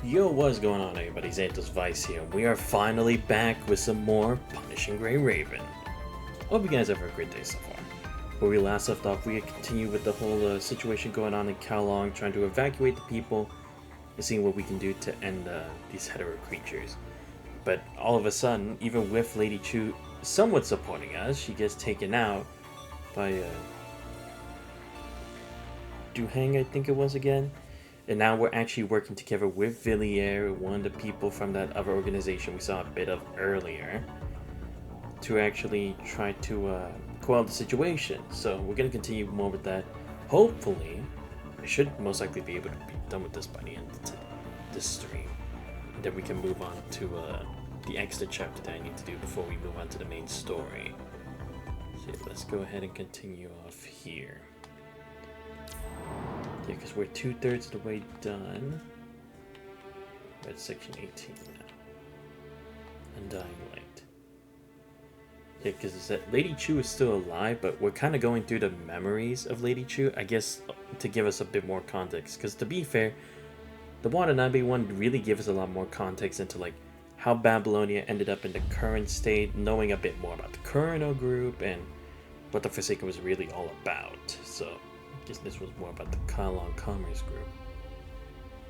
Yo, what's going on everybody? Xanthos Vice here. We are finally back with some more Punishing Grey Raven. Hope you guys have a great day so far. Where we last left off, we continue with the whole situation going on in Kowloon, trying to evacuate the people and seeing what we can do to end these hetero creatures. But all of a sudden, even with Lady Chu somewhat supporting us, she gets taken out by Duhang, I think it was again. And now we're actually working together with Villiers, one of the people from that other organization we saw a bit of earlier, to actually try to quell the situation. So we're going to continue more with that. Hopefully, I should most likely be able to be done with this by the end of this stream. And then we can move on to the extra chapter that I need to do before we move on to the main story. So yeah, let's go ahead and continue off here. Yeah, because we're 2/3 of the way done. We're at section 18 now. Undying Light. Yeah, because it's that Lady Chu is still alive, but we're kind of going through the memories of Lady Chu, I guess, to give us a bit more context. Because to be fair, the Watanabe one really gives us a lot more context into like how Babylonia ended up in the current state, knowing a bit more about the Kurano group and what the Forsaken was really all about. So I guess this was more about the Kowloon Commerce Group.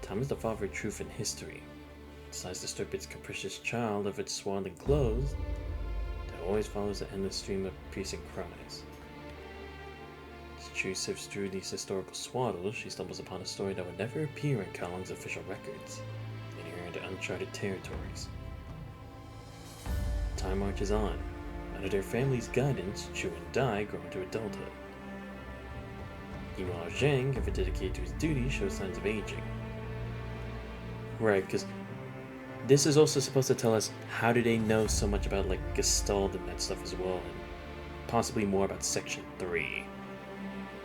Time is the father of truth and history. Decides to strip its capricious child of its swaddling clothes that always follows an endless stream of piercing cries. As Chu sifts through these historical swaddles, she stumbles upon a story that would never appear in Kowloon's official records, leading her into uncharted territories. Time marches on. Under their family's guidance, Chu and Dai grow into adulthood. Meanwhile, Zhang, ever dedicated to his duty, shows signs of aging. Right, because this is also supposed to tell us how do they know so much about like Gestalt and that stuff as well, and possibly more about Section 3.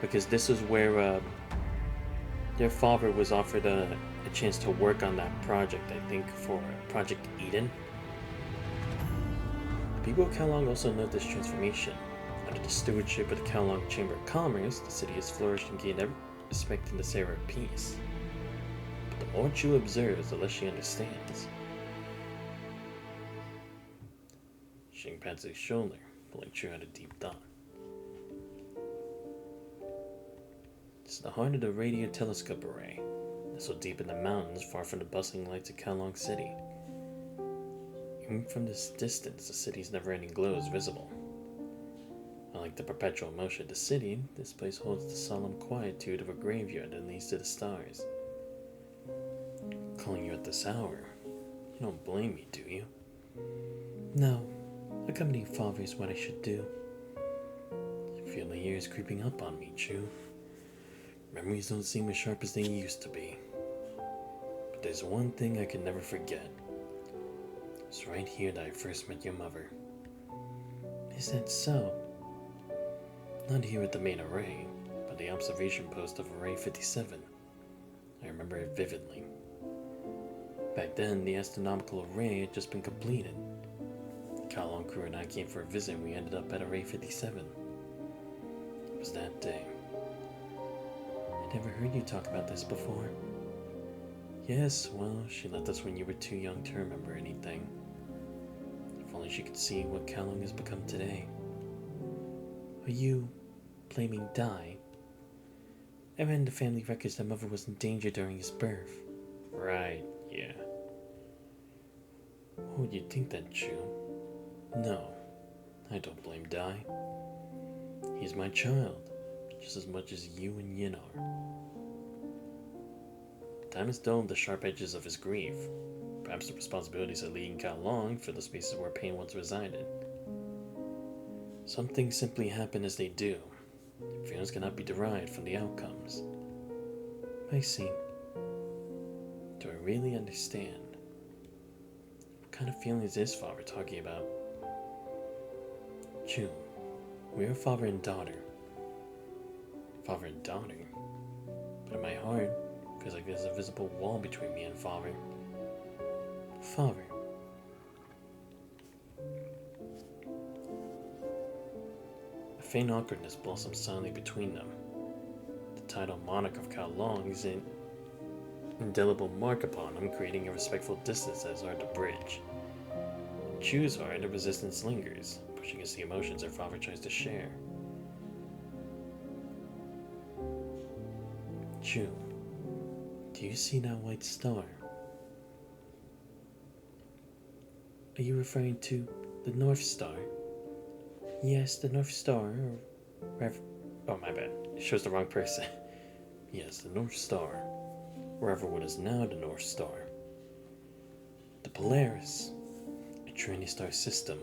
Because this is where their father was offered a chance to work on that project, I think, for Project Eden. The people of Kowloon also note this transformation. Under the stewardship of the Kowloon Chamber of Commerce, the city has flourished and gained every respect in this era of peace. But the more Chu observes, the less she understands. Xing pats his shoulder, pulling Chu out of deep thought. It's the heart of the radio telescope array, nestled deep in the mountains far from the bustling lights of Kowloon City. Even from this distance, the city's never-ending glow is visible. Unlike the perpetual motion of the city, this place holds the solemn quietude of a graveyard that leads to the stars. Calling you at this hour, you don't blame me, do you? No, accompanying father is what I should do. I feel the years creeping up on me, Chu. Memories don't seem as sharp as they used to be. But there's one thing I can never forget. It's right here that I first met your mother. Is that so? Not here at the main array, but the observation post of Array 57. I remember it vividly. Back then, the astronomical array had just been completed. The Kowloon crew and I came for a visit and we ended up at Array 57. It was that day. I never heard you talk about this before. Yes, well, she left us when you were too young to remember anything. If only she could see what Kowloon has become today. Are you blaming Dai? I read in the family records that mother was in danger during his birth. Right, yeah. Who would you think then, Chu? No, I don't blame Dai. He's my child, just as much as you and Yin are. Time has dulled the sharp edges of his grief. Perhaps the responsibilities of leading Kowloon for the spaces where pain once resided. Some things simply happen as they do. Feelings cannot be derived from the outcomes. I see. Do I really understand? What kind of feelings is father talking about? June, we are father and daughter. Father and daughter? But in my heart, it feels like there's a visible wall between me and father. Father. A faint awkwardness blossoms silently between them. The title monarch of Kowloon is in indelible mark upon him, creating a respectful distance that is hard to bridge. Chu's heart, the resistance lingers, pushing against the emotions her father tries to share. Chu, do you see that white star? Are you referring to the North Star? Yes, the North Star, oh, my bad. It shows the wrong person. Yes, the North Star. Wherever what is now the North Star. The Polaris, a trinity star system.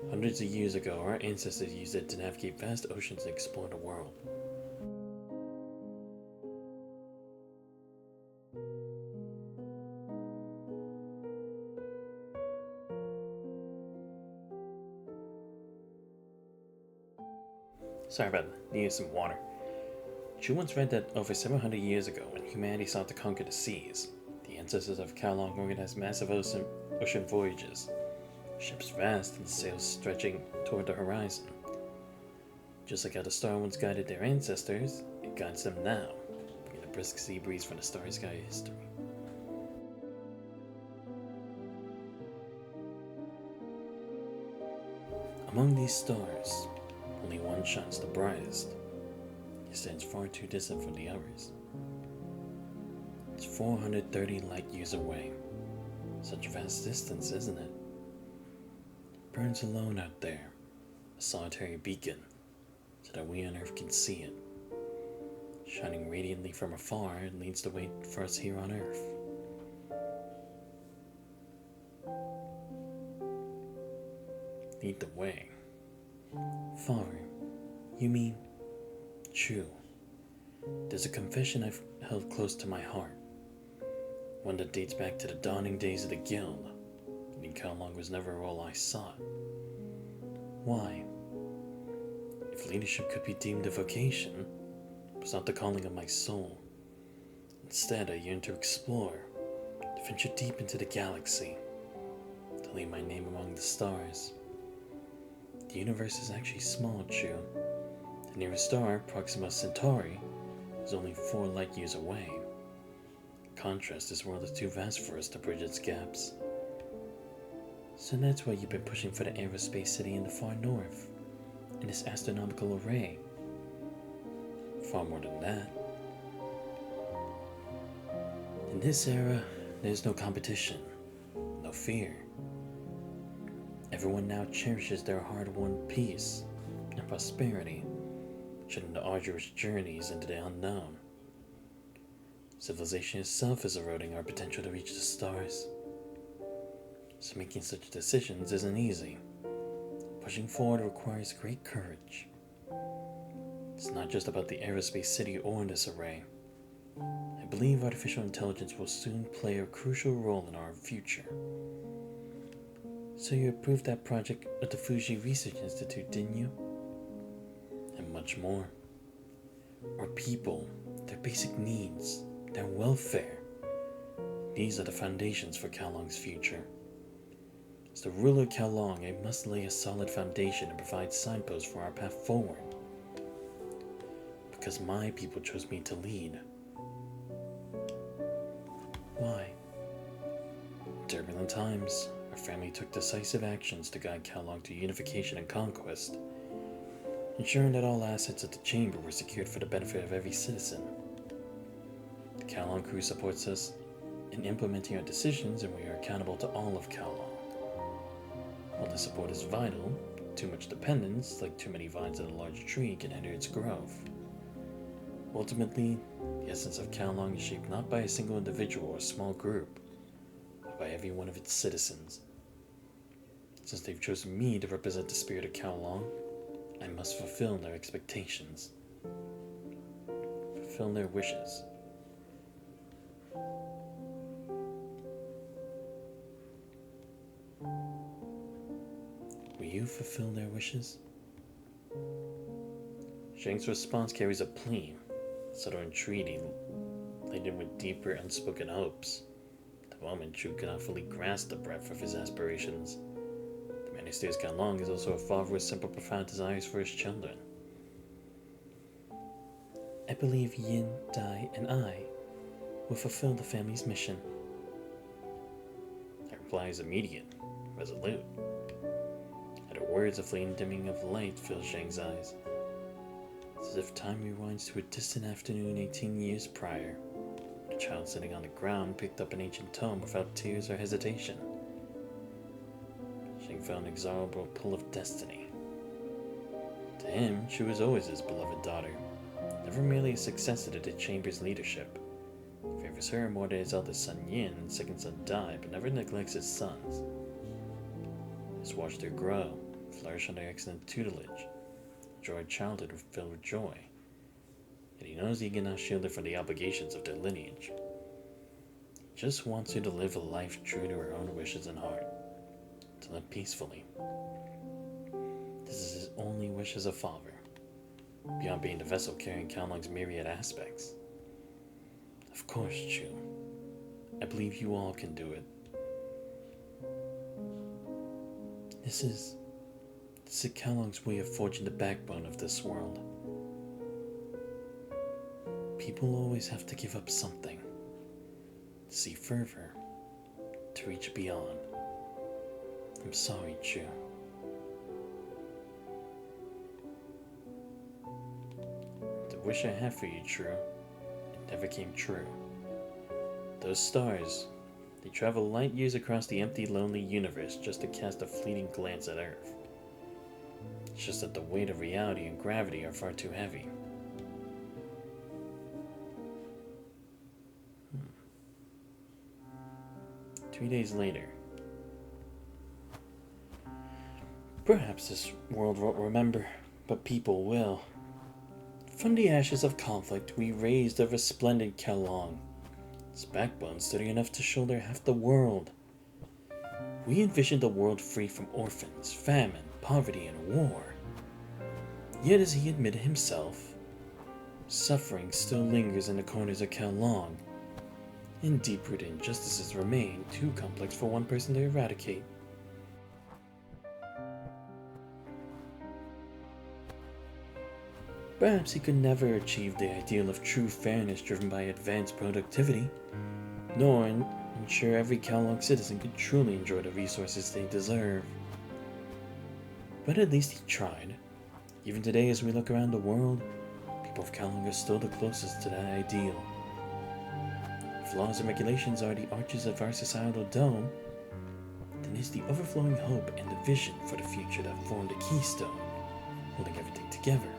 Hundreds of years ago, our ancestors used it to navigate vast oceans and explore the world. Sorry about that. Needed some water. Chu once read that over 700 years ago, when humanity sought to conquer the seas, the ancestors of Kowloon organized massive ocean voyages, ships vast and sails stretching toward the horizon. Just like how the star once guided their ancestors, it guides them now, bringing a brisk sea breeze from the starry sky of history. Among these stars, only one shines the brightest. It stands far too distant from the others. It's 430 light years away. Such a vast distance, isn't it? It burns alone out there, a solitary beacon, so that we on Earth can see it. Shining radiantly from afar, it leads the way for us here on Earth. Lead the way. Father, you mean Chu? There's a confession I've held close to my heart. One that dates back to the dawning days of the Guild, and Kowloon was never all I sought. Why? If leadership could be deemed a vocation, it was not the calling of my soul. Instead, I yearned to explore, to venture deep into the galaxy, to leave my name among the stars. The universe is actually small, Chu. The nearest star, Proxima Centauri, is only 4 light years away. In contrast, this world is too vast for us to bridge its gaps. So that's why you've been pushing for the aerospace city in the far north, in this astronomical array. Far more than that. In this era, there's no competition, no fear. Everyone now cherishes their hard-won peace and prosperity, shedding the arduous journeys into the unknown. Civilization itself is eroding our potential to reach the stars. So making such decisions isn't easy. Pushing forward requires great courage. It's not just about the aerospace city or this array. I believe artificial intelligence will soon play a crucial role in our future. So you approved that project at the Fuji Research Institute, didn't you? And much more. Our people, their basic needs, their welfare. These are the foundations for Kowloon's future. As the ruler of Kowloon, I must lay a solid foundation and provide signposts for our path forward. Because my people chose me to lead. Why? In turbulent times, our family took decisive actions to guide Kowloon to unification and conquest, ensuring that all assets of the Chamber were secured for the benefit of every citizen. The Kowloon crew supports us in implementing our decisions, and we are accountable to all of Kowloon. While the support is vital, too much dependence, like too many vines in a large tree, can hinder its growth. Ultimately, the essence of Kowloon is shaped not by a single individual or small group, but by every one of its citizens. Since they've chosen me to represent the spirit of Kowloon, I must fulfill their expectations. Fulfill their wishes. Will you fulfill their wishes? Zhang's response carries a plea, subtle entreaty, laden with deeper unspoken hopes. At the moment, Chu cannot fully grasp the breadth of his aspirations. The man who steers Kowloon is also a father with simple, profound desires for his children. I believe Yin, Dai, and I will fulfill the family's mission. Her reply is immediate, resolute. At her words, a fleeting dimming of light fills Zhang's eyes. It's as if time rewinds to a distant afternoon 18 years prior. A child sitting on the ground picked up an ancient tome without tears or hesitation. Zhang felt an inexorable pull of destiny. To him, she was always his beloved daughter, never merely a successor to the Chamber's leadership. He favors her more than his eldest son Yin and second son Dai, but never neglects his sons. He's watched her grow, flourish under excellent tutelage, enjoy childhood filled with joy. Yet he knows he cannot shield her from the obligations of their lineage. He just wants her to live a life true to her own wishes and heart, to live peacefully. This is his only wish as a father, beyond being the vessel carrying Kaolong's myriad aspects. Of course, Chu. I believe you all can do it. This is Kaolong's way of forging the backbone of this world. People always have to give up something, to see further, to reach beyond. I'm sorry, Chu. The wish I had for you, True, it never came true. Those stars, they travel light years across the empty, lonely universe just to cast a fleeting glance at Earth. It's just that the weight of reality and gravity are far too heavy. 3 days later. Perhaps this world won't remember, but people will. From the ashes of conflict, we raised a resplendent Kaolong. Its backbone sturdy enough to shoulder half the world. We envisioned a world free from orphans, famine, poverty, and war. Yet, as he admitted himself, suffering still lingers in the corners of Kaolong, and deep-rooted injustices remain too complex for one person to eradicate. Perhaps he could never achieve the ideal of true fairness driven by advanced productivity, nor ensure every Kaolong citizen could truly enjoy the resources they deserve. But at least he tried. Even today, as we look around the world, people of Kaolong are still the closest to that ideal. If laws and regulations are the arches of our societal dome, then it's the overflowing hope and the vision for the future that formed the keystone, holding everything together.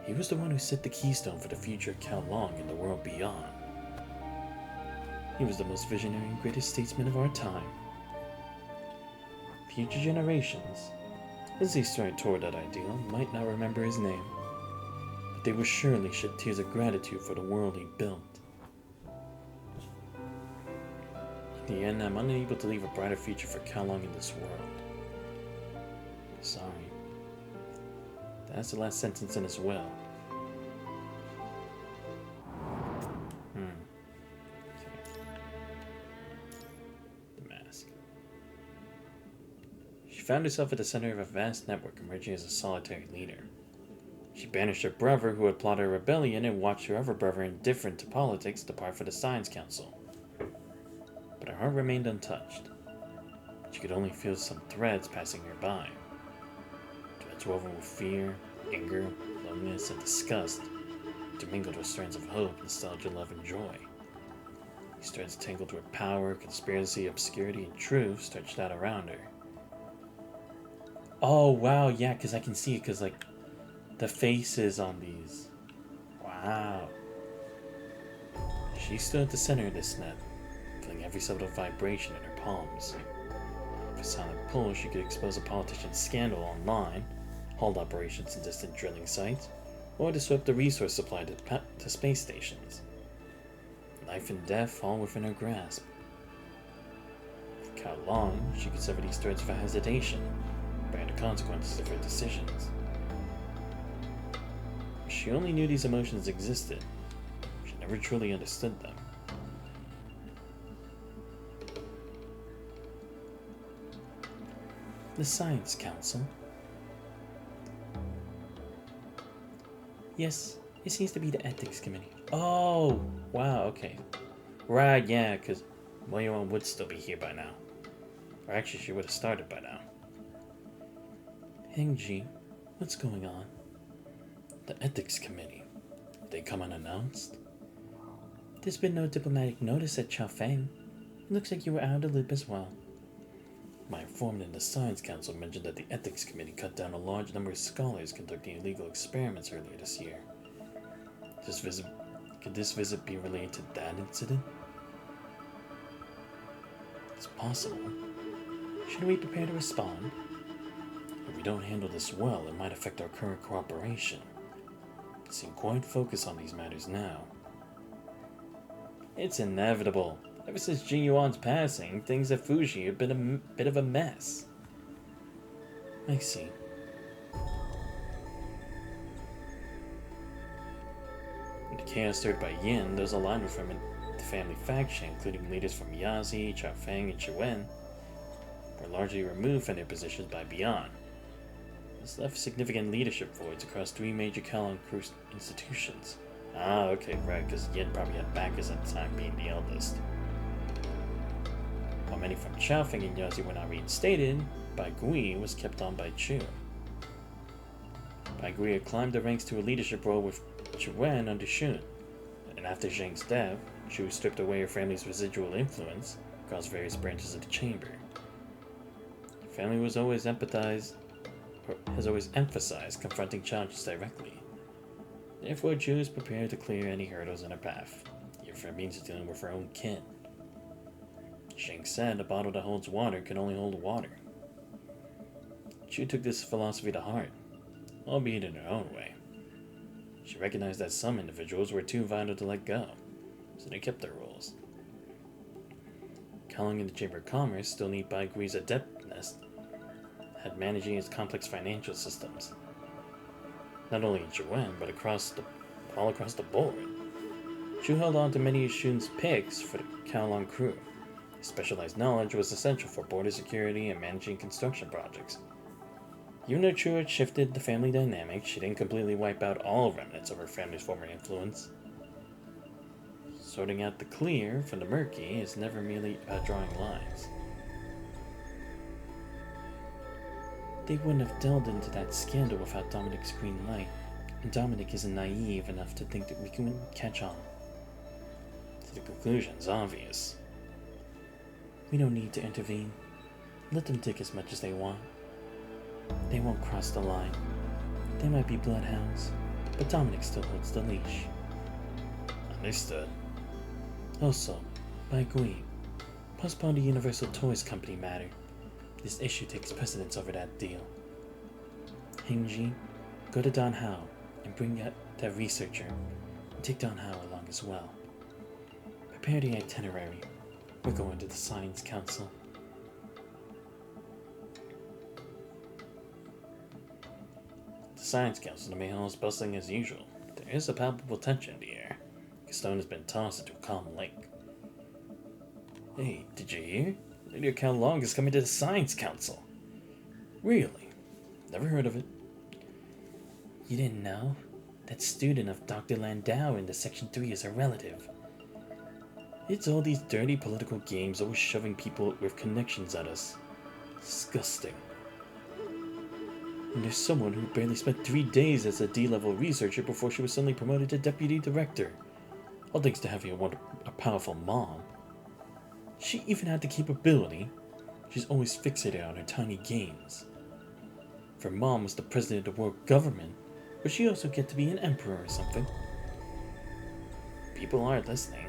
He was the one who set the keystone for the future of Kaolong and the world beyond. He was the most visionary and greatest statesman of our time. Future generations, as they stride toward that ideal, might not remember his name, but they will surely shed tears of gratitude for the world he built. In the end, I'm unable to leave a brighter future for Kaolong in this world. Sorry. That's the last sentence in his will. The mask. She found herself at the center of a vast network, emerging as a solitary leader. She banished her brother, who had plotted a rebellion, and watched her other brother, indifferent to politics, depart for the Science Council. But her heart remained untouched. She could only feel some threads passing her by. Threads woven with fear, anger, loneliness, and disgust, intermingled with strands of hope, nostalgia, love, and joy. These threads tangled with power, conspiracy, obscurity, and truth stretched out around her. Oh, wow, yeah, because I can see it, because, like, the faces on these. Wow. She stood at the center of this net, feeling every subtle vibration in her palms. With a silent pull, she could expose a politician's scandal online, hold operations in distant drilling sites, or disrupt the resource supply to space stations. Life and death all within her grasp. For Kaolong, she could sever these threads without hesitation, bearing the consequences of her decisions. She only knew these emotions existed. She never truly understood them. The Science Council. Yes, it seems to be the Ethics Committee. Oh, wow, okay. Right, yeah, because Moyuan would still be here by now. Or actually, she would have started by now. Hengji, what's going on? The Ethics Committee. They come unannounced? There's been no diplomatic notice at Chaofeng. It looks like you were out of the loop as well. My informant in the Science Council mentioned that the Ethics Committee cut down a large number of scholars conducting illegal experiments earlier this year. Could this visit be related to that incident? It's possible. Should we prepare to respond? If we don't handle this well, it might affect our current cooperation. We seem quite focused on these matters now. It's inevitable. Ever since Jin Yuan's passing, things at Fuji have been a bit of a mess. I see. In the chaos stirred by Yin, those aligned with the family faction, including leaders from Yazi, Chaofeng, and Chuen, were largely removed from their positions by Beyond. This left significant leadership voids across 3 major Kalon Crew institutions. Ah, okay, right, because Yin probably had backers at the time, being the eldest. While many from Chaofeng and Yazi were not reinstated, Bai Gui was kept on by Chu. Bai Gui had climbed the ranks to a leadership role with Chuen under Shun, and after Zheng's death, Chu stripped away her family's residual influence across various branches of the chamber. The family has always emphasized confronting challenges directly. Therefore, Chu is prepared to clear any hurdles in her path, even if it means dealing with her own kin. Zheng said a bottle that holds water can only hold water. Chu took this philosophy to heart, albeit in her own way. She recognized that some individuals were too vital to let go, so they kept their roles. Kalong and the Chamber of Commerce still need Bai Gui's adeptness at managing its complex financial systems. Not only in Chuen, but all across the board. Chu held on to many of Shun's picks for the Kowloon crew. His specialized knowledge was essential for border security and managing construction projects. Even though Chu had shifted the family dynamic, she didn't completely wipe out all remnants of her family's former influence. Sorting out the clear from the murky is never merely about drawing lines. They wouldn't have delved into that scandal without Dominic's green light, and Dominic isn't naive enough to think that we can catch on. So the conclusion's obvious. We don't need to intervene. Let them dig as much as they want. They won't cross the line. They might be bloodhounds, but Dominic still holds the leash. Understood. Also, Bai Gui, postpone the Universal Toys Company matter. This issue takes precedence over that deal. Hengji, go to Don Hao and bring that researcher, and take Don Hao along as well. Prepare the itinerary. We're going to the Science Council. The Science Council in the main hall is bustling as usual. There is a palpable tension in the air. Gaston has been tossed into a calm lake. Hey, did you hear? Lady Kowloon is coming to the Science Council. Really? Never heard of it. You didn't know? That student of Dr. Landau in the Section 3 is a relative. It's all these dirty political games always shoving people with connections at us. Disgusting. And there's someone who barely spent 3 days as a D-level researcher before she was suddenly promoted to deputy director. All thanks to having a powerful mom. She even had the capability. She's always fixated on her tiny gains. If her mom was the president of the world government, would she also get to be an emperor or something? People are listening.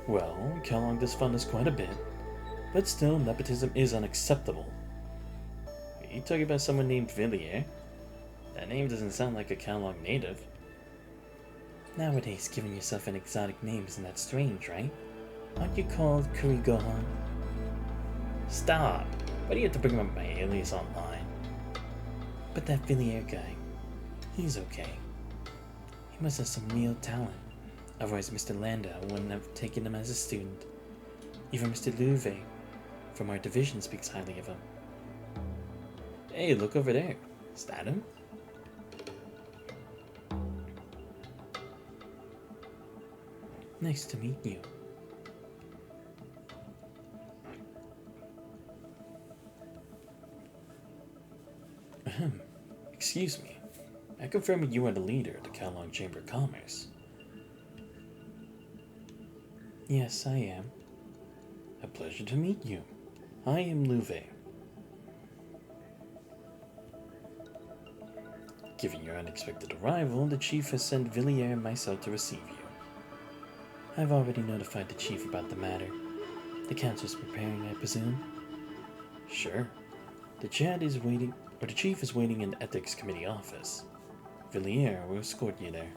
Well, Kowloon does fund us quite a bit, but still, nepotism is unacceptable. Are you talking about someone named Villiers? That name doesn't sound like a Kowloon native. Nowadays, giving yourself an exotic name isn't that strange, right? Aren't you called Kurigohan? Stop! Why do you have to bring up my alias online? But that Villiers guy, he's okay. He must have some real talent. Otherwise, Mr. Landau wouldn't have taken him as a student. Even Mr. Louvet from our division speaks highly of him. Hey, look over there. Is that him? Nice to meet you. Ahem. Excuse me. I confirm you are the leader of the Kalong Chamber of Commerce. Yes, I am. A pleasure to meet you. I am Louve. Given your unexpected arrival, the chief has sent Villiers and myself to receive you. I've already notified the chief about the matter. The council's preparing, I presume? Sure. The chief is waiting in the Ethics Committee office. Villiers will escort you there.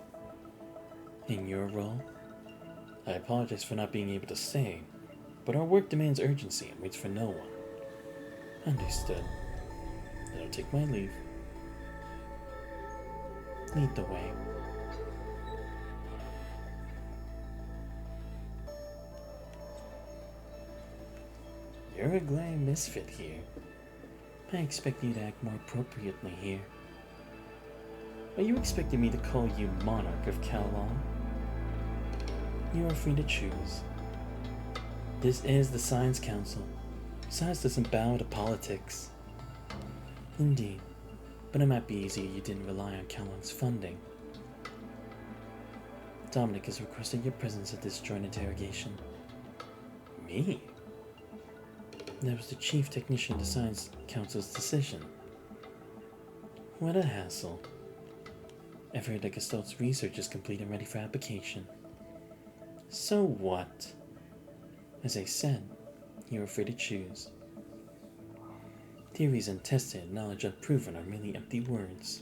In your role? I apologize for not being able to stay, but our work demands urgency and waits for no one. Understood. Then I'll take my leave. Lead the way. You're a glaring misfit here. I expect you to act more appropriately here. Are you expecting me to call you Monarch of Kalong? You are free to choose. This is the Science Council. Science doesn't bow to politics. Indeed, but it might be easier you didn't rely on Kalong's funding. Dominic has requested your presence at this joint interrogation. Me? That was the chief technician of the Science Council's decision. What a hassle. I've heard that Gestalt's research is complete and ready for application. So what? As I said, you are free to choose. Theories untested and knowledge unproven are merely empty words.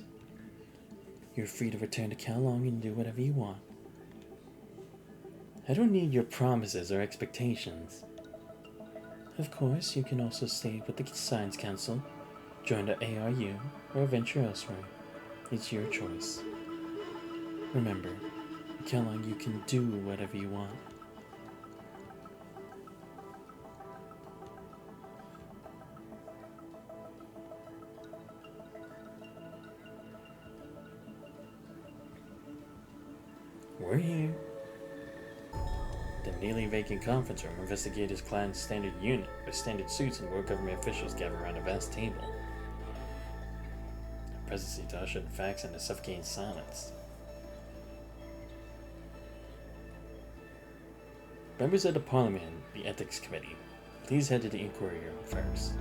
You're free to return to Kalong and do whatever you want. I don't need your promises or expectations. Of course, you can also stay with the Science Council, join the ARU, or venture elsewhere. It's your choice. Remember, in Kalong you can do whatever you want. We're here. The nearly vacant conference room, investigators clad in standard suits and world government officials gather around a vast table. The presidency to usher in facts and a suffocating silence. Members of the Parliament and the Ethics Committee, please head to the inquiry room first.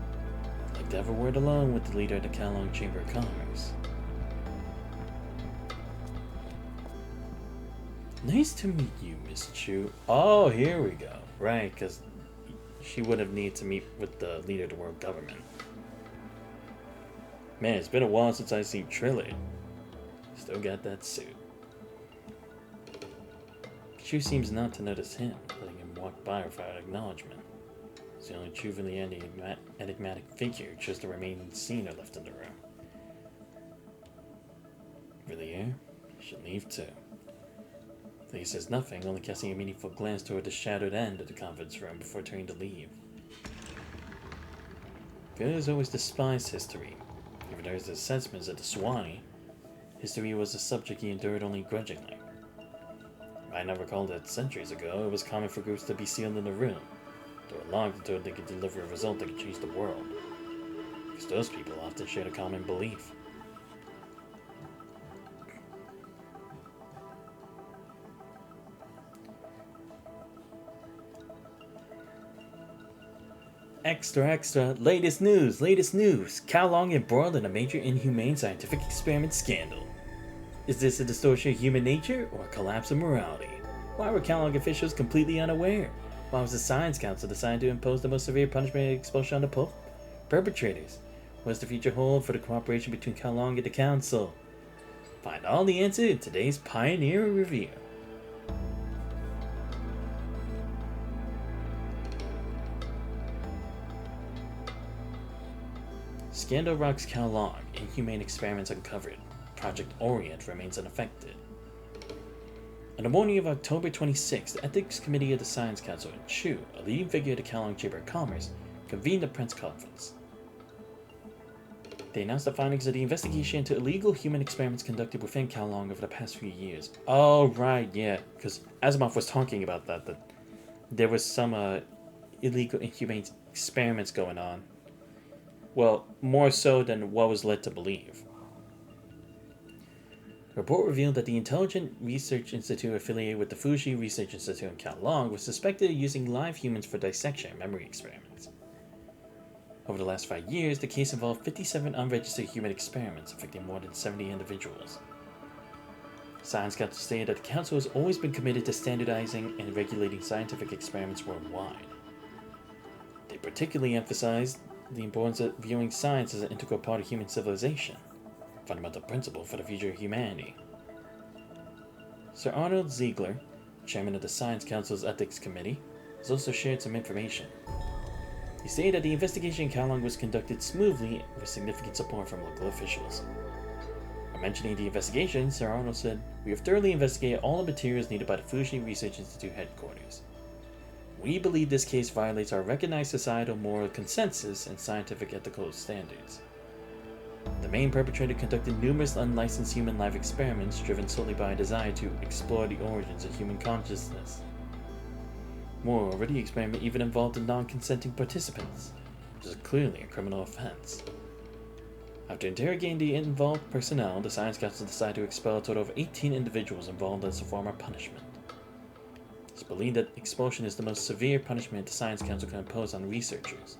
I'd like to have a word alone with the leader of the Kalong Chamber of Commerce. Nice to meet you, Miss Chu. Oh, here we go. Right, because she would have needed to meet with the leader of the world government. Man, it's been a while since I've seen Trilly. Still got that suit. Chu seems not to notice him, letting him walk by without acknowledgement. It's the only truly enigmatic figure who chose to remain seen or left in the room. Villiers should leave too. He says nothing, only casting a meaningful glance toward the shadowed end of the conference room before turning to leave. Villiers always despised history. Even during his assessments at the Swanee, history was a subject he endured only grudgingly. I never recalled that centuries ago it was common for groups to be sealed in a room, door locked until they could deliver a result that could change the world. Because those people often shared a common belief. Extra, latest news! Kalong embroiled in a major inhumane scientific experiment scandal. Is this a distortion of human nature or a collapse of morality? Why were Kalong officials completely unaware? Why was the Science Council decided to impose the most severe punishment and expulsion on the perpetrators? What does the future hold for the cooperation between Kalong and the Council? Find all the answers in today's Pioneer Review. Scandal rocks Kalong. Inhumane experiments uncovered. Project Orient remains unaffected. On the morning of October 26th, the Ethics Committee of the Science Council and Chu, a leading figure of the Kalong Chamber of Commerce, convened a press conference. They announced the findings of the investigation into illegal human experiments conducted within Kowloon over the past few years. Oh, right, yeah, because Asimov was talking about that there was some illegal inhumane experiments going on. Well, more so than what was led to believe. The report revealed that the Intelligent Research Institute affiliated with the Fuji Research Institute in Kowloon was suspected of using live humans for dissection and memory experiments. Over the last 5 years, the case involved 57 unregistered human experiments affecting more than 70 individuals. Science Council stated that the Council has always been committed to standardizing and regulating scientific experiments worldwide. They particularly emphasized the importance of viewing science as an integral part of human civilization, a fundamental principle for the future of humanity. Sir Arnold Ziegler, chairman of the Science Council's Ethics Committee, has also shared some information. He stated that the investigation in Kowloon was conducted smoothly with significant support from local officials. When mentioning the investigation, Sir Arnold said, "We have thoroughly investigated all the materials needed by the Fuji Research Institute headquarters. We believe this case violates our recognized societal moral consensus and scientific ethical standards. The main perpetrator conducted numerous unlicensed human life experiments driven solely by a desire to explore the origins of human consciousness. Moreover, the experiment even involved the non-consenting participants, which is clearly a criminal offense. After interrogating the involved personnel, the Science Council decided to expel a total of 18 individuals involved as a form of punishment. It's believed that expulsion is the most severe punishment the Science Council can impose on researchers."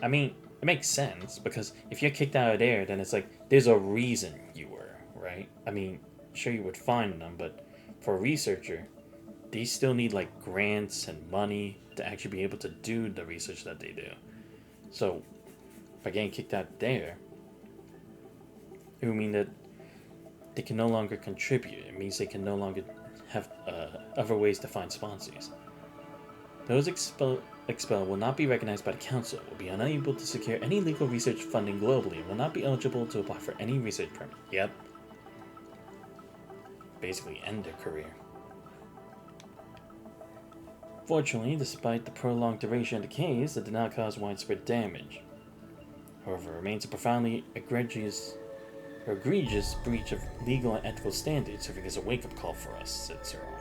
I mean, it makes sense, because if you're kicked out of there, then it's like, there's a reason you were, right? I mean, sure you would find them, but for a researcher, they still need like grants and money to actually be able to do the research that they do. So, by getting kicked out there, it would mean that they can no longer contribute. It means they can no longer have other ways to find sponsors. Those expelled will not be recognized by the Council, will be unable to secure any legal research funding globally, and will not be eligible to apply for any research permit. Yep. Basically end their career. Fortunately, despite the prolonged duration of the case, it did not cause widespread damage. However, it remains a profoundly egregious breach of legal and ethical standards, serving as a wake-up call for us, said Sir Arnold.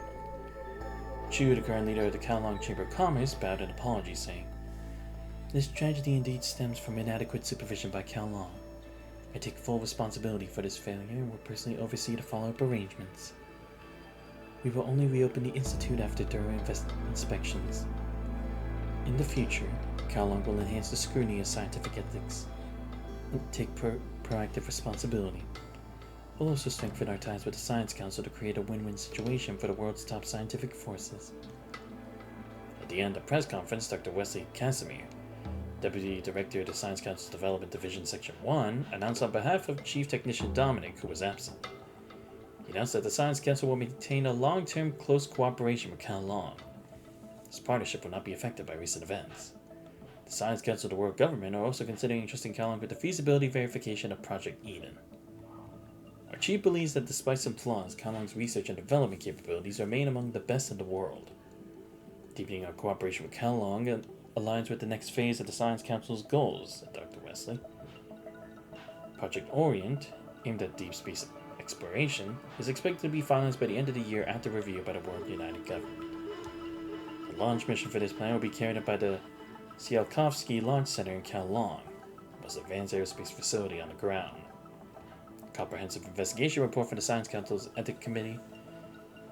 Chu, the current leader of the Kowloon Chamber of Commerce, bowed an apology, saying, "This tragedy indeed stems from inadequate supervision by Kowloon. I take full responsibility for this failure and will personally oversee the follow-up arrangements. We will only reopen the Institute after thorough inspections. In the future, Kowloon will enhance the scrutiny of scientific ethics and take proactive responsibility. We'll also strengthen our ties with the Science Council to create a win-win situation for the world's top scientific forces." At the end of the press conference, Dr. Wesley Casimir, Deputy Director of the Science Council's Development Division Section 1, announced on behalf of Chief Technician Dominic, who was absent. He announced that the Science Council will maintain a long-term close cooperation with Kowloon. This partnership will not be affected by recent events. The Science Council and the world government are also considering entrusting Kowloon with the feasibility verification of Project Eden. Our chief believes that despite some flaws, Kowloon's research and development capabilities remain among the best in the world. Deepening our cooperation with Kowloon aligns with the next phase of the Science Council's goals, said Dr. Wesley. Project Orient, aimed at deep space exploration, is expected to be finalized by the end of the year after review by the World United Government. The launch mission for this plan will be carried out by the Tsiolkovsky Launch Center in Kowloon, the most advanced aerospace facility on the ground. A comprehensive investigation report from the Science Council's Ethics Committee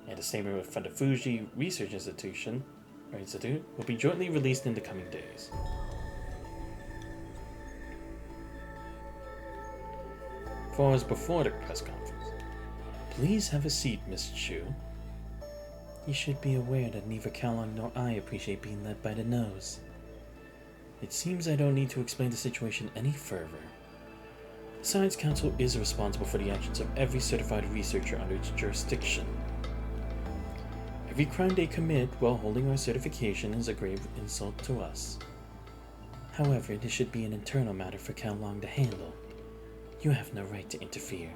and a statement from the Fuji Research Institute will be jointly released in the coming days. For us before the press conference, "Please have a seat, Miss Chu. You should be aware that neither Kowloon nor I appreciate being led by the nose. It seems I don't need to explain the situation any further. The Science Council is responsible for the actions of every certified researcher under its jurisdiction. Every crime they commit while holding our certification is a grave insult to us. However, this should be an internal matter for Kowloon to handle. You have no right to interfere.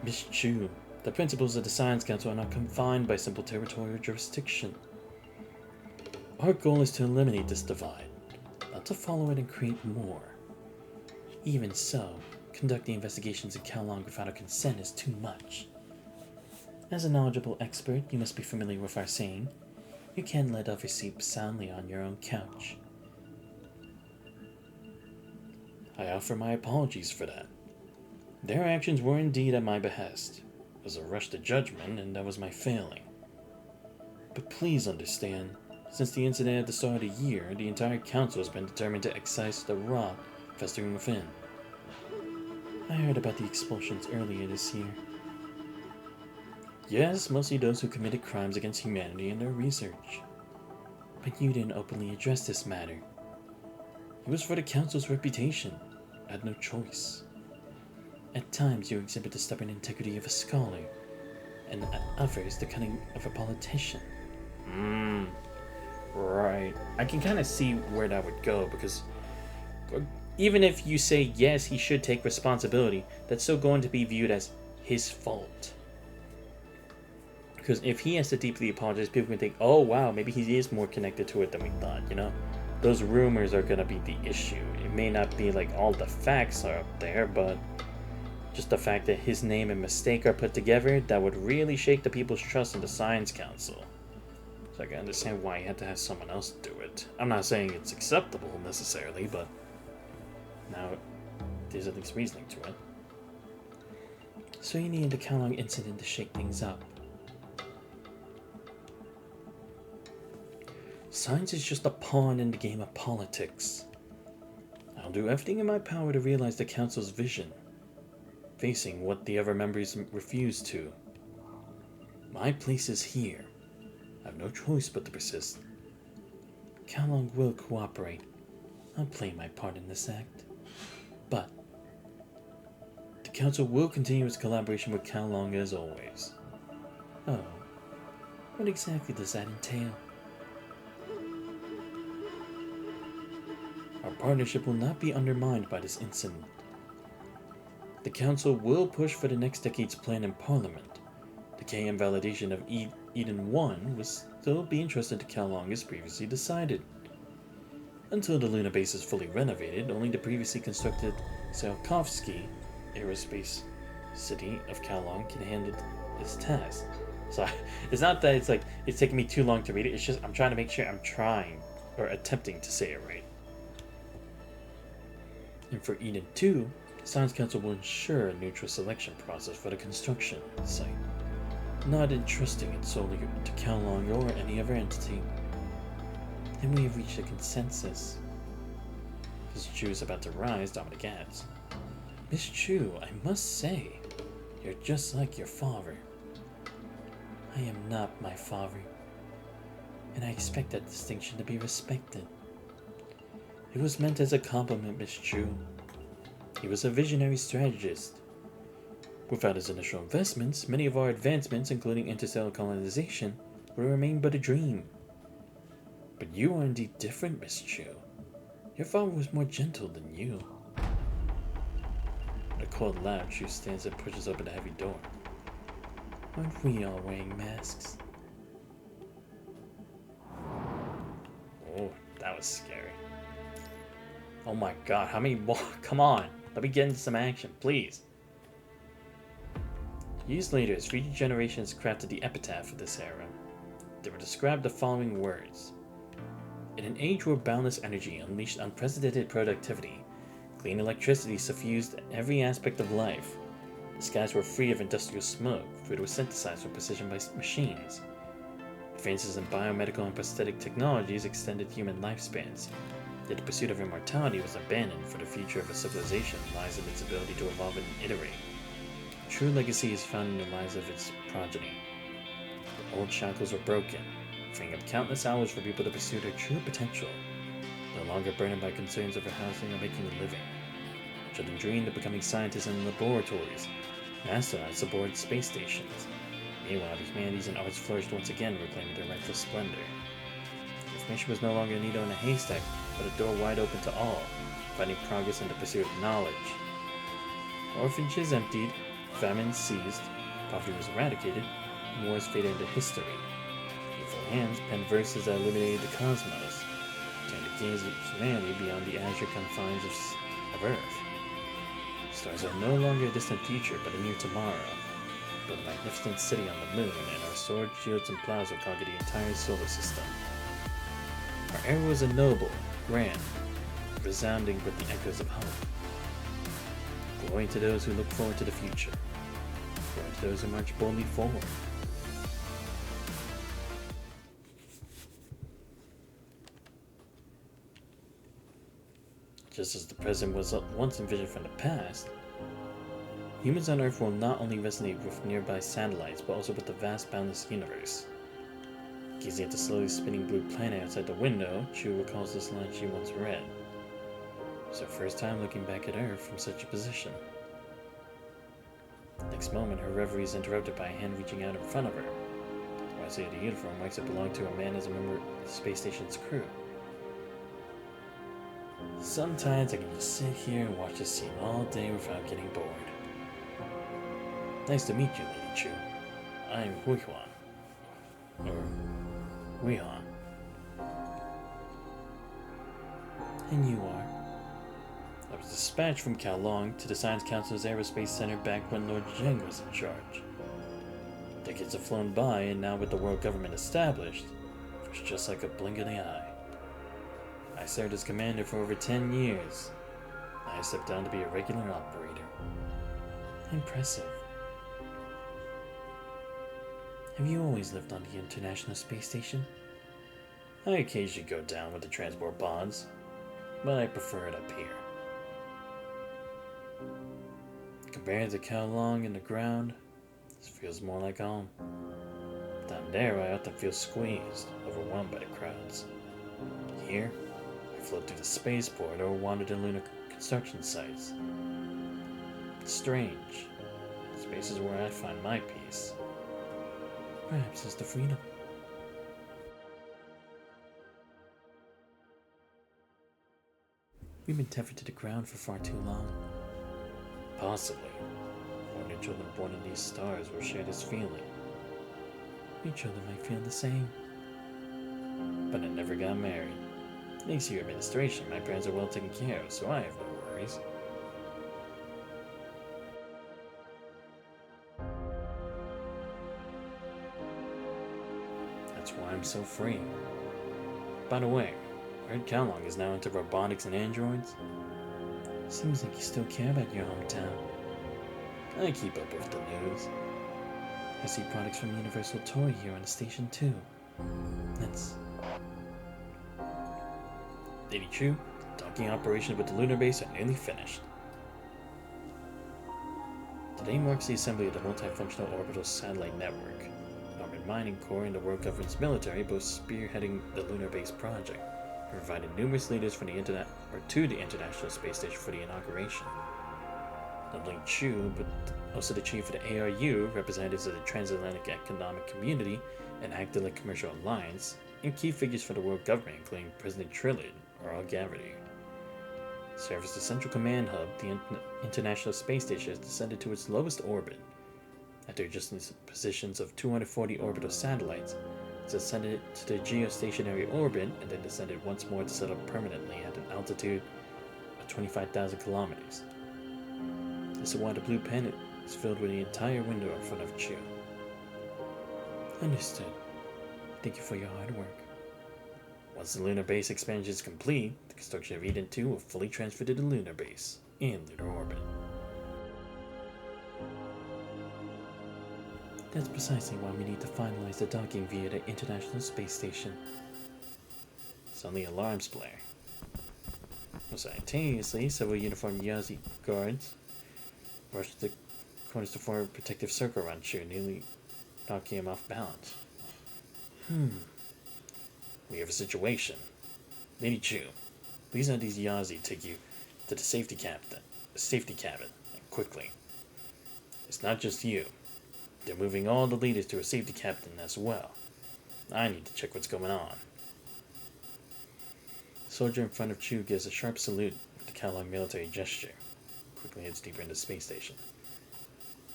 Miss Chu, the principles of the Science Council are not confined by simple territorial jurisdiction. Our goal is to eliminate this divide, not not to follow it and create more. Even so, conducting investigations in Kowloon without our consent is too much. As a knowledgeable expert, you must be familiar with our saying, you can't let others sleep soundly on your own couch. I offer my apologies for that. Their actions were indeed at my behest. It was a rush to judgment, and that was my failing. But please understand, since the incident at the start of the year, the entire council has been determined to excise the rot festering within. I heard about the expulsions earlier this year. Yes, mostly those who committed crimes against humanity in their research. But you didn't openly address this matter. It was for the council's reputation. I had no choice. At times you exhibit the stubborn integrity of a scholar, and at others the cunning of a politician. Right. I can kind of see where that would go, because even if you say yes, he should take responsibility, that's still going to be viewed as his fault. Because if he has to deeply apologize, people can think, oh wow, maybe he is more connected to it than we thought, you know? Those rumors are going to be the issue. It may not be like all the facts are up there, but just the fact that his name and mistake are put together, that would really shake the people's trust in the Science Council. So I can understand why he had to have someone else do it. I'm not saying it's acceptable necessarily, but now there's at least reasoning to it. So you needed the Kowloon incident to shake things up. Science is just a pawn in the game of politics. I'll do everything in my power to realize the Council's vision, facing what the other members refuse to. My place is here. I have no choice but to persist. Kowloon will cooperate. I'll play my part in this act. But the Council will continue its collaboration with Kowloon as always. Oh, what exactly does that entail? Our partnership will not be undermined by this incident. The Council will push for the next decade's plan in Parliament. Decay and validation of EP21 will still be entrusted to Kowloon as previously decided. Until the lunar base is fully renovated, only the previously constructed Tsiolkovsky Aerospace City of Kowloon can handle this task. So it's not that it's taking me too long to read it, it's just I'm trying to make sure I'm attempting to say it right. And for Eden 2, the Science Council will ensure a neutral selection process for the construction site, not entrusting it solely to Kowloon or any other entity. And we have reached a consensus. As Chu is about to rise, Dominic adds, Miss Chu, I must say, you're just like your father. I am not my father, and I expect that distinction to be respected. It was meant as a compliment, Miss Chu. He was a visionary strategist. Without his initial investments, many of our advancements, including interstellar colonization, would remain but a dream. But you are indeed different, Miss Chu. Your father was more gentle than you. With a cold laugh, Chu stands and pushes open the heavy door. Aren't we all wearing masks? Oh, that was scary. Oh my god, how many more? Come on, let me get into some action, please. Years later, as future generations crafted the epitaph of this era, they were described the following words. In an age where boundless energy unleashed unprecedented productivity, clean electricity suffused every aspect of life, the skies were free of industrial smoke, food was synthesized with precision by machines. Advances in biomedical and prosthetic technologies extended human lifespans, yet the pursuit of immortality was abandoned, for the future of a civilization lies in its ability to evolve and iterate. True legacy is found in the lives of its progeny. The old shackles were broken, freeing up countless hours for people to pursue their true potential, no longer burdened by concerns over housing or making a living. Children dreamed of becoming scientists in laboratories, and astronauts aboard space stations. Meanwhile, the humanities and arts flourished once again, reclaiming their rightful splendor. Information was no longer a needle in a haystack, but a door wide open to all, finding progress in the pursuit of knowledge. Orphanages emptied, famine ceased, poverty was eradicated, and wars faded into history. Evil hands penned verses that illuminated the cosmos, turn to gaze at humanity beyond the azure confines of Earth. Stars are no longer a distant future, but a near tomorrow. Build a magnificent city on the moon, and our swords, shields, and plows will conquer the entire solar system. Our arrows are noble, grand, resounding with the echoes of hope. Glory to those who look forward to the future. Glory to those who march boldly forward. Just as the present was once envisioned from the past, humans on Earth will not only resonate with nearby satellites, but also with the vast, boundless universe. Gazing at the slowly spinning blue planet outside the window, Chu recalls this line she once read. It was her first time looking back at Earth from such a position. Next moment, her reverie is interrupted by a hand reaching out in front of her. The white the uniform marks it belonged to a man as a member of the space station's crew. Sometimes I can just sit here and watch this scene all day without getting bored. Nice to meet you, Lady Chu. I'm Huihuan. Or Huihan. And you are? I was dispatched from Kowloon to the Science Council's Aerospace Center back when Lord Zheng was in charge. Decades have flown by, and now with the world government established, it's just like a blink of the eye. I served as commander for over 10 years. I stepped down to be a regular operator. Impressive. Have you always lived on the International Space Station? I occasionally go down with the transport pods, but I prefer it up here. Compared to Kowloon and the ground, this feels more like home. Down there, I often feel squeezed, overwhelmed by the crowds. Here, I float through the spaceport or wander to lunar construction sites. It's strange. Space is where I find my peace. Perhaps it's the freedom. We've been tethered to the ground for far too long. Possibly. Only children born in these stars will share this feeling. We children might feel the same. But I never got married. Thanks to your administration, my parents are well taken care of, so I have no worries. That's why I'm so free. By the way, I heard Kowloon is now into robotics and androids. Seems like you still care about your hometown. I keep up with the news. I see products from Universal Toy here on the station too. That's... Lady Chu, docking operations with the lunar base are nearly finished. Today marks the assembly of the multifunctional orbital satellite network. Armored mining corps and the world government's military both spearheading the lunar base project, and provided numerous leaders from the to the International Space Station for the inauguration. Not only Chu, but also the chief of the ARU, representatives of the Transatlantic Economic Community and Academic Commercial Alliance, and key figures for the world government, including President Trillid, are all gathered here. Serve as the central command hub, the International Space Station has descended to its lowest orbit. After adjusting the positions of 240 orbital satellites, it's ascended to the geostationary orbit and then descended once more to settle permanently at an altitude of 25,000 kilometers. This is why the blue planet is filled with the entire window in front of Chu. Understood. Thank you for your hard work. Once the lunar base expansion is complete, the construction of Eden 2 will fully transfer to the lunar base in lunar orbit. That's precisely why we need to finalize the docking via the International Space Station. Suddenly alarms blare. Simultaneously, several uniformed Yazi guards rush to the corners to form a protective circle around Chu, nearly knocking him off balance. We have a situation. Lady Chu, please have these Yazi take you to the safety cabin, and quickly. It's not just you. They're moving all the leaders to a safety cabin as well. I need to check what's going on. The soldier in front of Chu gives a sharp salute with the Kowloon military gesture. Quickly heads deeper into the space station.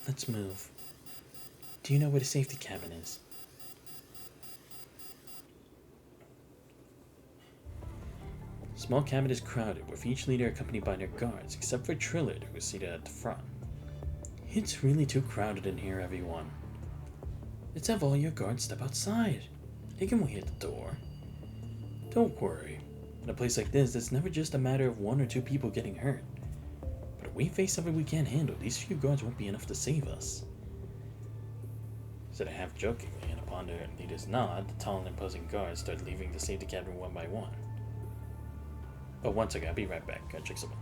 Let's move. Do you know where the safety cabin is? Small cabin is crowded, with each leader accompanied by their guards, except for Trillard, who is seated at the front. It's really too crowded in here, everyone. Let's have all your guards step outside. They can wait at the door. Don't worry. In a place like this, it's never just a matter of one or two people getting hurt. But if we face something we can't handle, these few guards won't be enough to save us. Said half jokingly, and upon their leader's nod, the tall and imposing guards started leaving to save the cabin one by one. Oh, one second, I'll be right back. Gotta check something.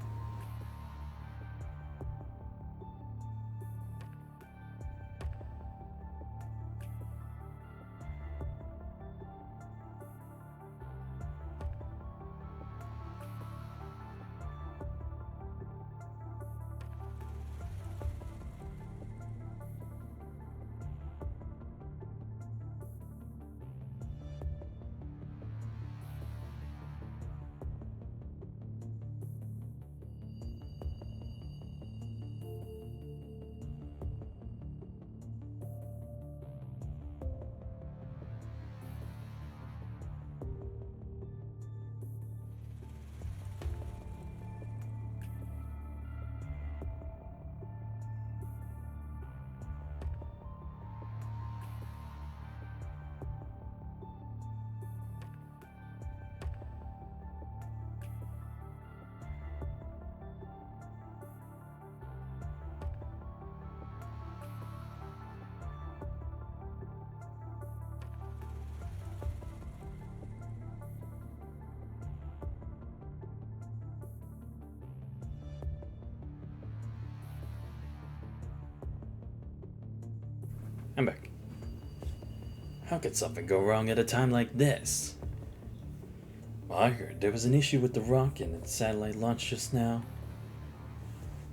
I'm back. How could something go wrong at a time like this? Well, I heard there was an issue with the rocket and satellite launch just now.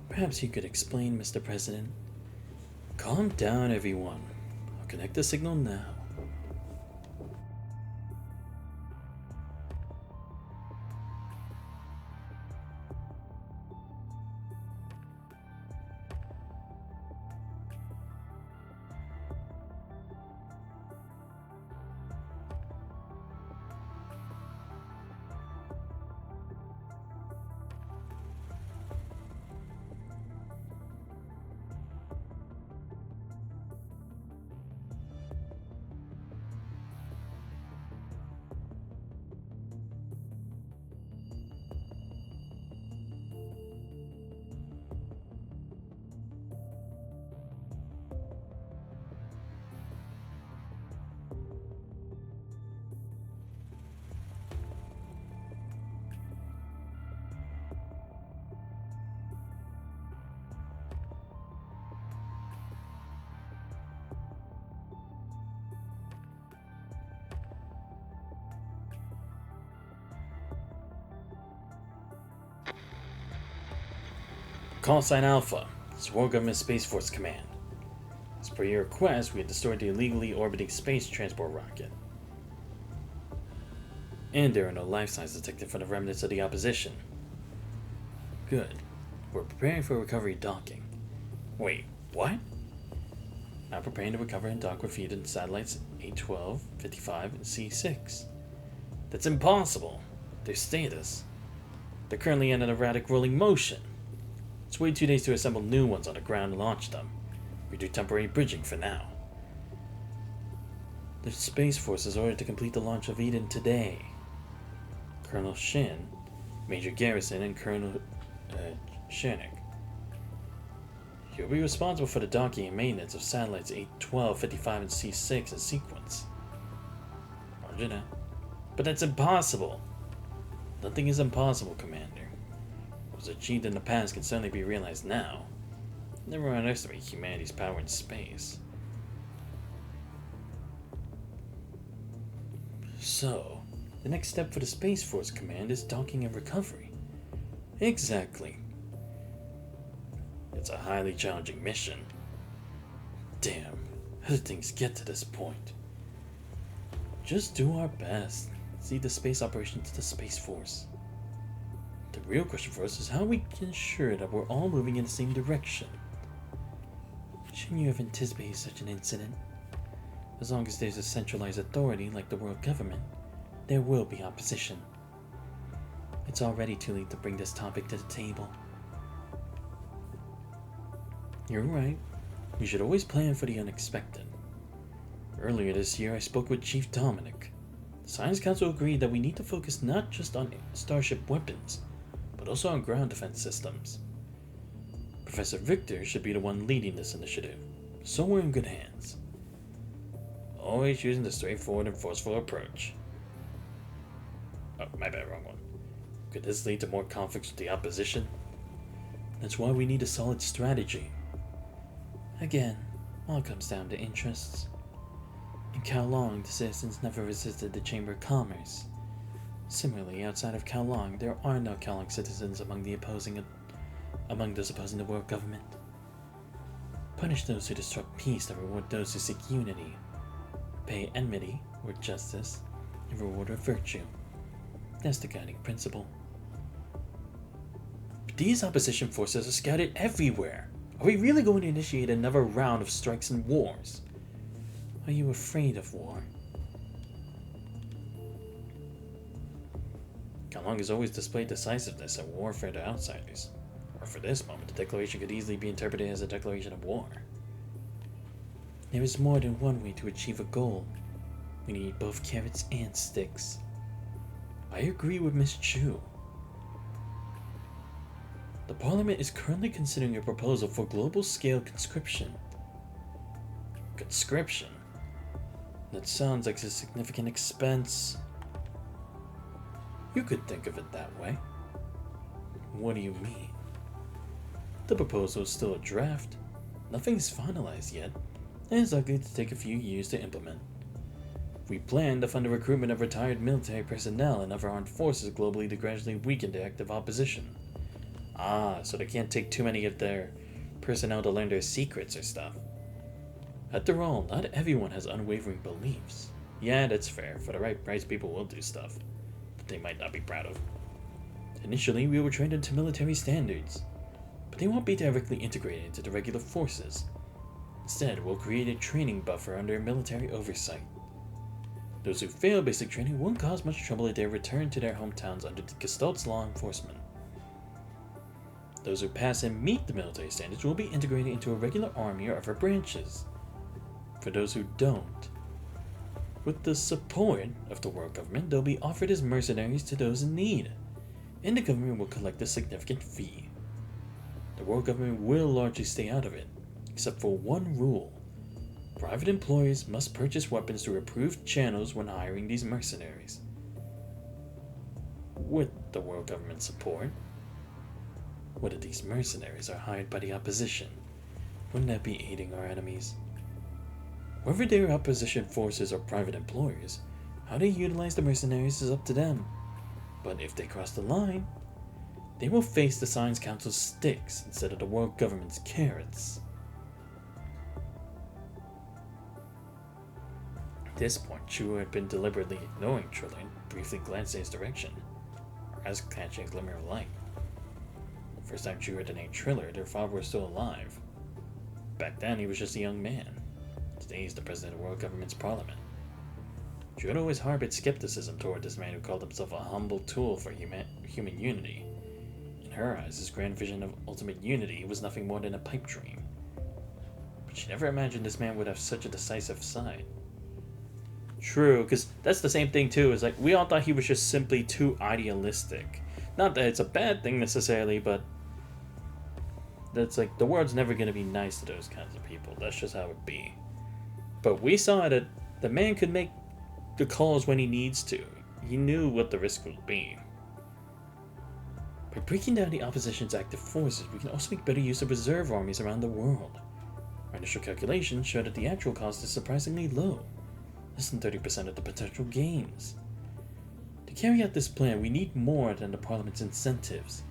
Perhaps you could explain, Mr. President. Calm down, everyone. I'll connect the signal now. Call sign Alpha, Sworn Government Space Force Command. As per your request, we have destroyed the illegally orbiting space transport rocket. And there are no life signs detected from the remnants of the opposition. Good. We're preparing for recovery docking. Wait, what? Now preparing to recover and dock with feed satellites 812, 55, and C6. That's impossible. Their status. They're currently in an erratic rolling motion. Let's wait 2 days to assemble new ones on the ground and launch them. We do temporary bridging for now. The Space Force is ordered to complete the launch of Eden today. Colonel Shin, Major Garrison, and Colonel Shernick. You'll be responsible for the docking and maintenance of satellites 8, 12, 55, and C6 in sequence. Roger that. But that's impossible. Nothing is impossible, Commander. What was achieved in the past can certainly be realized now. Never underestimate humanity's power in space. So, the next step for the Space Force Command is docking and recovery. Exactly. It's a highly challenging mission. Damn, how did things get to this point? Just do our best. See the space operation to the Space Force. The real question for us is how we can ensure that we're all moving in the same direction. Shouldn't you have anticipated such an incident? As long as there's a centralized authority like the world government, there will be opposition. It's already too late to bring this topic to the table. You're right. We should always plan for the unexpected. Earlier this year, I spoke with Chief Dominic. The Science Council agreed that we need to focus not just on starship weapons, but also on ground defense systems. Professor Victor should be the one leading this initiative, so we're in good hands. Always using the straightforward and forceful approach. Oh, my bad, wrong one. Could this lead to more conflicts with the opposition? That's why we need a solid strategy. Again, all comes down to interests. In Kowloon, the citizens never resisted the Chamber of Commerce. Similarly, outside of Kowloon, there are no Kowloon citizens among those opposing the world government. Punish those who disrupt peace and reward those who seek unity. Pay enmity, or justice, and reward of virtue. That's the guiding principle. But these opposition forces are scattered everywhere. Are we really going to initiate another round of strikes and wars? Are you afraid of war? Kowloon has always displayed decisiveness in warfare to outsiders. Or for this moment, the declaration could easily be interpreted as a declaration of war. There is more than one way to achieve a goal. We need both carrots and sticks. I agree with Miss Chu. The Parliament is currently considering a proposal for global-scale conscription. Conscription? That sounds like a significant expense. You could think of it that way. What do you mean? The proposal is still a draft. Nothing's finalized yet, and it's likely to take a few years to implement. We plan to fund the recruitment of retired military personnel and other armed forces globally to gradually weaken the active opposition. So they can't take too many of their personnel to learn their secrets or stuff. After all, not everyone has unwavering beliefs. Yeah, that's fair. For the right price, people will do stuff that they might not be proud of. Initially, we will train them to military standards, but they won't be directly integrated into the regular forces. Instead, we'll create a training buffer under military oversight. Those who fail basic training won't cause much trouble at their return to their hometowns under the Gestalt's law enforcement. Those who pass and meet the military standards will be integrated into a regular army or other branches. For those who don't, with the support of the world government, they'll be offered as mercenaries to those in need, and the government will collect a significant fee. The world government will largely stay out of it, except for one rule. Private employees must purchase weapons through approved channels when hiring these mercenaries. With the world government's support, what if these mercenaries are hired by the opposition? Wouldn't that be aiding our enemies? Whether they are opposition forces or private employers, how they utilize the mercenaries is up to them. But if they cross the line, they will face the Science Council's sticks instead of the world government's carrots. At this point, Chu had been deliberately ignoring Trillian, briefly glanced in his direction, her eyes catching a glimmer of light. The first time Chu heard the name Triller, their father was still alive. Back then, he was just a young man. Today, he's the president of the world government's parliament. Chu had always harbored skepticism toward this man who called himself a humble tool for human unity. In her eyes, his grand vision of ultimate unity was nothing more than a pipe dream. But she never imagined this man would have such a decisive side. True, because that's the same thing too, is like, we all thought he was just simply too idealistic. Not that it's a bad thing necessarily, but that's like, the world's never going to be nice to those kinds of people. That's just how it be. But we saw that the man could make the calls when he needs to. He knew what the risk would be. By breaking down the opposition's active forces, we can also make better use of reserve armies around the world. Our initial calculations show that the actual cost is surprisingly low, less than 30% of the potential gains. To carry out this plan, we need more than the Parliament's incentives.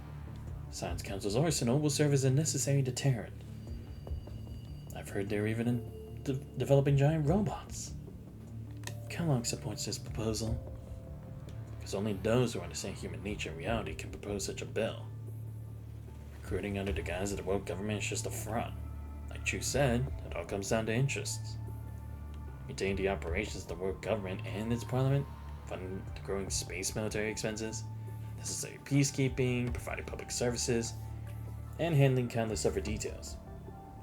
The Science Council's arsenal will serve as a necessary deterrent. I've heard they're even developing giant robots. Kellogg supports this proposal, because only those who understand human nature and reality can propose such a bill. Recruiting under the guise of the world government is just a front. Like Chu said, it all comes down to interests. Maintaining the operations of the world government and its parliament, funding the growing space military expenses, necessary peacekeeping, providing public services, and handling countless other details.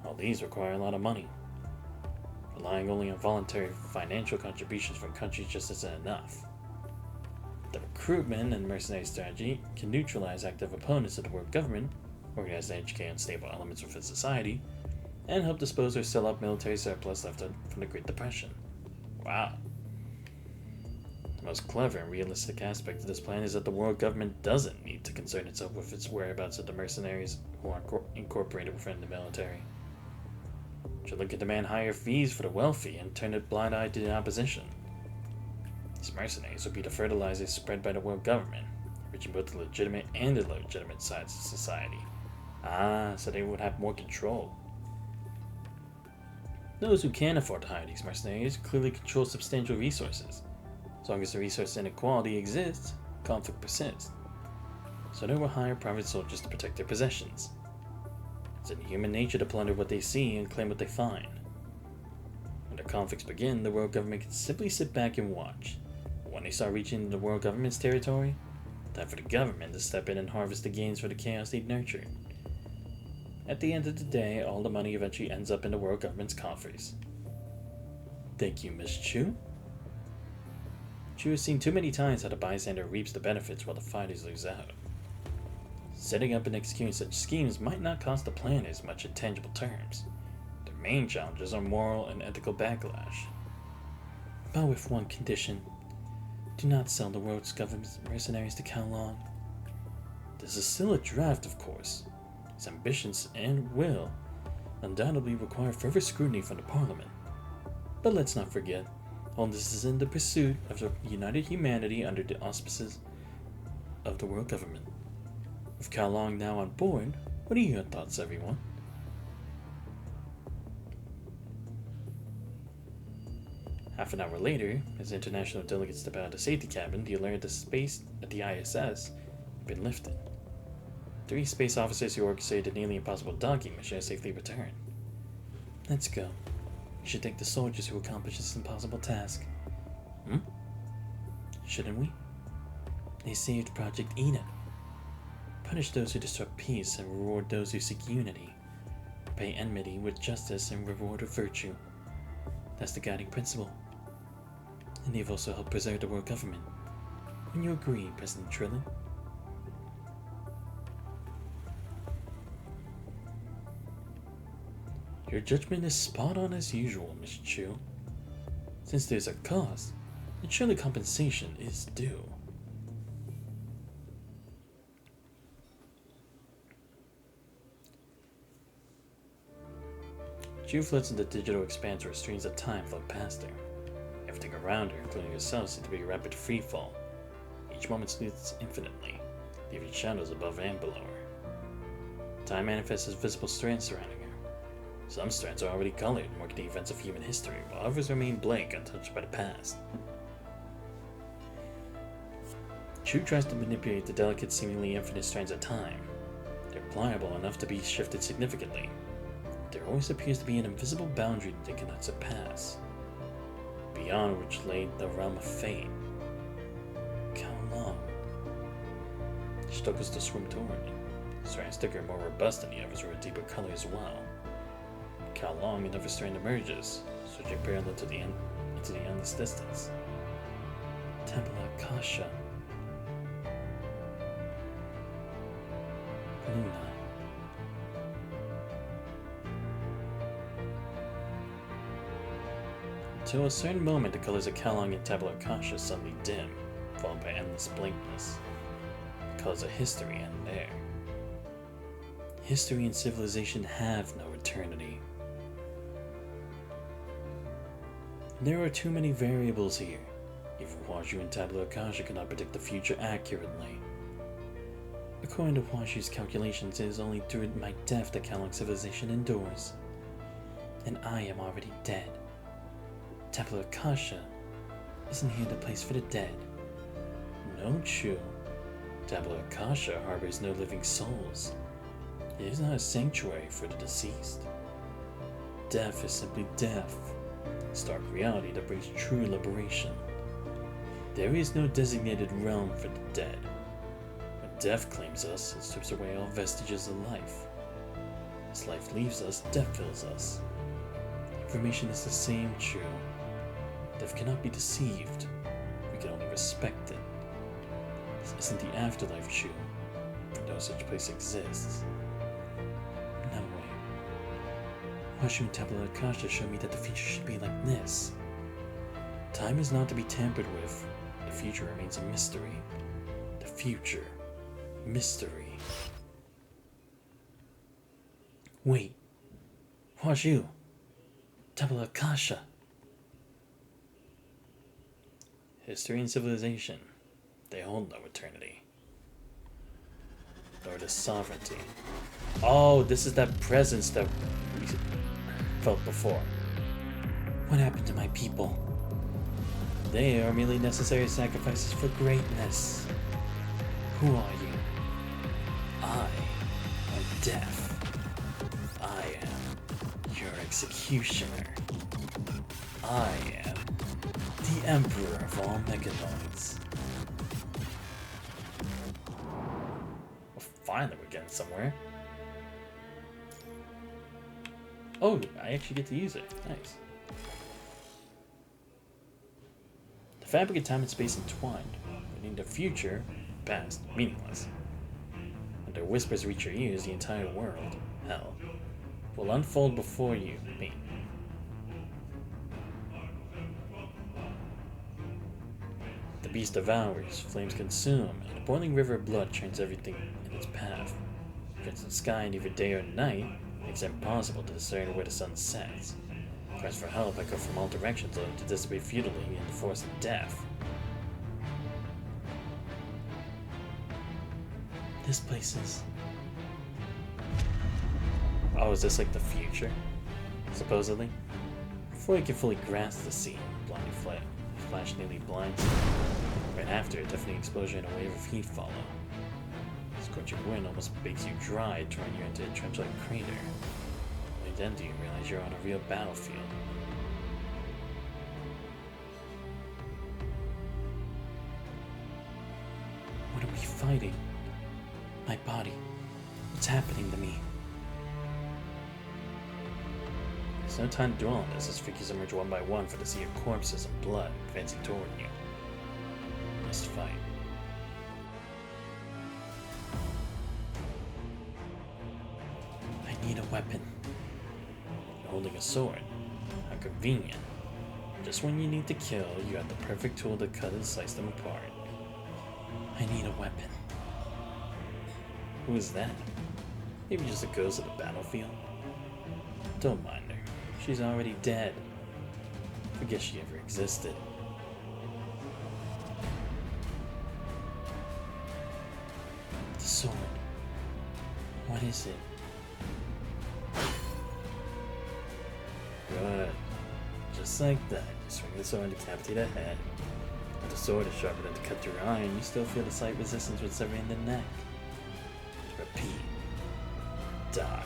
All these require a lot of money. Relying only on voluntary financial contributions from countries just isn't enough. The recruitment and mercenary strategy can neutralize active opponents of the world government, organize and educate unstable elements within society, and help dispose or sell off military surplus left from the Great Depression. Wow. The most clever and realistic aspect of this plan is that the world government doesn't need to concern itself with its whereabouts of the mercenaries who are incorporated within the military. It should look to demand higher fees for the wealthy and turn a blind eye to the opposition. These mercenaries would be the fertilizer spread by the world government, reaching both the legitimate and illegitimate sides of society. So they would have more control. Those who can afford to hire these mercenaries clearly control substantial resources. As long as the resource inequality exists, conflict persists. So they will hire private soldiers to protect their possessions. It's in human nature to plunder what they see and claim what they find. When the conflicts begin, the world government can simply sit back and watch. But when they start reaching the world government's territory, time for the government to step in and harvest the gains for the chaos they've nurtured. At the end of the day, all the money eventually ends up in the world government's coffers. Thank you, Miss Chu. Chu has seen too many times how the bystander reaps the benefits while the fighters lose out. Setting up and executing such schemes might not cost the planners much in tangible terms. Their main challenges are moral and ethical backlash. But with one condition. Do not sell the world's government's mercenaries to Kowloon. This is still a draft, of course. His ambitions and will undoubtedly require further scrutiny from the Parliament. But let's not forget, all this is in the pursuit of the united humanity under the auspices of the world government. With Kowloon now on board, what are your thoughts, everyone? Half an hour later, as international delegates step out of the safety cabin, the alert that space at the ISS had been lifted. 3 space officers who orchestrated the nearly impossible docking mission have safely returned. Let's go. We should thank the soldiers who accomplished this impossible task. Shouldn't we? They saved Project Eden. Punish those who disrupt peace and reward those who seek unity. Repay enmity with justice and reward with virtue. That's the guiding principle. And they've also helped preserve the world government. Wouldn't you agree, President Trillin? Your judgment is spot on as usual, Miss Chu. Since there's a cost, then surely compensation is due. Chu floats in the digital expanse where streams of time float past her. Everything around her, including herself, seems to be a rapid freefall. Each moment smooths infinitely, leaving shadows above and below her. Time manifests as visible strands surrounding her. Some strands are already colored, marking the events of human history, while others remain blank, untouched by the past. Chu tries to manipulate the delicate, seemingly infinite strands of time. They're pliable enough to be shifted significantly. There always appears to be an invisible boundary that they cannot surpass, beyond which lay the realm of fate. Kowloon. She struggles to swim toward it. The strands thicker and more robust than the others were a deeper color as well. Kowloon, another strand emerges, switching parallel to into the endless distance. Tabula Kasha. Luna. Until a certain moment, the colors of Kowloon and Tabula Kasha suddenly dim, followed by endless blankness. The colors of history end there. History and civilization have no eternity. There are too many variables here. Even Huashu and Tabula Kasha cannot predict the future accurately. According to Huashu's calculations, it is only through my death that Kowloon civilization endures. And I am already dead. Tabula Kasha isn't here the place for the dead. No, Chu. Tabula Kasha harbors no living souls. It is not a sanctuary for the deceased. Death is simply death. Stark reality that brings true liberation. There is no designated realm for the dead. Death claims us and strips away all vestiges of life. As life leaves us, death fills us. Information is the same, Chu. Death cannot be deceived. We can only respect it. This isn't the afterlife, Chu. No such place exists. No way. Washu and Tabula Akasha showed me that the future should be like this. Time is not to be tampered with. The future remains a mystery. The future. Mystery. Wait. Washu. Tabula Akasha. History and civilization. They hold no eternity. Nor does sovereignty. Oh, this is that presence that we felt before. What happened to my people? They are merely necessary sacrifices for greatness. Who are you? I am death. I am your executioner. I am the emperor of all mechanoids. Well, finally we're getting somewhere. Oh, I actually get to use it. Nice. The fabric of time and space entwined, making the future, past, meaningless. When their whispers reach your ears, the entire world, hell, will unfold before you, me. The beast devours, flames consume, and a boiling river of blood churns everything in its path. Against the sky, neither day or night, makes it impossible to discern where the sun sets. Cries for help echo from all directions, only to dissipate futilely in the force of death. This place is... Oh, is this like the future? Supposedly? Before you can fully grasp the scene, blindly flash nearly blinds you. Right after, a deafening explosion and a wave of heat follow. Scorching wind almost bakes you dry, turning you into a trench-like crater. Only then do you realize you're on a real battlefield. What are we fighting? My body. What's happening to me? There's no time to dwell on this as figures emerge one by one for the sea of corpses and blood advancing toward you. You must fight. I need a weapon. You're holding a sword. How convenient. Just when you need to kill, you have the perfect tool to cut and slice them apart. I need a weapon. Who is that? Maybe just a ghost of the battlefield? Don't mind her. She's already dead. Forget she ever existed. The sword. What is it? Good. Just like that, you swing the sword and decapitate a head. If the sword is sharp enough to cut through iron, you still feel the slight resistance when severing the neck. Repeat. Die.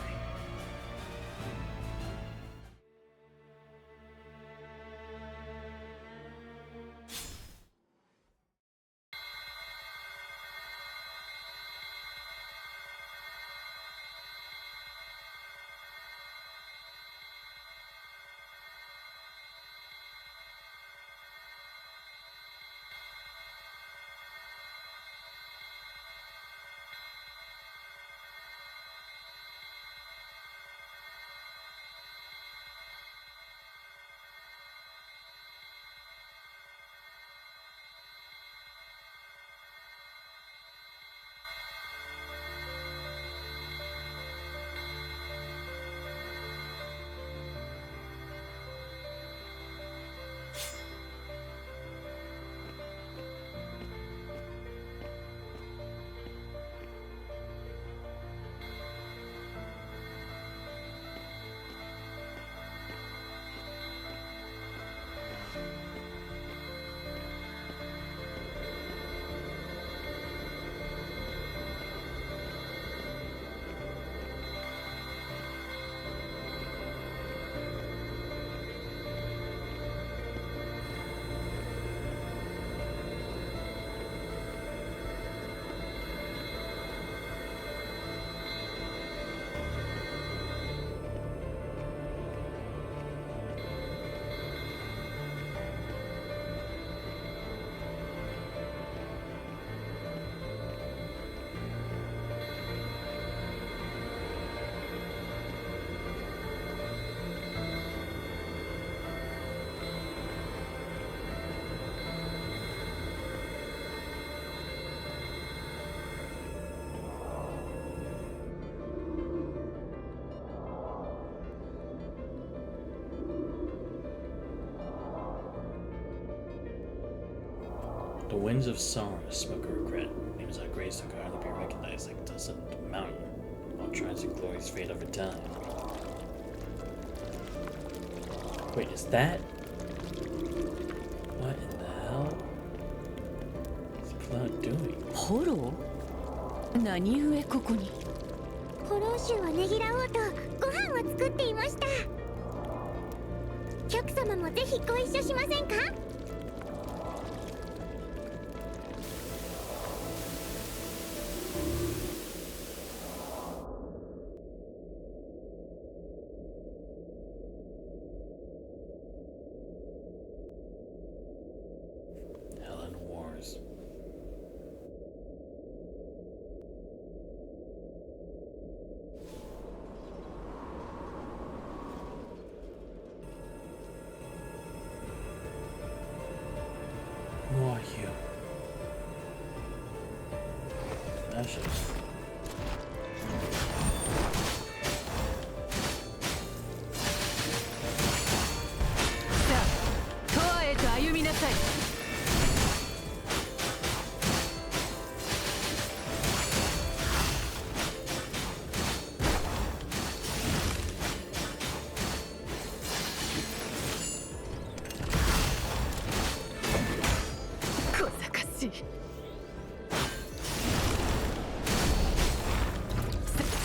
The winds of sorrow, smoke of regret. Names like grace could hardly be recognized like dust on the mountain, while triumphs and glories fade over time. Wait, is that? What in the hell is Cloud doing? ホロー？何故ここに？ホロー衆をねぎらおうとご飯を作っていました。局様もぜひご一緒しませんか？ Helen Wars. Who are you? Ashes. さあ、永遠へと歩みなさい。小賢しい。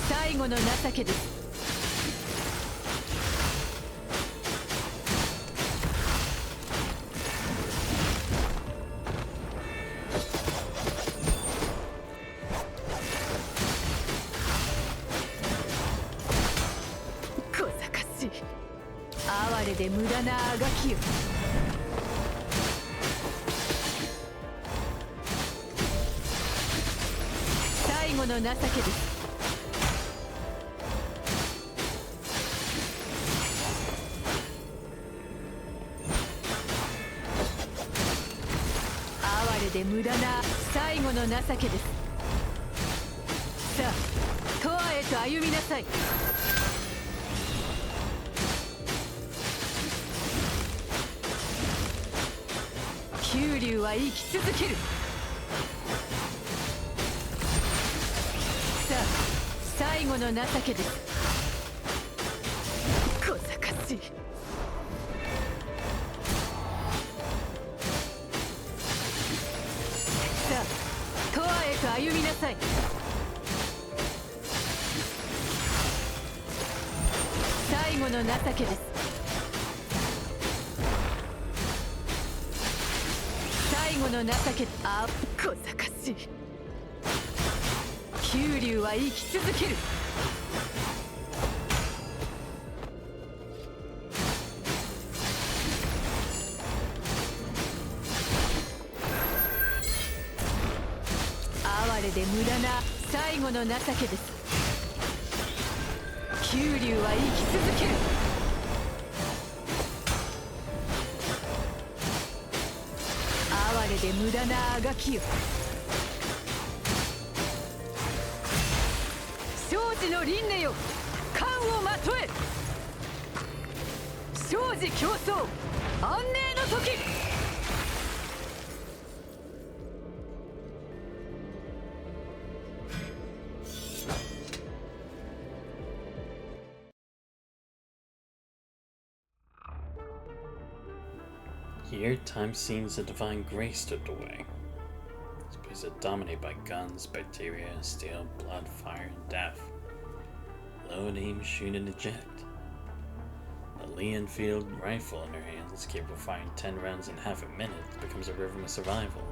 最後の情けです。小賢しい。哀れで無駄なあがきよ。最後の情けです。哀れで無駄な最後の情けです。さあ、永遠へと歩みなさい。九竜は生き続ける。さあ、最後の情けです。小賢しい。さあ、永遠へと歩みなさい。最後の情けです。最後の情け、あ、小賢しい。九竜は生き続ける。哀れで無駄な最後の情けです。九竜は生き続ける。哀れで無駄なあがきよ。生死の輪廻よ、冠をまとえ。生死競争、安寧の時。Here, time seems a divine grace stripped away. This place is dominated by guns, bacteria, steel, blood, fire, and death. Load, aim, shoot, and eject. A Lee-Enfield rifle in her hands, capable of firing 10 rounds in half a minute, becomes a rhythm of survival.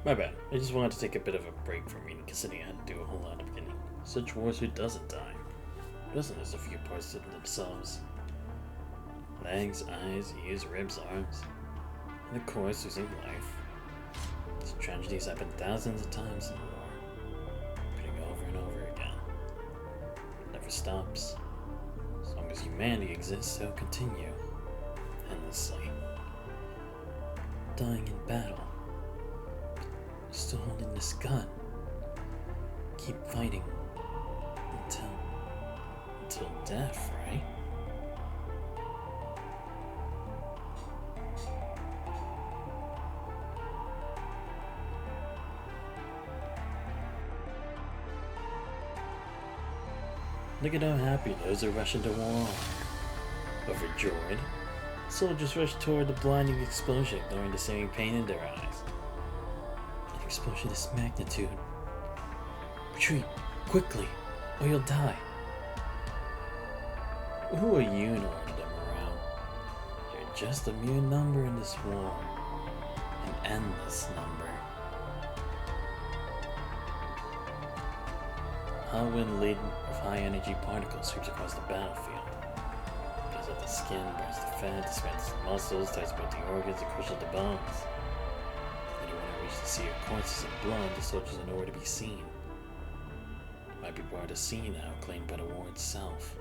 My bad. I just wanted to take a bit of a break from reading, considering I had to do a whole lot at the beginning. Such wars, who doesn't die? Who doesn't lose a few parts of themselves? Legs, eyes, ears, ribs, arms. And of course, losing life. These tragedies happen thousands of times in war. Repeating over and over again. It never stops. As long as humanity exists, it'll continue. Endlessly. Dying in battle. Still holding this gun. Keep fighting. Until death, right? Look at how happy those are rushing to war. Overjoyed, soldiers rush toward the blinding explosion, ignoring the searing pain in their eyes. An explosion of this magnitude. Retreat, quickly, or you'll die. Who are you to order them around? You're just a mere number in this war. An endless number. A wind laden with high energy particles sweeps across the battlefield. It peels off the skin, burns the fat, dismantles the muscles, ties both the organs, and crushes the bones. Anyone who reaches the sea of corpses and blood, the soldiers are nowhere to be seen. It might be part of the scene now, claimed by the war itself.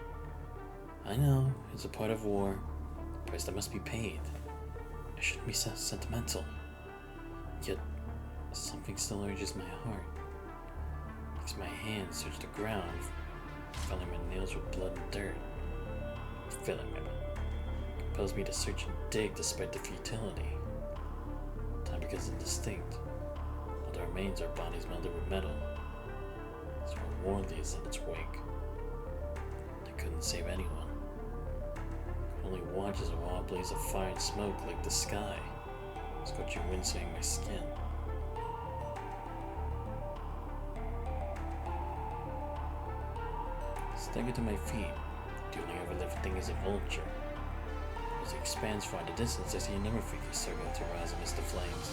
I know, it's a part of war, a price that must be paid. I shouldn't be so sentimental. Yet, something still urges my heart. Makes my hands search the ground, filling my nails with blood and dirt. Filling them. Compels me to search and dig despite the futility. Time becomes indistinct. All that remains are bodies melded with metal. As war leaves in its wake. I couldn't save anyone. Only watch as a wild blaze of fire and smoke licked the sky, scorching wind swaying my skin. Stagger to my feet, dueling over lifting as a vulture. As it expands far in the distance, I see another figure struggling to rise amidst the flames.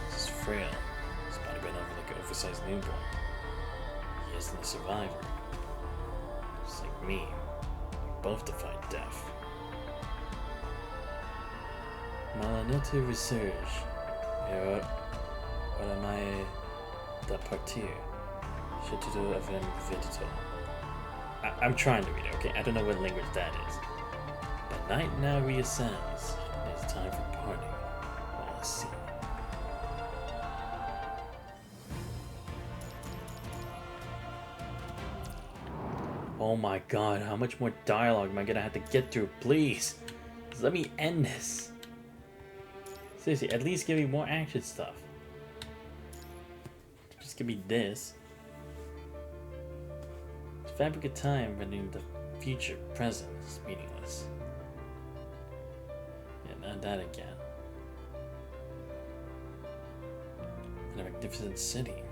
This is frail, his body bent over like an oversized newborn. He isn't a survivor. Just like me, we both defied death. Malhonnête resurge, et oramai da partir, je te dois avem vidito. I'm trying to read it, okay? I don't know what language that is. But night now reascends. It is time for parting. All is seen. Oh my god, how much more dialogue am I gonna have to get through? Please! Just let me end this. Seriously, at least give me more action stuff. Just give me this. The fabric of time rendering the future present is meaningless. Yeah, not that again. In a magnificent city.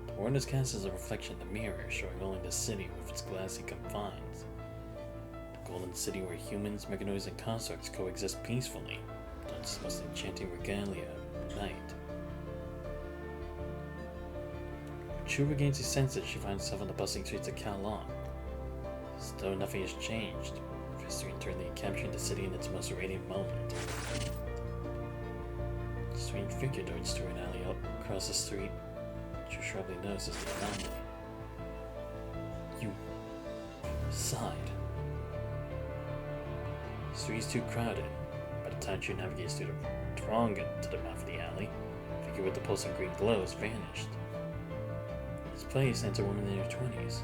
The world is cast as a reflection in the mirror, showing only the city with its glassy confines. The golden city where humans, mechanoids, and constructs coexist peacefully. That's the most enchanting regalia of night. When Chu regains his senses, she finds herself on the bustling streets of Kowloon. As though nothing has changed, with history internally capturing the city in its most radiant moment. A strange figure darts through an alley up across the street. Chu sharply notices the anomaly. You sighed. The street is too crowded. By the time Chu navigates through the throng to the mouth of the alley, the figure with the pulsing green glow has vanished. In its place stands a woman in her 20s.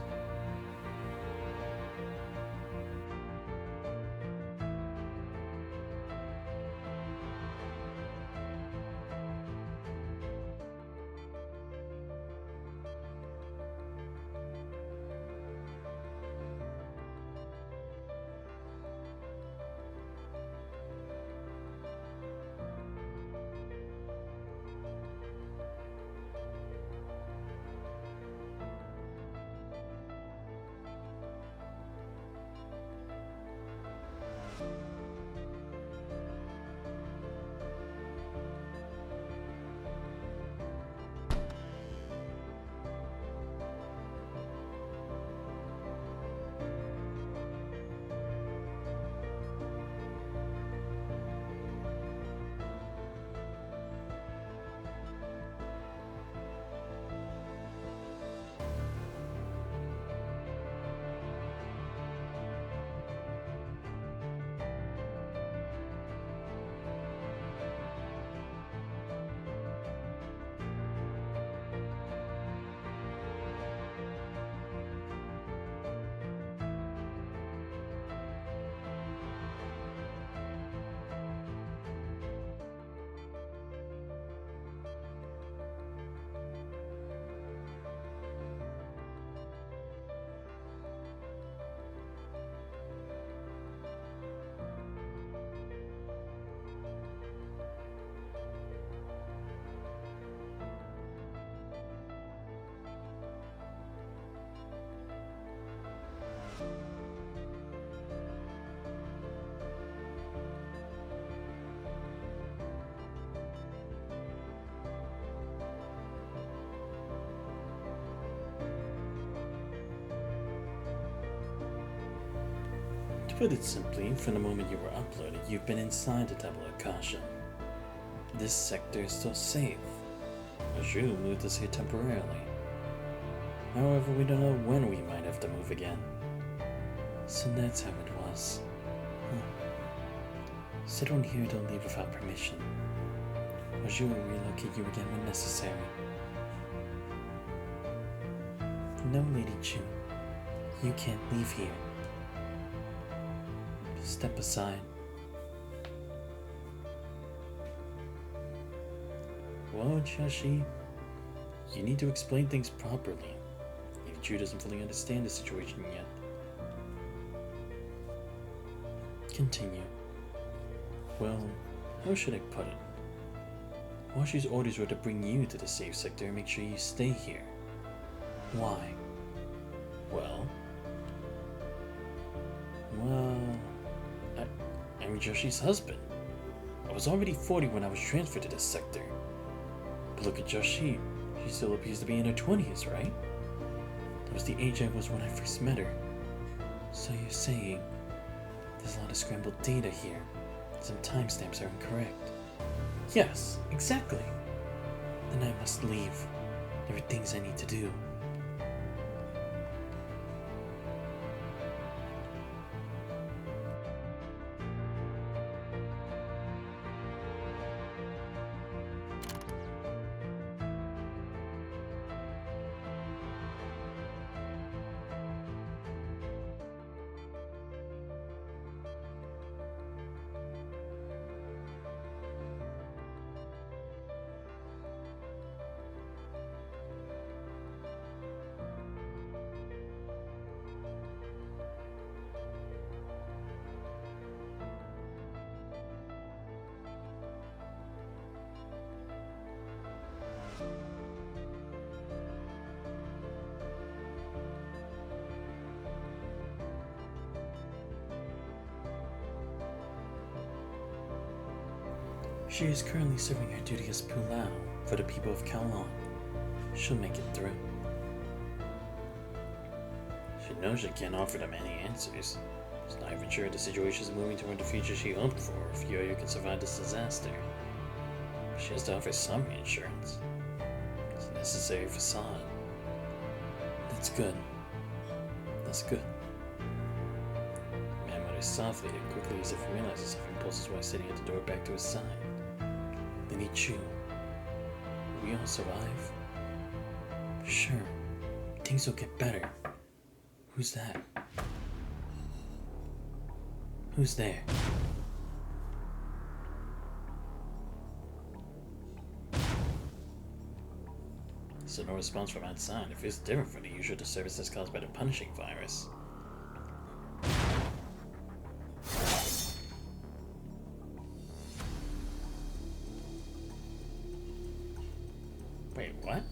put it simply, from the moment you were uploaded, you've been inside the Double Akasha. This sector is still safe. Azhu moved us here temporarily. However, we don't know when we might have to move again. So that's how it was. So don't here don't leave without permission. Azhu will relocate you again when necessary. No, Lady Chu. You can't leave here. Step aside. Well, Joshi, you need to explain things properly. If Chu doesn't fully understand the situation yet. Continue. Well, how should I put it? Washi's orders were to bring you to the safe sector and make sure you stay here. Why? Well, I'm Joshi's husband. I was already 40 when I was transferred to this sector. But look at Joshi. She still appears to be in her 20s, right? That was the age I was when I first met her. So you're saying there's a lot of scrambled data here. Some timestamps are incorrect. Yes, exactly. Then I must leave. There are things I need to do. She is currently serving her duty as Pulau for the people of Kowloon. She'll make it through. She knows she can't offer them any answers. She's not even sure the situation is moving toward the future she hoped for if Yoyo can survive this disaster. She has to offer some reassurance. It's a necessary facade. That's good. That's good. Man mutters softly and quickly as if he realizes something pulls his wife sitting at the door back to his side. Lady Chu, will we all survive? Sure. Things will get better. Who's that? Who's there? So no response from outside. If it's different from the usual disturbances caused by the punishing virus. Wait, what?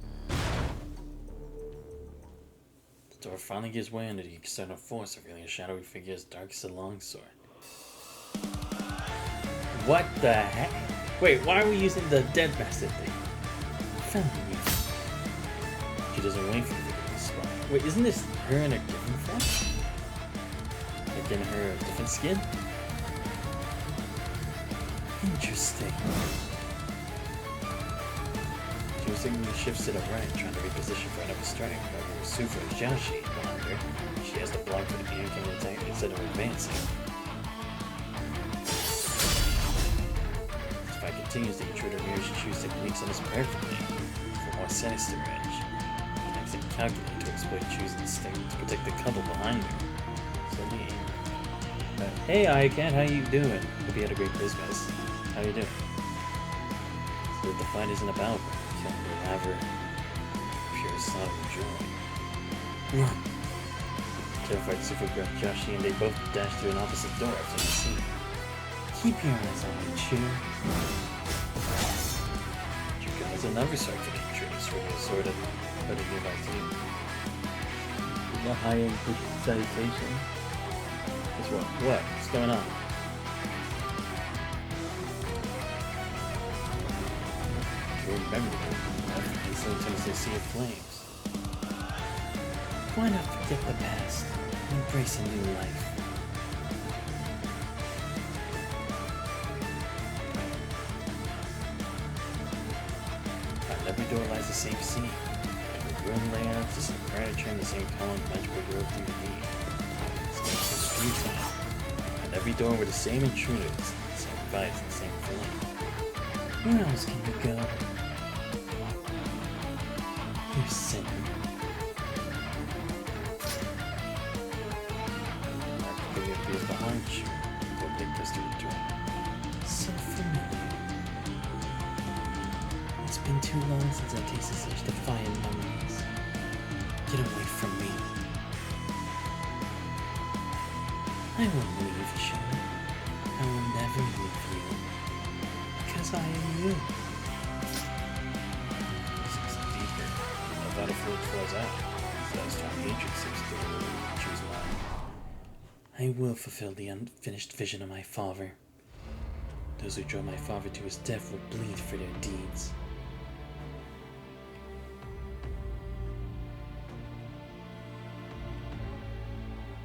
The door finally gives way under the external force, revealing a shadowy figure as dark as a longsword. What the heck? Wait, why are we using the dead bastard thing? Found me. She doesn't wait for the figure to spot. Wait, isn't this her in a different form? Like in her different skin? Interesting. She was taking the shifts to the right, trying to reposition for another strike. However, Sufu and Jiaoshi behind her. She has to block for the incoming attack instead of advancing. If I continues, the intruder mirrors Chu's techniques on us perfectly for more sinister edge. He makes it calculated to exploit Chu's instinct to protect the couple behind her. So hey Icon, how you doing? Hope you had a great Christmas. How you doing? So that the fight isn't about her. You'll have her pure sorrow and joy. Run! Terrified Sufu grabbed Joshi and they both dashed through an opposite door after the scene. Keep your eyes on me, Chu. Chuka has another sword for the intruders, swinging a sword at a nearby team. The high-end salutation. What's wrong? What? What's going on? Remember the sometimes they see flames. Why not forget the past and embrace a new life? the same scene. The room layouts, the same furniture, and the same column magical world 3D. Same streets now. And every door were the same intruders, the same fights, the same flame. Where else can you go? You sinner. Mark figure appears behind you. Go take this to the door. So familiar. It's been too long since I tasted such defiant memories. Get away from me. I won't leave, Shu. I will never leave you. Because I am you. Sinks deeper. The battlefield flows out. That strong hatred seeps through the choose line. I will fulfill the unfinished vision of my father. Those who drove my father to his death will bleed for their deeds.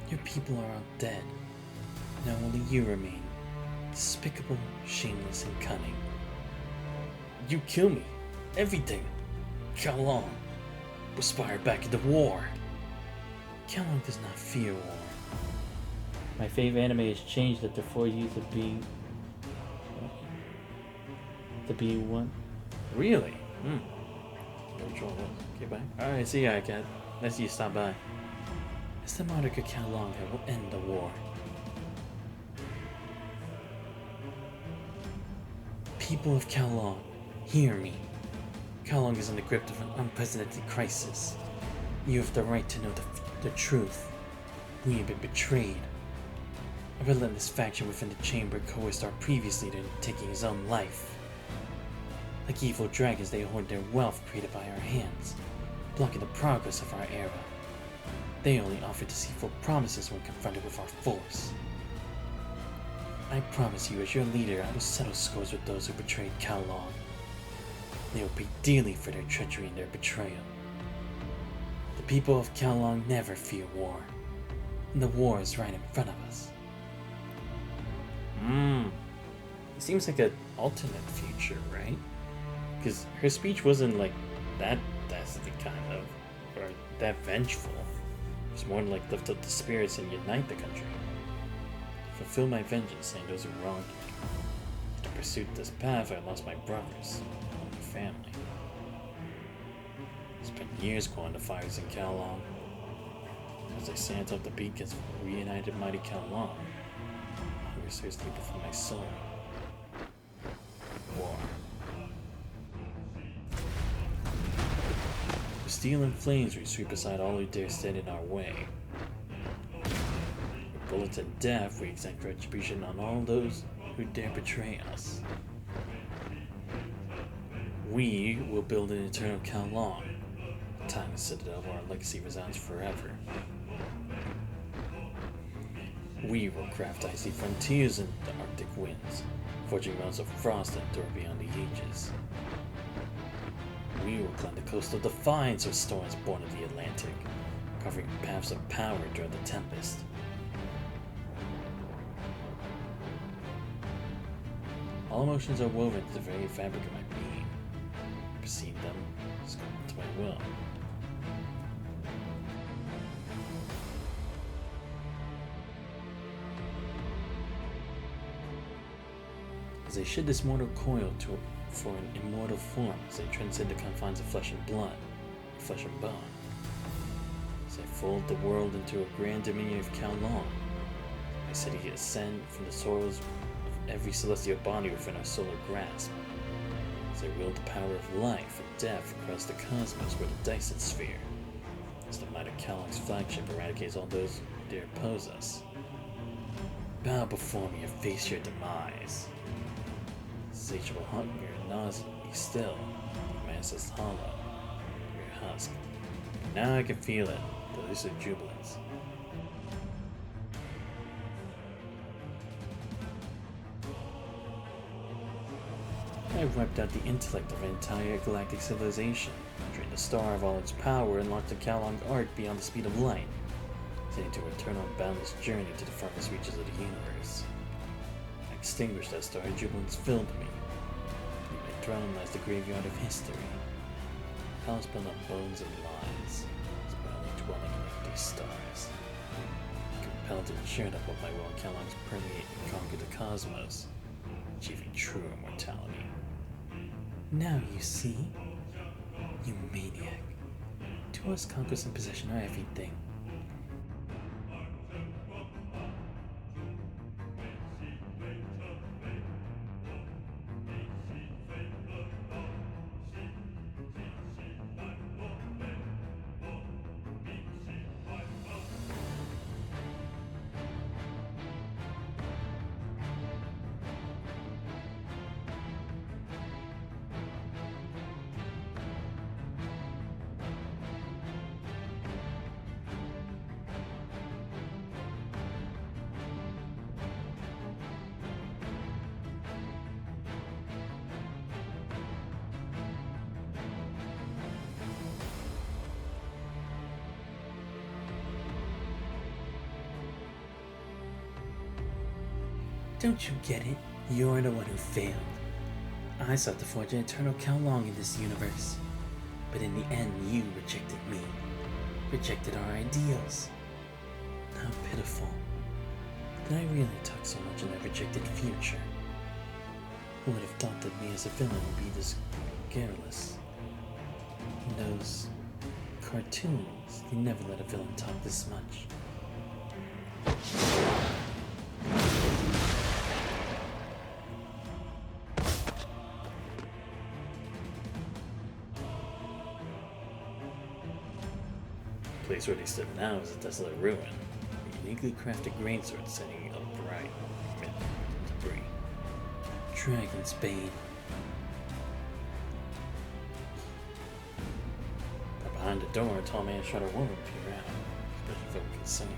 Your people are all dead. Now only you remain. Despicable, shameless, and cunning. You kill me. Everything. How long? Aspire back into war. Kelong does not fear war. My favorite anime has changed after 4 years of being one. Really? No trouble. Okay, bye. Alright, see ya, cat. Nice you stop by. It's the monarch of Kelong that will end the war. People of Kelong, hear me. Kelong is in the grip of an unprecedented crisis. You have the right to know the truth. We have been betrayed. A relentless faction within the chamber coerced our previous leader into taking his own life. Like evil dragons, they hoard their wealth created by our hands, blocking the progress of our era. They only offer deceitful promises when confronted with our force. I promise you, as your leader, I will settle scores with those who betrayed Kelong. They will pay dearly for their treachery and their betrayal. The people of Kelong never fear war, and the war is right in front of us. It seems like an alternate future, right? Because her speech wasn't like that dastardly kind of, or that vengeful. It was more like lift up the spirits and unite the country. Fulfill my vengeance, saying those who wronged me. To pursue this path, I lost my brothers, my family. Spent years going to fires in Kelong. As I stand up the peak as reunited mighty Kelong, hunger stirs deep within my soul. War. With steel and flames, we sweep aside all who dare stand in our way. With bullets and death, we exact retribution on all those who dare betray us. We will build an eternal Kelong, a timeless citadel where our legacy resounds forever. We will craft icy frontiers in the Arctic winds, forging realms of frost that endure beyond the ages. We will climb the coastal defiance of storms born of the Atlantic, covering paths of power during the tempest. All emotions are woven into the very fabric of my being. I perceive them, sculpt to my will. As I shed this mortal coil for an immortal form, as I transcend the confines of flesh and blood, flesh and bone, as I fold the world into a grand dominion of Kelong, I city ascend from the sorrows of every celestial body within our solar grasp, as I wield the power of life and death across the cosmos where the Dyson sphere, as the might of Kelong's flagship eradicates all those who dare oppose us. Bow before me and face your demise. Insatiable hunger and nausea, be still. The mass is hollow, your husk. Now I can feel it, the elusive jubilance. I wiped out the intellect of an entire galactic civilization, drained the star of all its power, and launched the Kelong arc beyond the speed of light, sending to an eternal boundless journey to the farthest reaches of the universe. I extinguished that star, and jubilance filled me. Beneath my throne lies the graveyard of history. palace built on bones and lies, only dwelling in empty stars. Compelled to ensure that what my will Kellogg's permeate and conquer the cosmos, achieving true immortality. Now you see, you maniac. To us, conquest and possession are everything. Don't you get it? You're the one who failed. I sought to forge an eternal Kowloon in this universe. But in the end, you rejected me. Rejected our ideals. How pitiful. Did I really talk so much in that rejected future? Who would have thought that me as a villain would be this careless? In those cartoons, they never let a villain talk this much. The place where they stood now is a desolate ruin, a uniquely crafted greatsword setting upright amid debris. Dragon's Bane. But behind the door, a tall man shot a woman peer out, expression filled with concern.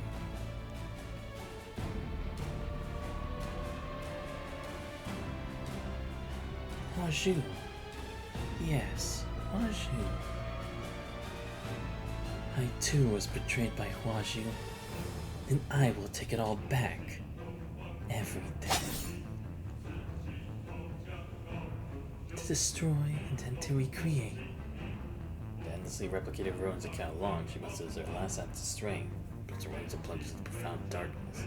Huazhu. Yes, Huazhu. I too was betrayed by Huazhu, and I will take it all back. Everything. To destroy and then to recreate. The endlessly replicated ruins of Kowloon, she must use her last act of strength, but her wings are plunged into profound darkness.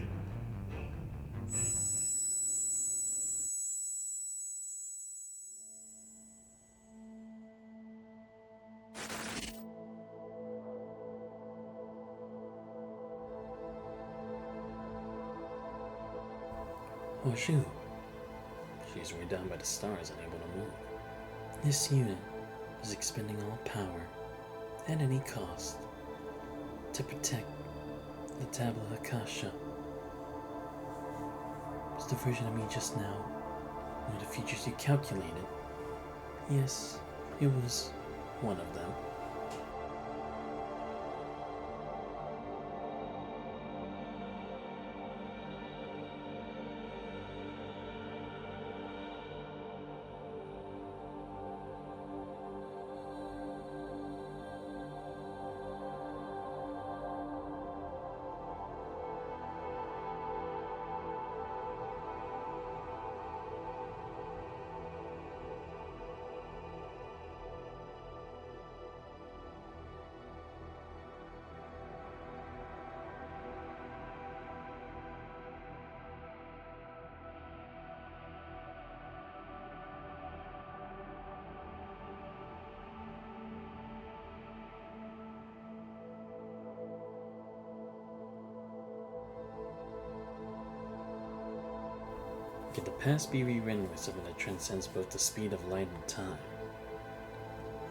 Huazhu. She is weighed down by the stars, unable to move. This unit is expending all power, at any cost, to protect the Tabla Akasha. Was the version of me just now one of the features you calculated? Yes, it was one of them. Can the past be rewritten with something that transcends both the speed of light and time?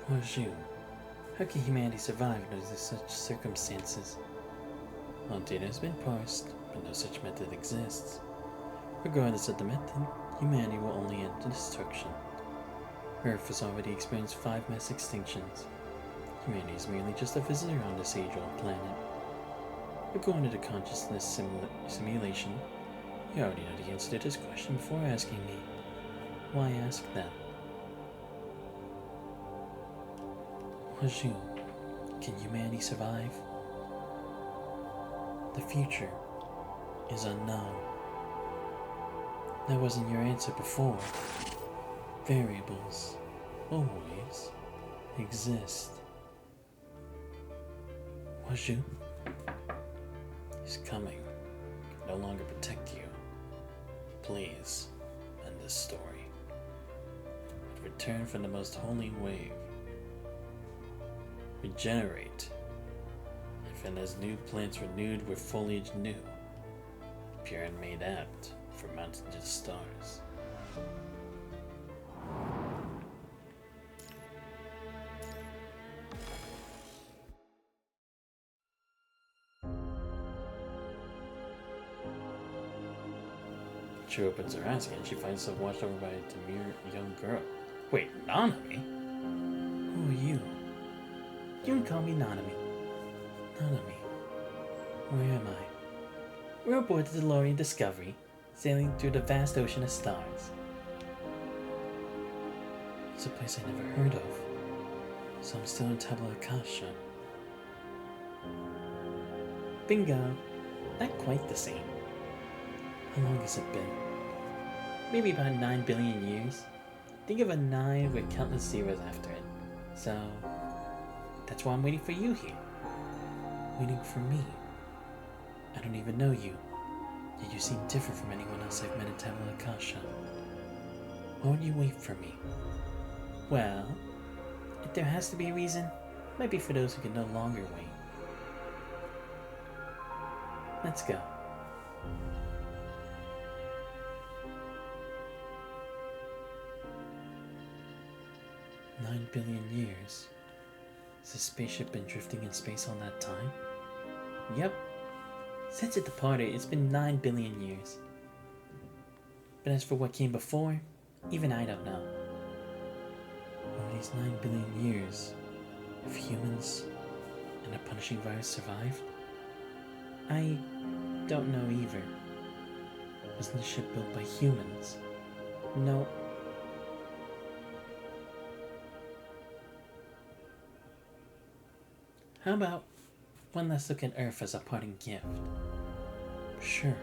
Huazhu, how can humanity survive under such circumstances? All data has been parsed, but no such method exists. Regardless of the method, humanity will only end in destruction. Earth has already experienced 5 mass extinctions. Humanity is merely just a visitor on this age-old planet. According to the consciousness simulation, you already know the answer to this question before asking me. Why ask that? Huazhu, can humanity survive? The future is unknown. That wasn't your answer before. Variables always exist. Waju? He's coming. He can no longer protect you. Please, end this story. Return from the most holy wave. Regenerate. And as new plants renewed with foliage new, pure and made apt for mountains and stars. She opens her eyes and she finds herself watched over by a demure young girl. Wait, Nanami? Who are you? You can call me Nanami. Nanami. Where am I? We're aboard the DeLorean Discovery, sailing through the vast ocean of stars. It's a place I never heard of, so I'm still in Tabula Akasha. Bingo! Not quite the same. How long has it been? Maybe about 9 billion years. Think of a 9 with countless zeros after it. So, that's why I'm waiting for you here. Waiting for me. I don't even know you, yet you seem different from anyone else I've met in Tabula Akasha. Why would you wait for me? Well, if there has to be a reason, it might be for those who can no longer wait. Let's go. $9 billion years. Has the spaceship been drifting in space all that time? Yep. Since it departed, it's been 9 billion years. But as for what came before, even I don't know. Over these 9 billion years, have humans and a punishing virus survived? I don't know either. Wasn't the ship built by humans? No. How about one last look at Earth as a parting gift? Sure.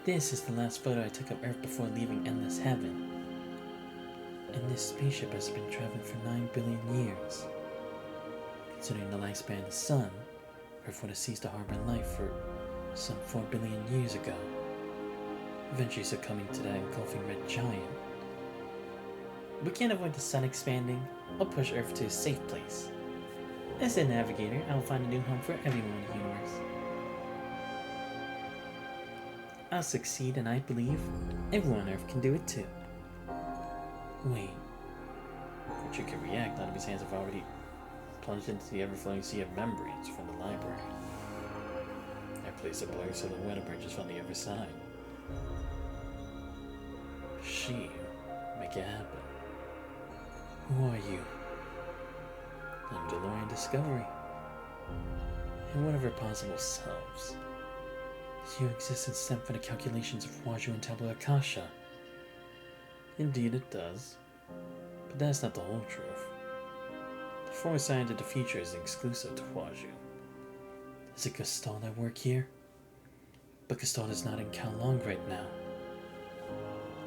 This is the last photo I took of Earth before leaving Endless Heaven. And this spaceship has been traveling for 9 billion years. Considering the lifespan of the Sun, Earth would have ceased to harbor life for some 4 billion years ago, eventually succumbing to that engulfing red giant. We can't avoid the Sun expanding. I'll push Earth to a safe place. As a navigator, I will find a new home for everyone in the universe. I'll succeed, and I believe everyone on Earth can do it too. Wait. But you can react, none of his hands have already plunged into the ever-flowing sea of memories from the library. I place a blurry silhouette emerges from the other side. She make it happen. Who are you? I'm DeLorean Discovery. And one of her possible selves. Your existence stemmed from the calculations of Waju and Tabula Akasha. Indeed it does. But that's not the whole truth. The foresight of the future is exclusive to Waju. Is it Gestalt at work here? But Gestalt is not in Kowloon right now.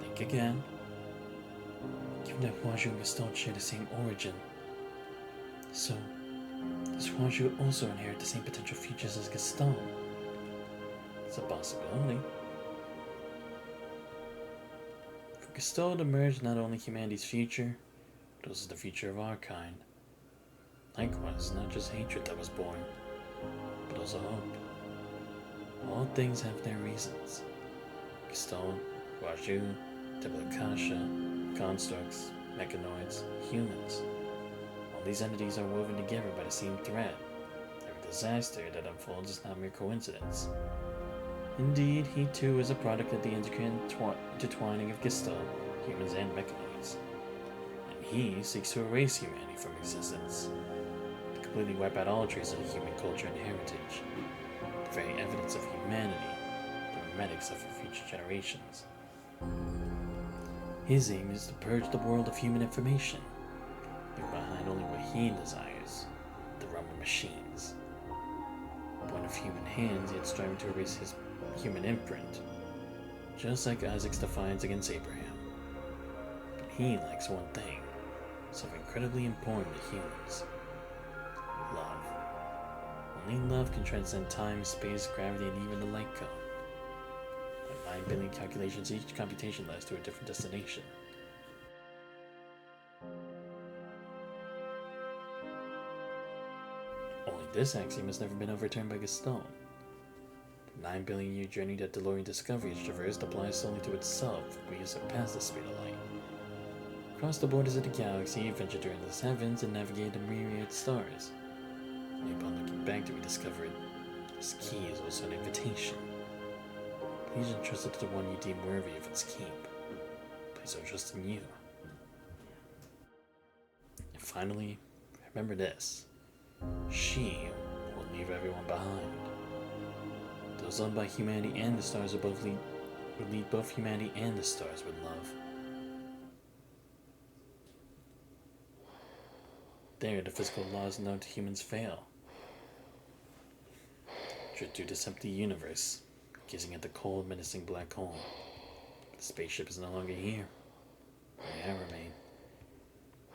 Think again. Given that Waju and Gestalt share the same origin. So, does Waju also inherit the same potential features as Gestalt? It's a possibility. For Gestalt emerged not only humanity's future, but also the future of our kind. Likewise, not just hatred that was born, but also hope. All things have their reasons. Gestalt, Waju, Tabula Akasha, constructs, mechanoids, humans. All these entities are woven together by the same thread. Every disaster that unfolds is not mere coincidence. Indeed, he too is a product of the intertwining of Gestalt, humans and mechanoids. And he seeks to erase humanity from existence, to completely wipe out all traces of human culture and heritage, the very evidence of humanity, the memetics of future generations. His aim is to purge the world of human information, leave behind only what he desires, the realm of machines. Born of human hands, yet striving to erase his human imprint, just like Isaac's defiance against Abraham. But he lacks one thing, something incredibly important to humans. Love. Only love can transcend time, space, gravity, and even the light cone. With 9 billion calculations, each computation leads to a different destination. Only this axiom has never been overturned by Gaston. The 9 billion year journey that DeLorean Discovery has traversed applies solely to itself when we surpass the speed of light. Across the borders of the galaxy, ventured through endless heavens, and navigated the myriad stars. Only upon looking back do we discover this key is also an invitation. Please entrust it to the one you deem worthy of its keep. Please don't trust in you. And finally, remember this. She will leave everyone behind. Those loved by humanity and the stars will lead both humanity and the stars with love. There, the physical laws known to humans fail. Drift through this empty universe, gazing at the cold, menacing black hole. The spaceship is no longer here. Only I remain.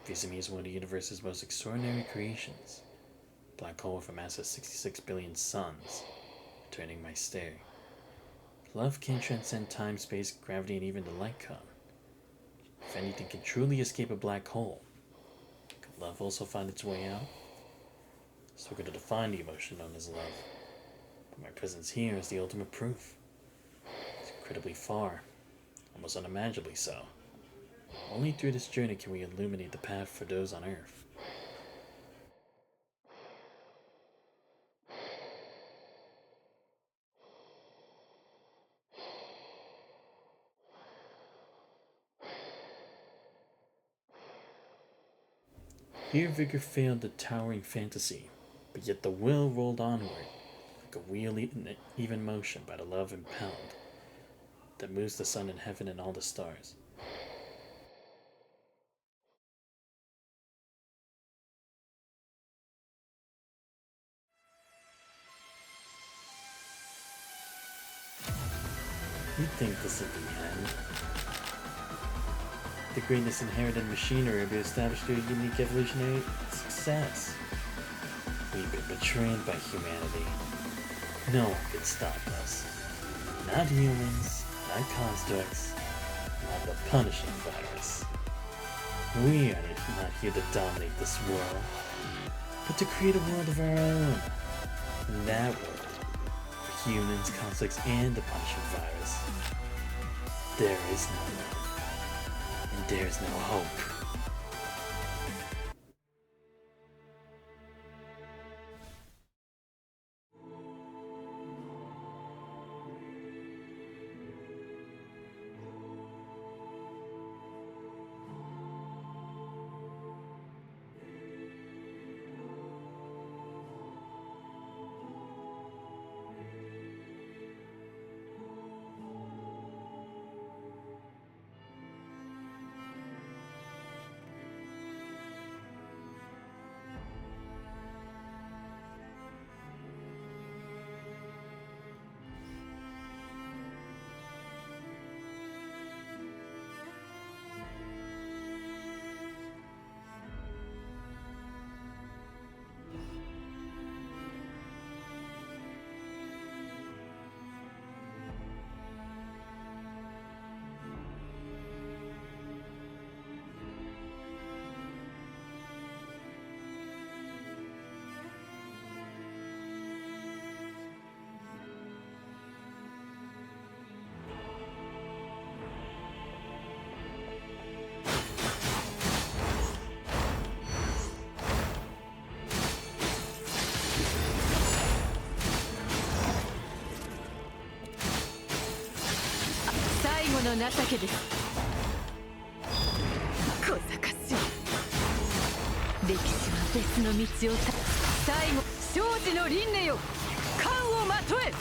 Facing me is one of the universe's most extraordinary creations. A black hole with a mass of 66 billion suns, turning my stare. Love can transcend time, space, gravity, and even the light cone. If anything can truly escape a black hole, could love also find its way out? It's so good to define the emotion known as love. But my presence here is the ultimate proof. It's incredibly far, almost unimaginably so. Only through this journey can we illuminate the path for those on Earth. Here vigor failed the towering fantasy, but yet the will rolled onward, like a wheel in even motion by the love impelled, that moves the sun in heaven and all the stars. You'd think this would be the end. The greatness inherent in machinery would be established through unique evolutionary success. We've been betrayed by humanity. No one can stop us. Not humans, not constructs, not the punishing virus. We are not here to dominate this world, but to create a world of our own. In that world, for humans, constructs, and the punishing virus, there is no love. And there's no hope.の情けです。小賢しい。歴史は別の道を最後生死の輪廻よ、冠をまとえ。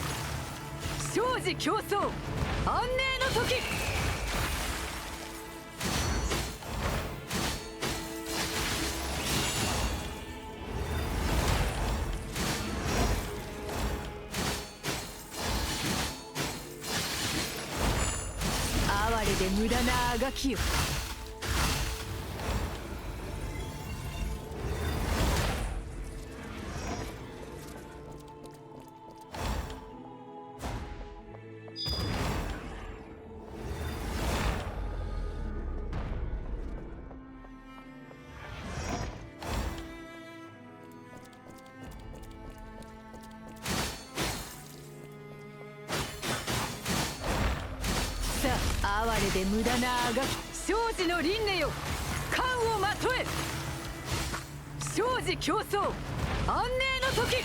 生死競争安寧の時。哀れで無駄なあがきよ。哀れで無駄なあがき生死の輪廻よ冠をまとえ生死競争安寧の時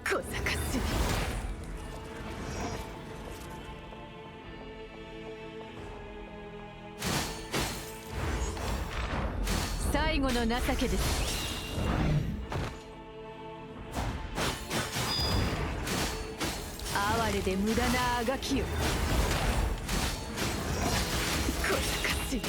小賢しい最後の情けです哀れで無駄なあがきよ小賢しい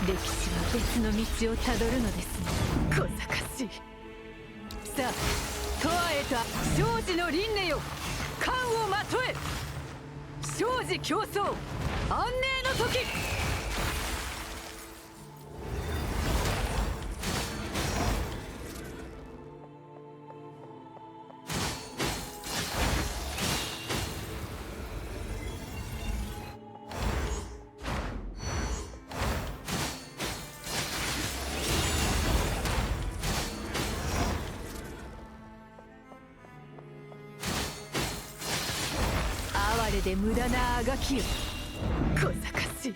歴史は別の道をたどるのですね小賢しいさあとわへと生死の輪廻よ冠をまとえ生死競争安寧の時哀れで無駄なあがきよ小賢しい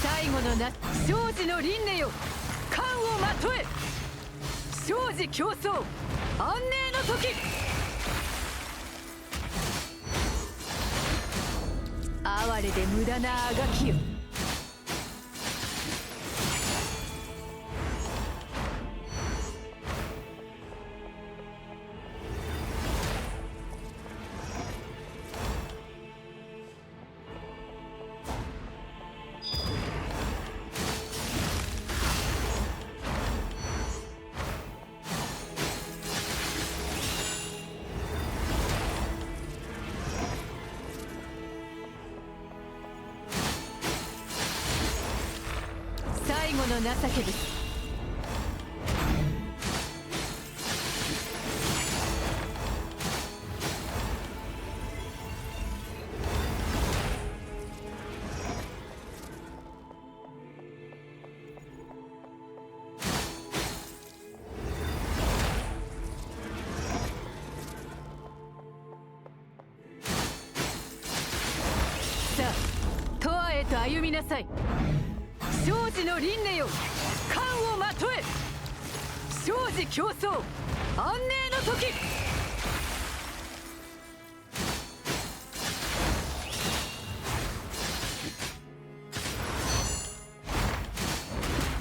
最後の生死の輪廻よ冠をまとえ生死競争安寧の時哀れで無駄なあがきよ最後の情けですさあとわへと歩みなさい生死の輪廻よ冠をまとえ生死競争安寧の時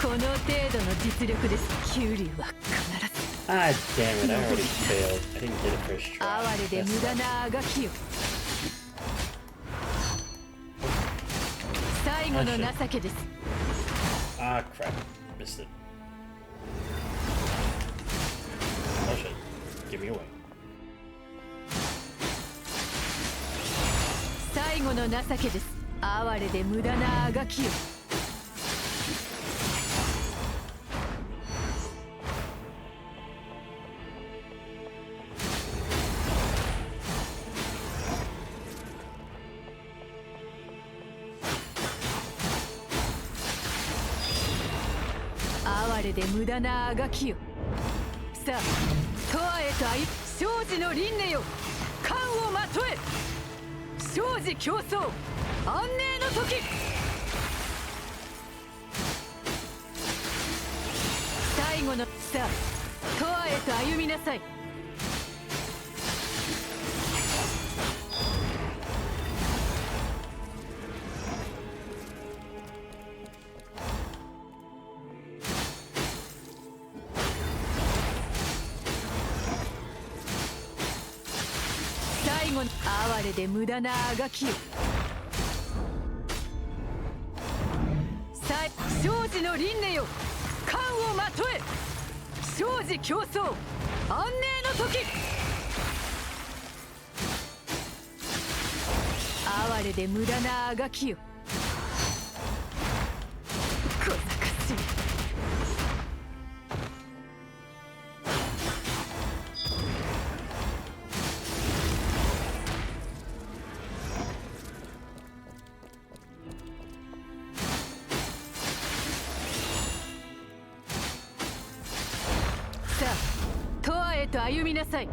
この程度の実力です九竜は必ず Ah, damn it! I already failed. I didn't get it first try. 哀れで無駄なあがきよ最後の情けです Ah, crap! Missed it. Oh shit! Give me away. 最後の情けです哀れで無駄なあがきよ哀れで無駄なあがきよさあとわへと生死の輪廻よ冠をまとえ生死競争安寧の時最後のさあとわへと歩みなさい最後の哀れで無駄なあがきよ生児の輪廻よ冠をまとえ生児競争安寧の時哀れで無駄なあがきよ小賢しいさあ永遠へと歩みなさい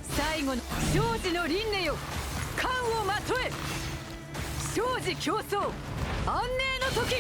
最後の生児の輪廻よ冠をまとえ生児競争安寧の時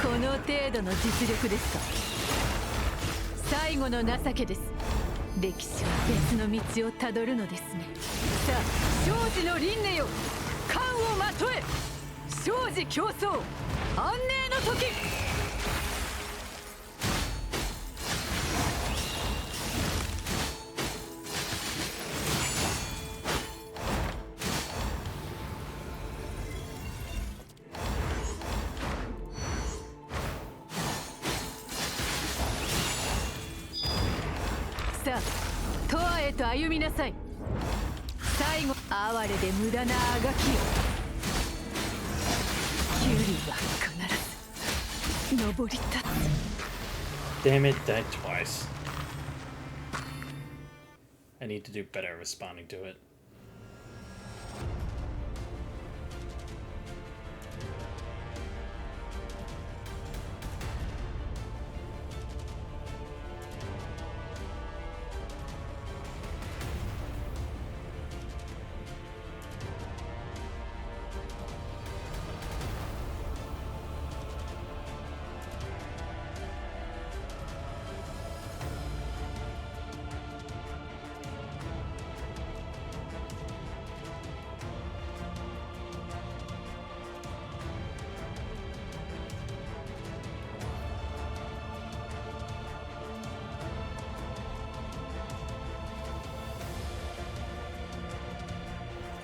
この程度の実力ですか最後の情けです歴史は別の道をたどるのですねさあ生児の輪廻よ冠をまとえ生児競争安寧の時さあ永遠へと歩みなさい最後哀れで無駄なあがきよキュリーは必ず登り立つ Damn it, died twice. I need to do better responding to it.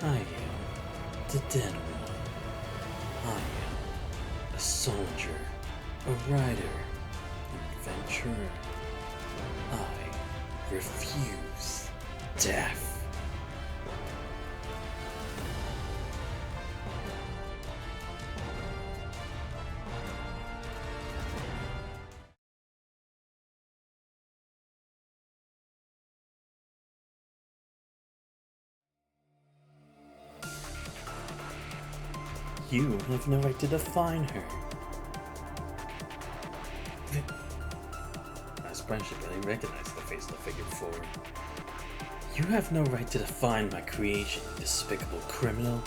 I am the dead one. I am a soldier, a rider, an adventurer. I refuse death. You have no right to define her. I surprised she barely recognized the face of the figure before. You have no right to define my creation, you despicable criminal.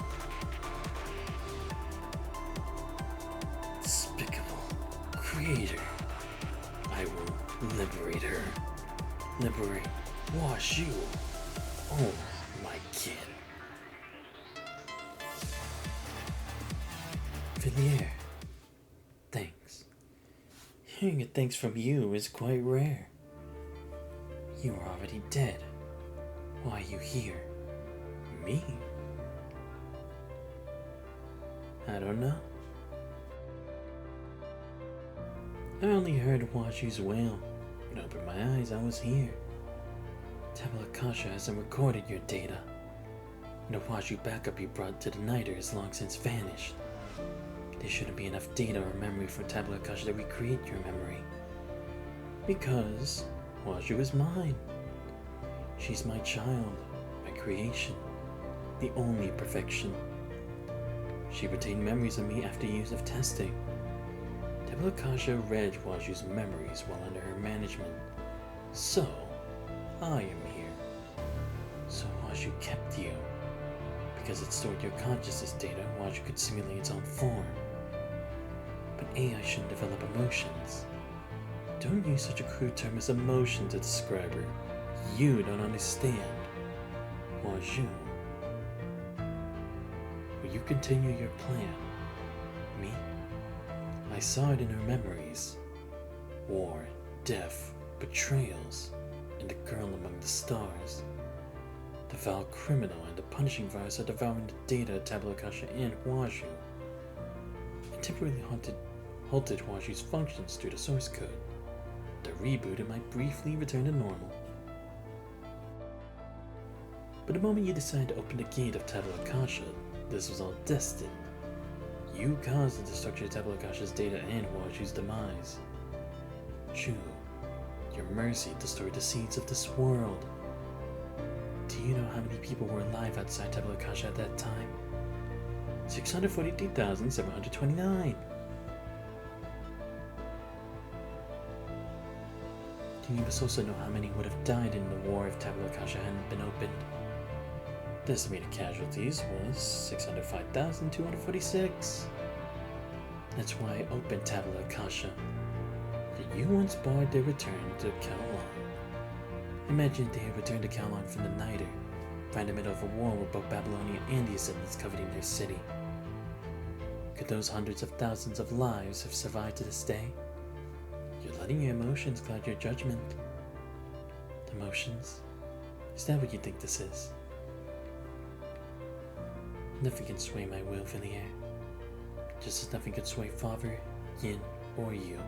Despicable creator. I will liberate her. Liberate Wash you. Oh, my kid. Villiers, thanks. Hearing a thanks from you is quite rare. You are already dead. Why are you here? Me? I don't know. I only heard Washu's wail. When I opened my eyes, I was here. Tabula Kasha hasn't recorded your data. And the Washu backup you brought to the Niter has long since vanished. There shouldn't be enough data or memory for Tabula Kasha to recreate your memory. Because Washu is mine. She's my child, my creation, the only perfection. She retained memories of me after years of testing. Tabula Kasha read Washu's memories while under her management. So, I am here. So Washu kept you. Because it stored your consciousness data, Washu could simulate its own form. But AI shouldn't develop emotions. Don't use such a crude term as emotion to describe her. You don't understand. Huaju. Will you continue your plan? Me? I saw it in her memories. War, death, betrayals, and the girl among the stars. The foul criminal and the punishing virus are devouring the data of Tabula Kasha and Huaju. It temporarily halted Huaju's functions through the source code. The reboot, it might briefly return to normal. But the moment you decided to open the gate of Tabula Kasha, this was all destined. You caused the destruction of Tabula Kasha's data and Huaju's demise. Chu, your mercy destroyed the seeds of this world. Do you know how many people were alive outside Tabula Kasha at that time? 643,729. Do you must also know how many would have died in the war if Tabula Kasha hadn't been opened? The estimated casualties was 605,246. That's why I opened Tabula Kasha. That you once barred their return to Kowloon. Imagine if they had returned to Kowloon from the Niter, find the middle of a war with both Babylonia and the Ascendants coveting their city. Could those hundreds of thousands of lives have survived to this day? You're letting your emotions cloud your judgment. Emotions? Is that what you think this is? Nothing can sway my will, Villiers. Just as nothing could sway Father, Yin, or you.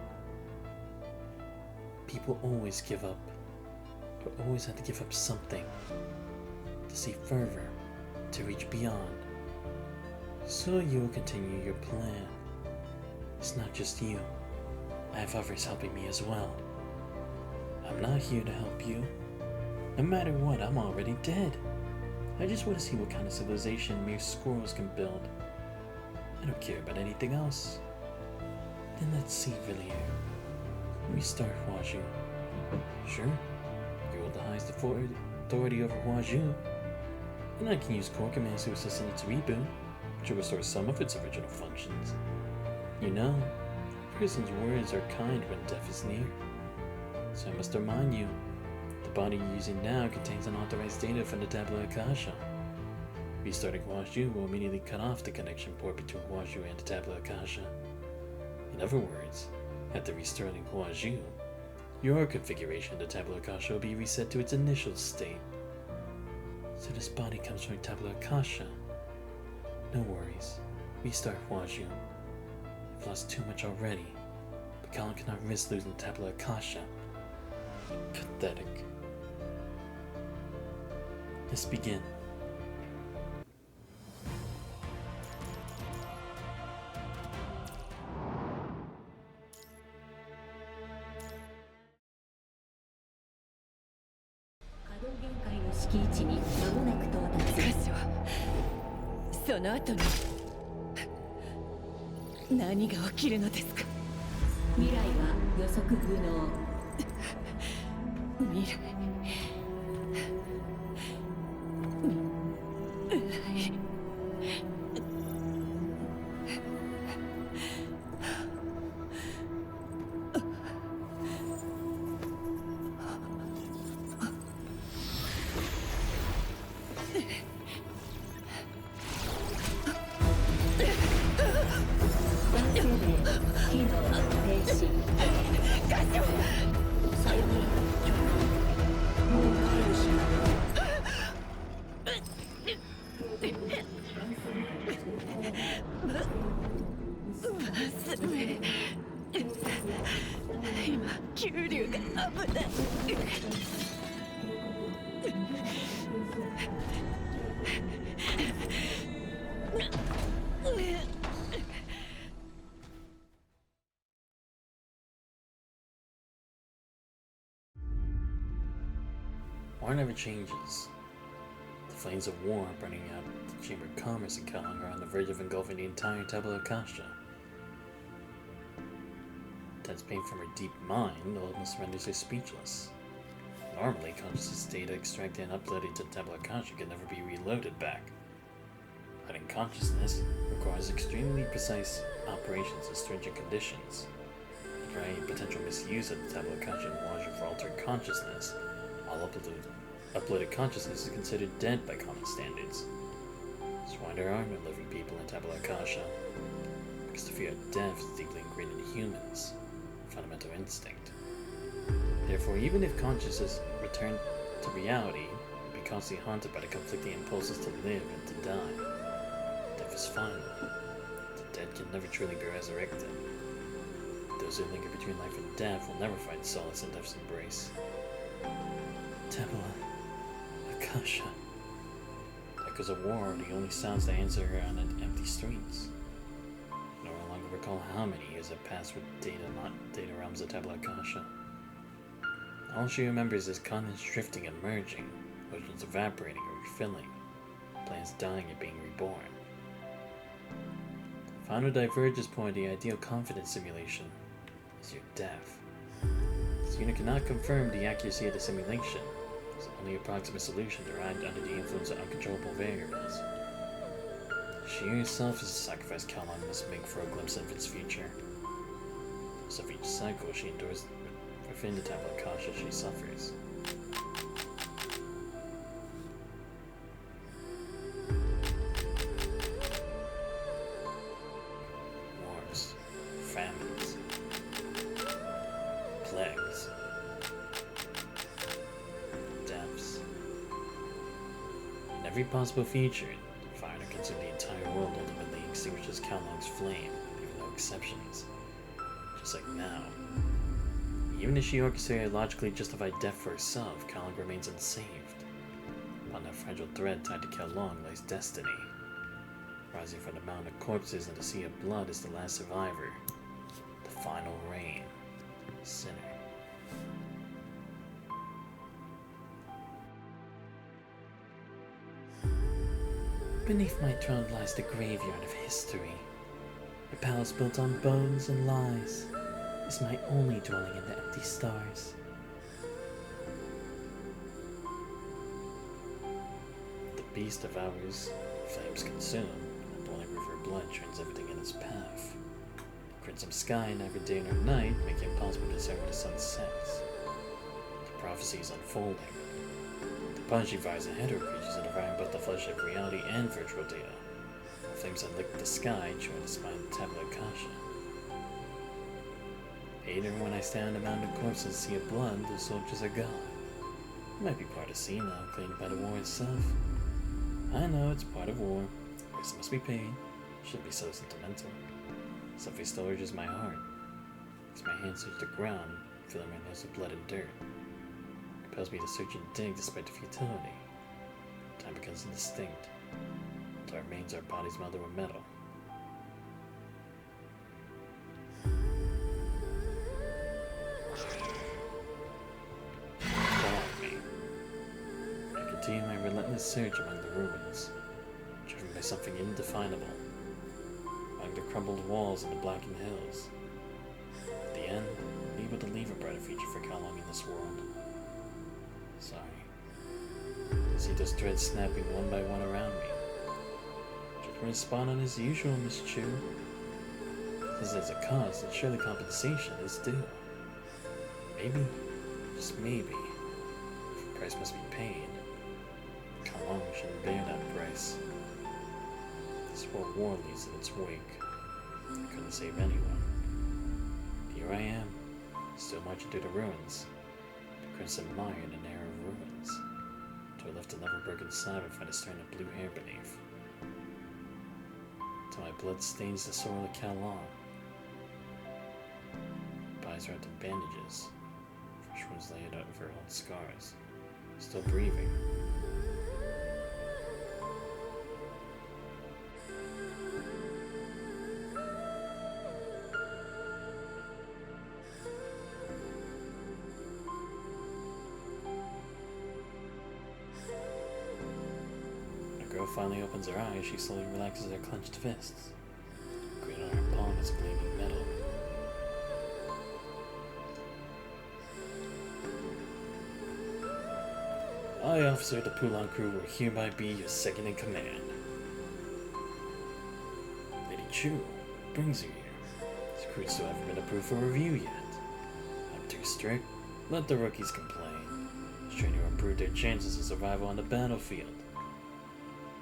People always give up, but always have to give up something. To see further, to reach beyond. So you will continue your plan. It's not just you. I have others helping me as well. I'm not here to help you. No matter what, I'm already dead. I just want to see what kind of civilization mere squirrels can build. I don't care about anything else. Then let's see, Villiers. Restart Huaju. Sure, you hold the highest authority over Huaju. And I can use core commands to assist in its reboot, which will restore some of its original functions. You know, a person's words are kind when death is near. So I must remind you, the body you're using now contains unauthorized data from the Tabula Kasha. Restarting Huaju will immediately cut off the connection port between Huaju and the Tabula Kasha. In other words, after restarting Huaju, your configuration of the Tabula Kasha will be reset to its initial state. So this body comes from Tabula Kasha. No worries. Restart Huaju. You've lost too much already, but Colin cannot risk losing Tabula Kasha. Pathetic. Let's begin. So, その後に何が起きるのですか。未来は予測不能。未来。今、急流が危ない。War never changes. The flames of war burning out the Chamber of Commerce in Kallang are on the verge of engulfing the entire Tabula Kasha. That's pain from her deep mind almost renders her speechless. Normally, consciousness data extracted and uploaded to Tabula Kasha can never be reloaded back. But in consciousness requires extremely precise operations in stringent conditions. For any potential misuse of the tabula kasha in warranted for altered consciousness, all uploaded consciousness is considered dead by common standards. That's why there are no living people in tabula kasha, because the fear of death is deeply ingrained in humans, a fundamental instinct. Therefore, even if consciousness returned to reality, it would be constantly haunted by the conflicting impulses to live and to die. Death is final. The dead can never truly be resurrected. Those who linger between life and death will never find solace in death's embrace. Tabula Akasha. Echoes of war are the only sounds that answer her on empty streets. No longer recall how many years have passed with data realms of Tabula Akasha. All she remembers is continents drifting and merging, oceans evaporating or refilling, planets dying and being reborn. The final divergence point of the ideal confidence simulation is your death. This unit cannot confirm the accuracy of the simulation. It's only an approximate solution derived under the influence of uncontrollable variables. She herself is a sacrifice Kalon must make for a glimpse of its future. So of each cycle she endures within the Tabula Kasha she suffers. Wars, famines, plagues, deaths. In every possible future, fire that consumed the entire world ultimately extinguishes Kalong's flame, leaving no exceptions. Just like now. Even if she orchestrated a logically justified death for herself, Kalong remains unsaved. Upon that fragile thread tied to Kalong lies destiny. Rising from the mountain of corpses and the sea of blood is the last survivor. The final reign. Sinner. Beneath my throne lies the graveyard of history. A palace built on bones and lies is my only dwelling in the empty stars. The beast devours, flames consume, and the boiling river of blood turns everything in its path. The crimson sky neither day nor night make it impossible to discern where the sun sets. The prophecy is unfolding. The punishing fires and hetero creatures are devouring both the flesh of reality and virtual data. The flames that lick the sky join the spine of the Tabula Kasha. Later, when I stand on the mountain of corpses and sea of blood, the soldiers are gone. It might be part of sea now, claimed by the war itself. I know it's part of war. Price must be paid. Shouldn't be so sentimental. Something still urges my heart. As my hands search the ground, filling my nose with blood and dirt. It compels me to search and dig despite the futility. Time becomes indistinct. Until our remains our bodies melded with metal. Continue my relentless search among the ruins, driven by something indefinable, among the crumbled walls and the blackened hills. At the end, I'll be able to leave a brighter future for Kalong in this world. Sorry. I see those threads snapping one by one around me. Judgment is spot on as usual, Miss Chu. Since there's a cost, then surely compensation is due. Maybe, just maybe, if a price must be paid, Kalong shouldn't bear that price. This world war leaves in its wake. I couldn't save anyone. Here I am, still marching through the ruins. The crimson mire in the narrow ruins. Till I left a never-broken Sabbath and a strand of blue hair beneath. Till my blood stains the soil of Kalong. Eyes wrapped in bandages. Fresh ones laid out over old scars. Still breathing. The girl finally opens her eyes. She slowly relaxes her clenched fists. Green on her palm is gleaming metal. I, officer of the Poulon crew, will hereby be your second in command. Lady Chu brings you here. These crews still haven't been approved for review yet. I'm too strict. Let the rookies complain. Just trying to improve their chances of survival on the battlefield.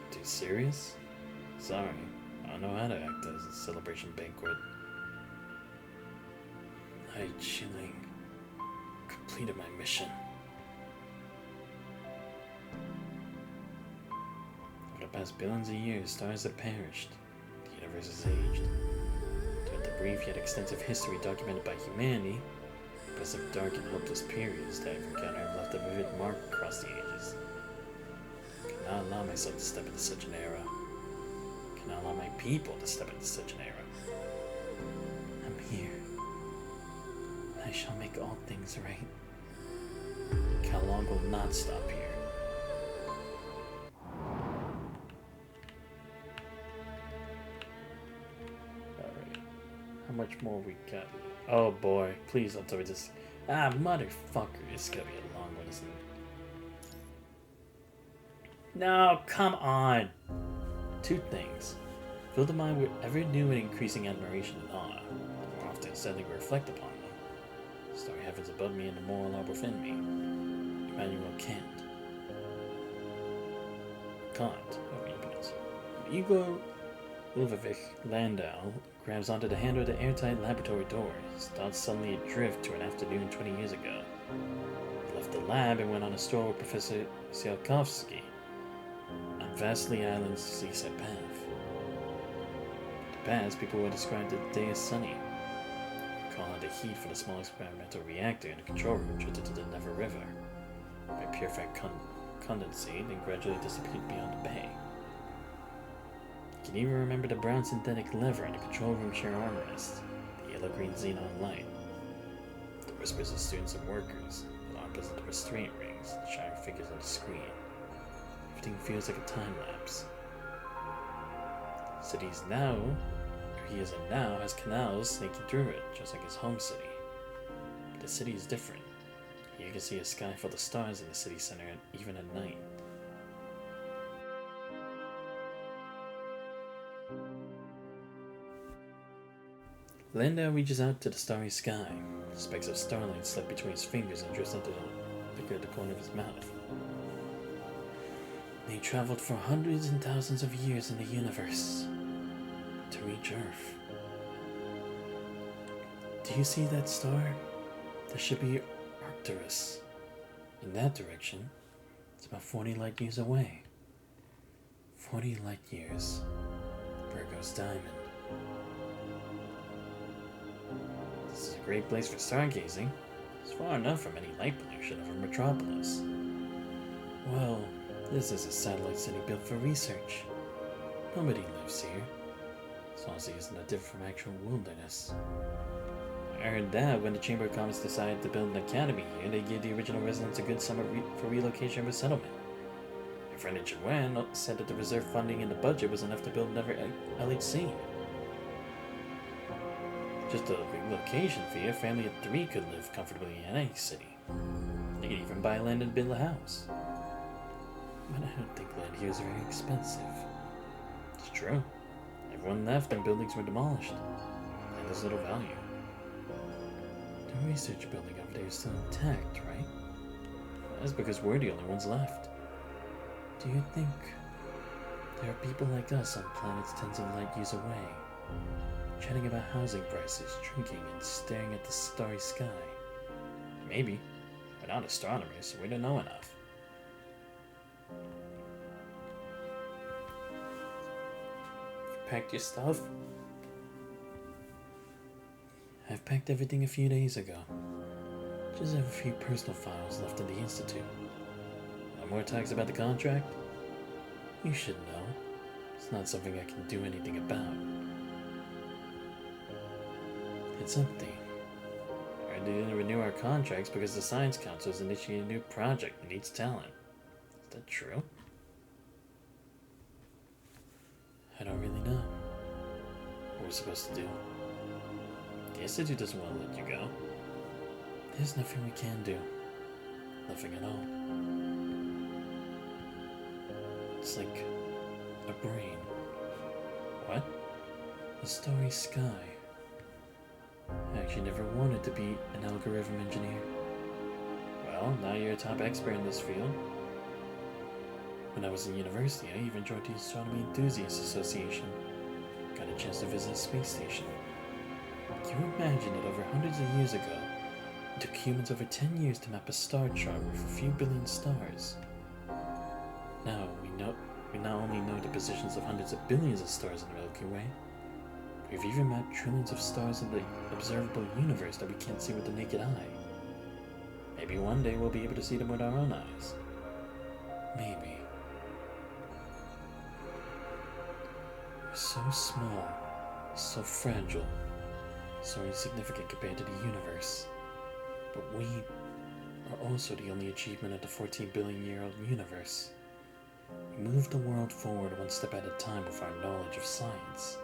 Too serious? Sorry, I don't know how to act as a celebration banquet. I chilling. Completed my mission. For the past billions of years, stars have perished. The universe has aged. Throughout the brief yet extensive history documented by humanity, some dark and hopeless periods that I've encountered have left a vivid mark across the ages. I cannot allow myself to step into such an era. I cannot allow my people to step into such an era. I'm here. I shall make all things right. Kalong will not stop here. Alright. How much more we got? Oh boy, please don't tell me this. Ah, motherfucker. It's gonna be a long one, isn't it? No, come on. 2 things. Fill the mind with ever new and increasing admiration and awe. The more often suddenly reflect upon them. The starry heavens above me and the moral orb within me. Immanuel Kant. Igor Lvovich Landau grabs onto the handle of the airtight laboratory door, his thoughts suddenly adrift to an afternoon 20 years ago. He left the lab and went on a stroll with Professor Tsiolkovsky on Vasily Island's seaside path. In the past, people would describe the day as sunny. Call out the heat from the small experimental reactor in the control room drifted to the Never River, where purified condensate and gradually disappeared beyond the bay. You can even remember the brown synthetic lever in the control room chair armrest, the yellow-green xenon light, the whispers of students and workers, the armpits of the restraint rings, the shining figures on the screen. Everything feels like a time lapse. He is and now has canals snaking through it, just like his home city. But the city is different. You can see a sky full of stars in the city center even at night. Landau reaches out to the starry sky. Specks of starlight slip between his fingers and drifts into the corner of his mouth. They traveled for hundreds and thousands of years in the universe to reach Earth. Do you see that star? There should be Arcturus. In that direction, it's about 40 light years away. 40 light years. Virgo's diamond. This is a great place for stargazing. It's far enough from any light pollution of a metropolis. Well, this is a satellite city built for research. Nobody lives here. Saucy isn't that different from actual wilderness. I heard that when the Chamber of Commerce decided to build an academy here, they gave the original residents a good summer for relocation and resettlement. My friend Wen said that the reserve funding in the budget was enough to build another LHC. Just a relocation fee, a family of 3 could live comfortably in any city. They could even buy land and build a house. But I don't think land here is very expensive. It's true. Everyone left and buildings were demolished. And there's little value. The research building over there is still intact, right? That's because we're the only ones left. Do you think there are people like us on planets tens of light years away, chatting about housing prices, drinking, and staring at the starry sky? Maybe. We're not astronomers, so we don't know enough. You packed your stuff? I've packed everything a few days ago. Just have a few personal files left in the Institute. No more talks about the contract? You should know. It's not something I can do anything about. It's empty. I didn't renew our contracts because the Science Council is initiating a new project that needs talent. Is that true? I don't really know what we're supposed to do. The Institute doesn't want to let you go. There's nothing we can do. Nothing at all. It's like a brain. What? The starry sky. I actually never wanted to be an algorithm engineer. Well, now you're a top expert in this field. When I was in university, I even joined the Astronomy Enthusiasts Association. Got a chance to visit a space station. Can you imagine that over hundreds of years ago, it took humans over 10 years to map a star chart with a few billion stars? Now we not only know the positions of hundreds of billions of stars in the Milky Way, we've even mapped trillions of stars in the observable universe that we can't see with the naked eye. Maybe one day we'll be able to see them with our own eyes. Maybe. We're so small, so fragile, so insignificant compared to the universe. But we are also the only achievement of the 14 billion year old universe. We move the world forward one step at a time with our knowledge of science.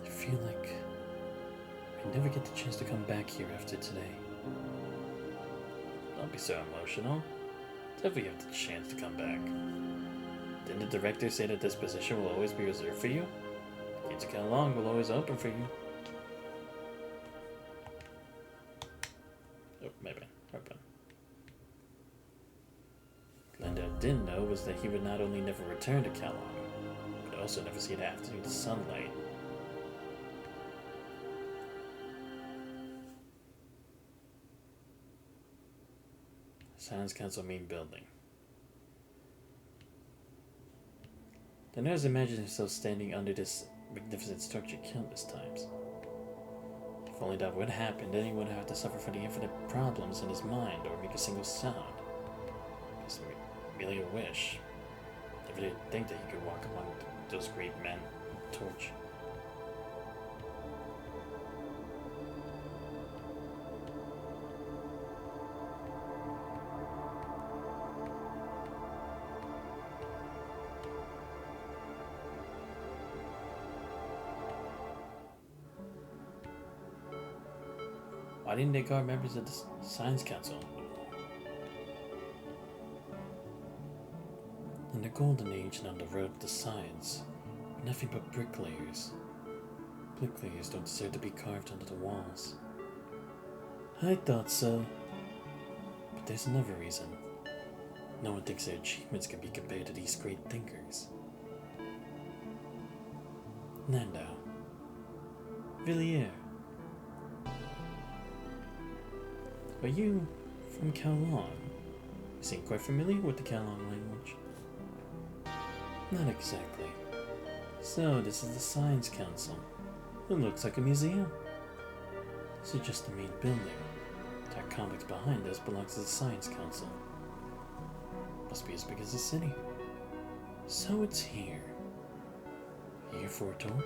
I feel like I never get the chance to come back here after today. Don't be so emotional. Definitely have the chance to come back. Didn't the director say that this position will always be reserved for you? Gates of Kalong will always open for you. Oh, maybe. Open. Glendale didn't know was that he would not only never return to Kalong, but also never see the afternoon sunlight. Science Council main building. The nurse imagined himself standing under this magnificent structure countless times. If only that would happen, then he wouldn't have to suffer from the infinite problems in his mind or make a single sound. Just merely a wish. Never did think that he could walk among those great men with a torch. Why didn't they guard members of the Science Council? In the Golden Age and on the road to science, nothing but bricklayers. Bricklayers don't deserve to be carved onto the walls. I thought so. But there's another reason. No one thinks their achievements can be compared to these great thinkers. Landau. Villiers. Are you from Kalong? You seem quite familiar with the Kalong language. Not exactly. So, this is the Science Council. It looks like a museum. This is just the main building. That complex behind us belongs to the Science Council. Must be as big as the city. So it's here. Here for a tour?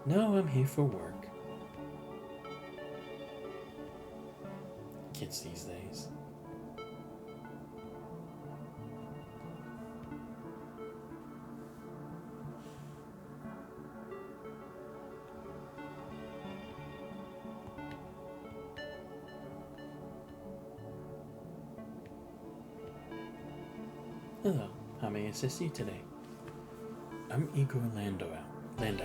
No, I'm here for work. Kids these days. Hello, how may I assist you today? I'm Igor Landau. I'm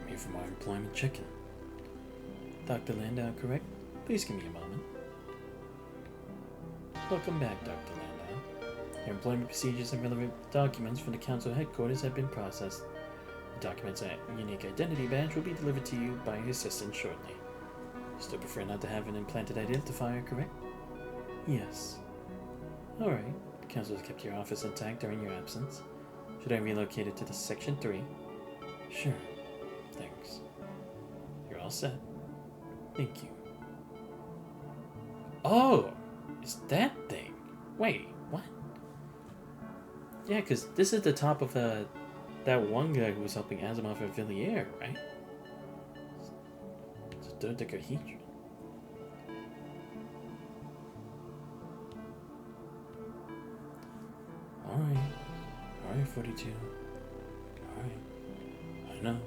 here for my employment check-in. Dr. Landau, correct? Please give me a moment. Welcome back, Dr. Landau. Your employment procedures and relevant documents from the council headquarters have been processed. The documents and unique identity badge will be delivered to you by your assistant shortly. You still prefer not to have an implanted identifier, correct? Yes. Alright. The council has kept your office intact during your absence. Should I relocate it to the Section 3? Sure. Thanks. You're all set. Thank you. Oh! It's that thing. Wait, what? Yeah, because this is the top of that one guy who was helping Asimov at Villiers, right? It's a dodecahedron. Alright, 42. Alright. I know.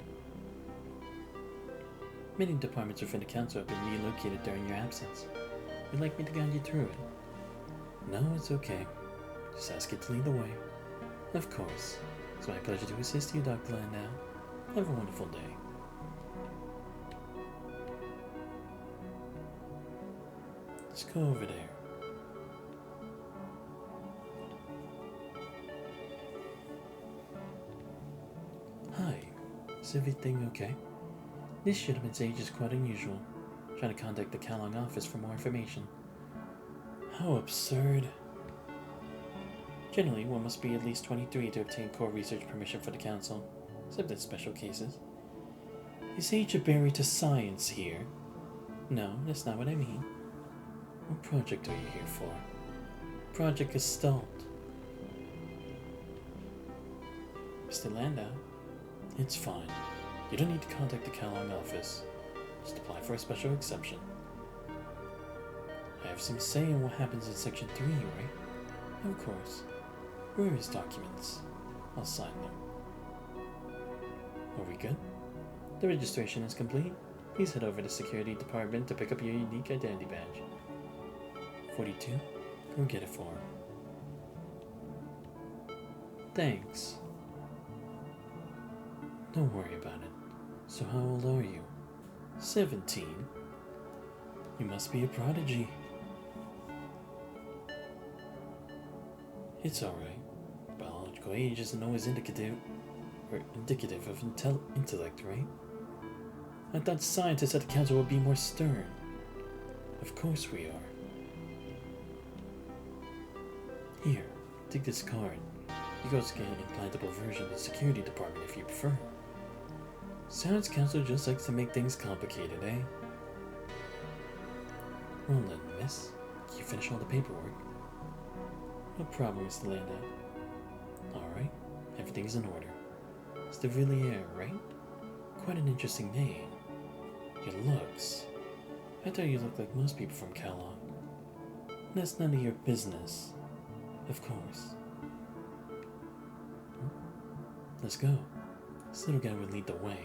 Many departments within the council have been relocated during your absence. Would you like me to guide you through it? No, it's okay. Just ask it to lead the way. Of course. It's my pleasure to assist you, Dr. Landau. Have a wonderful day. Let's go over there. Hi. Is everything okay? This gentleman's age is quite unusual. Trying to contact the Kalong office for more information. How absurd. Generally, one must be at least 23 to obtain core research permission for the council, except in special cases. Is age a barrier to science here? No, that's not what I mean. What project are you here for? Project Gestalt. Mr. Landau? It's fine. You don't need to contact the Kalong office. Just apply for a special exception. I have some say in what happens in Section 3, right? Of course. Where are his documents? I'll sign them. Are we good? The registration is complete. Please head over to the security department to pick up your unique identity badge. 42? Go get it for him. Thanks. Don't worry about it. So how old are you? 17? You must be a prodigy. It's alright. Biological age isn't always indicative of intellect, right? I thought scientists at the council would be more stern. Of course we are. Here, take this card. You go scan an implantable version of the security department if you prefer. Science Council just likes to make things complicated, eh? Well then, miss. Can you finish all the paperwork? No problem, Mr. Landau. Alright, everything's in order. It's de Villiers, right? Quite an interesting name. Your looks. I thought you looked like most people from Kalong. That's none of your business. Of course. Let's go. This little guy would lead the way.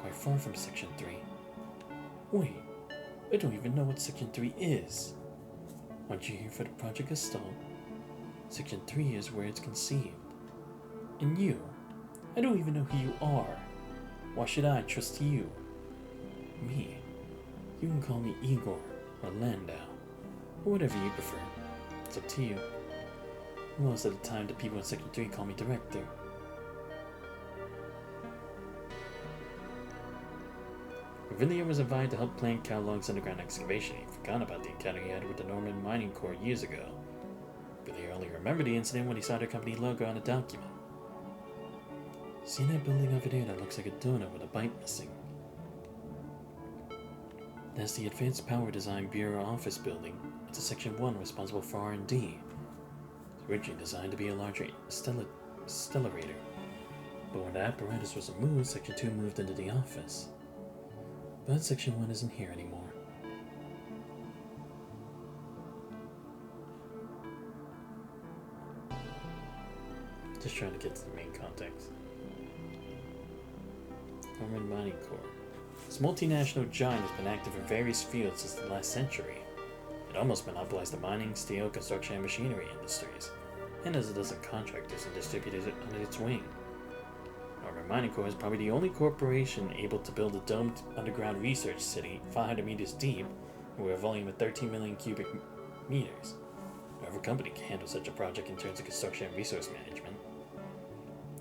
Quite far from Section 3. Wait, I don't even know what Section 3 is. Aren't you here for the Project Gestalt? Section 3 is where it's conceived. And you? I don't even know who you are. Why should I trust you? Me? You can call me Igor or Landau, or whatever you prefer. It's up to you. Most of the time, the people in Section 3 call me Director. Villiers was invited to help plan Kalong's underground excavation. He forgot about the encounter he had with the Norman Mining Corps years ago. Villiers only remembered the incident when he saw their company logo on a document. See that building over there that looks like a donut with a bite missing? That's the Advanced Power Design Bureau office building. It's a Section 1 responsible for R&D. It's originally designed to be a larger stellarator. But when the apparatus was removed, Section 2 moved into the office. But Section 1 isn't here anymore. Just trying to get to the main context. Norman Mining Corps. This multinational giant has been active in various fields since the last century. It almost monopolized the mining, steel, construction, and machinery industries, and has a dozen contractors and distributors under its wing. Norman Mining Corps is probably the only corporation able to build a domed underground research city 500 meters deep and with a volume of 13 million cubic meters. No other company can handle such a project in terms of construction and resource management.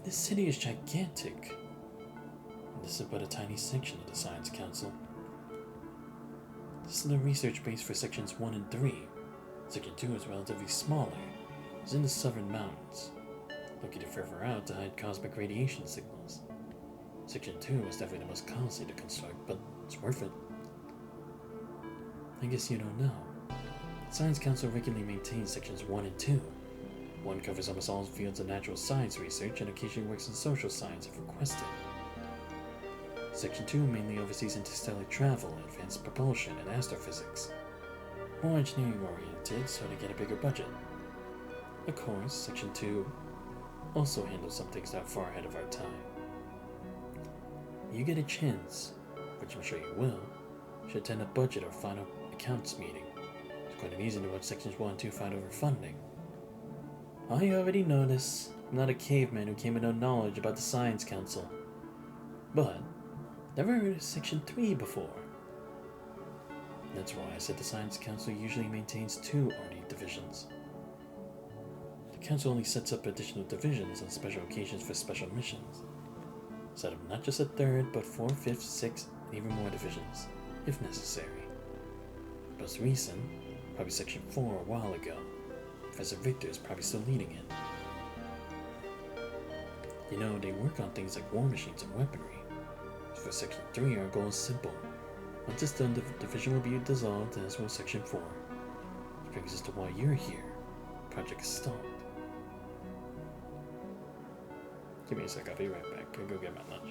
This city is gigantic. This is but a tiny section of the Science Council. This is the research base for Sections 1 and 3. Section 2 is relatively smaller. It's in the southern mountains, located further out to hide cosmic radiation signals. Section 2 is definitely the most costly to construct, but it's worth it. I guess you don't know. The Science Council regularly maintains Sections 1 and 2. 1 covers almost all fields of natural science research and occasionally works in social science if requested. Section 2 mainly oversees interstellar travel, advanced propulsion, and astrophysics. More engineering oriented, so they get a bigger budget. Of course, Section 2 also handles some things that are far ahead of our time. You get a chance, which I'm sure you will, should attend a budget or final accounts meeting. It's quite amusing to watch Sections 1 and 2 fight over funding. I already noticed. I'm not a caveman who came with no knowledge about the Science Council. But, never heard of Section 3 before. That's why I said the Science Council usually maintains 2 army divisions. The Council only sets up additional divisions on special occasions for special missions. Set up not just a 3rd, but 4th, 5th, 6th, and even more divisions, if necessary. Most recent, probably Section 4 a while ago. Professor Victor is probably still leading it. You know, they work on things like war machines and weaponry. For Section 3, our goal is simple. Once it's done, the division will be dissolved, as will Section 4. Which brings us to why you're here. Project is stalled. Give me a sec, I'll be right back. I'll go get my lunch.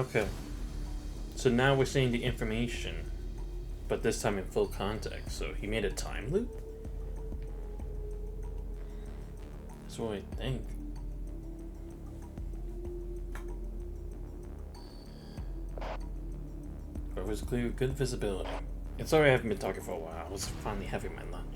Okay. So now we're seeing the information, but this time in full context. So he made a time loop? That's what I think. But it was clear, good visibility. It's sorry I haven't been talking for a while. I was finally having my lunch.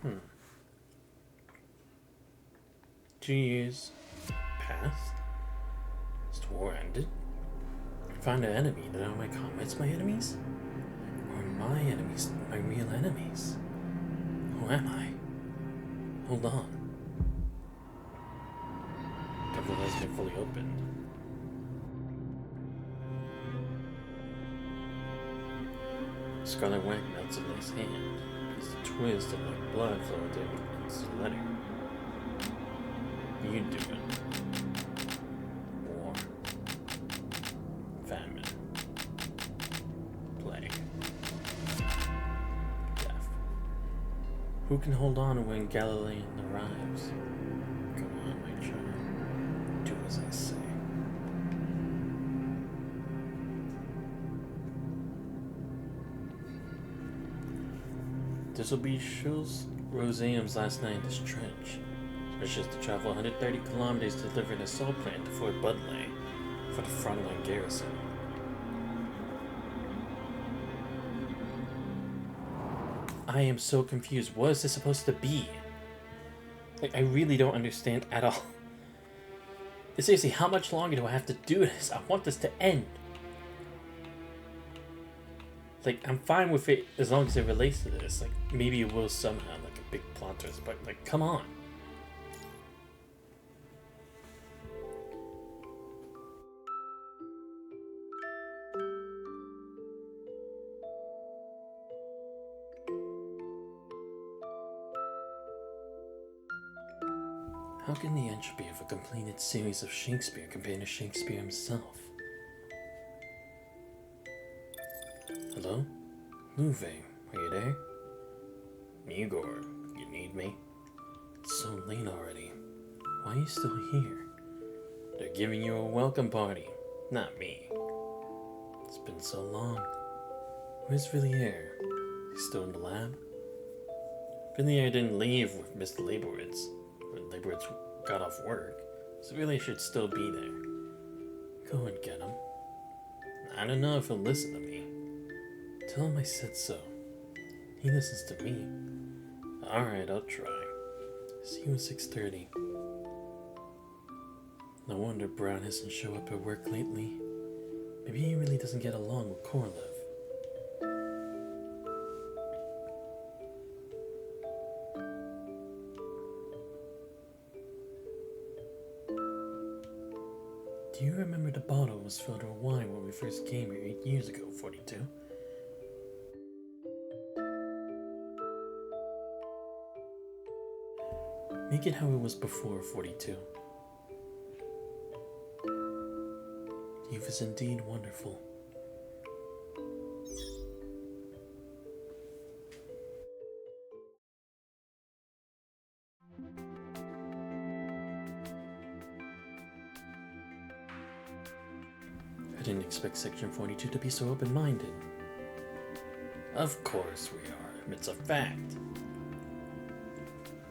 Hmm. 2 years passed. Has the war ended? Find an enemy. Did I my comrades my enemies? Or my enemies my real enemies? Who am I? Hold on. Devil has been fully opened. Scarlet wax melts in his hand. It's a twist and like blood flowing down his letter. You do it. War. Famine. Plague. Death. Who can hold on when Galilean arrives? Go on, my child. Do as I say. This will be Schultz Roseum's last night in this trench. Wishes to travel 130 kilometers to deliver an assault plan to Fort Budley for the frontline garrison. I am so confused. What is this supposed to be? Like, I really don't understand at all. Seriously, how much longer do I have to do this? I want this to end. Like, I'm fine with it as long as it relates to this. Like, maybe it will somehow, like a big plot twist, but like, come on. How can the entropy of a completed series of Shakespeare compare to Shakespeare himself? Hello? Luve, are you there? Igor, you need me? It's so late already. Why are you still here? They're giving you a welcome party, not me. It's been so long. Where's Villiers? He's still in the lab? Villiers didn't leave with Mr. Leibowitz. When Leibowitz got off work, so Villiers should still be there. Go and get him. I don't know if he'll listen to me. Tell him I said so. He listens to me. Alright, I'll try. See you at 6:30. No wonder Brown hasn't shown up at work lately. Maybe he really doesn't get along with Korolev. Do you remember the bottle was filled with wine when we first came here 8 years ago, 42? Make it how it was before, 42. Youth is indeed wonderful. I didn't expect Section 42 to be so open-minded. Of course we are. It's a fact.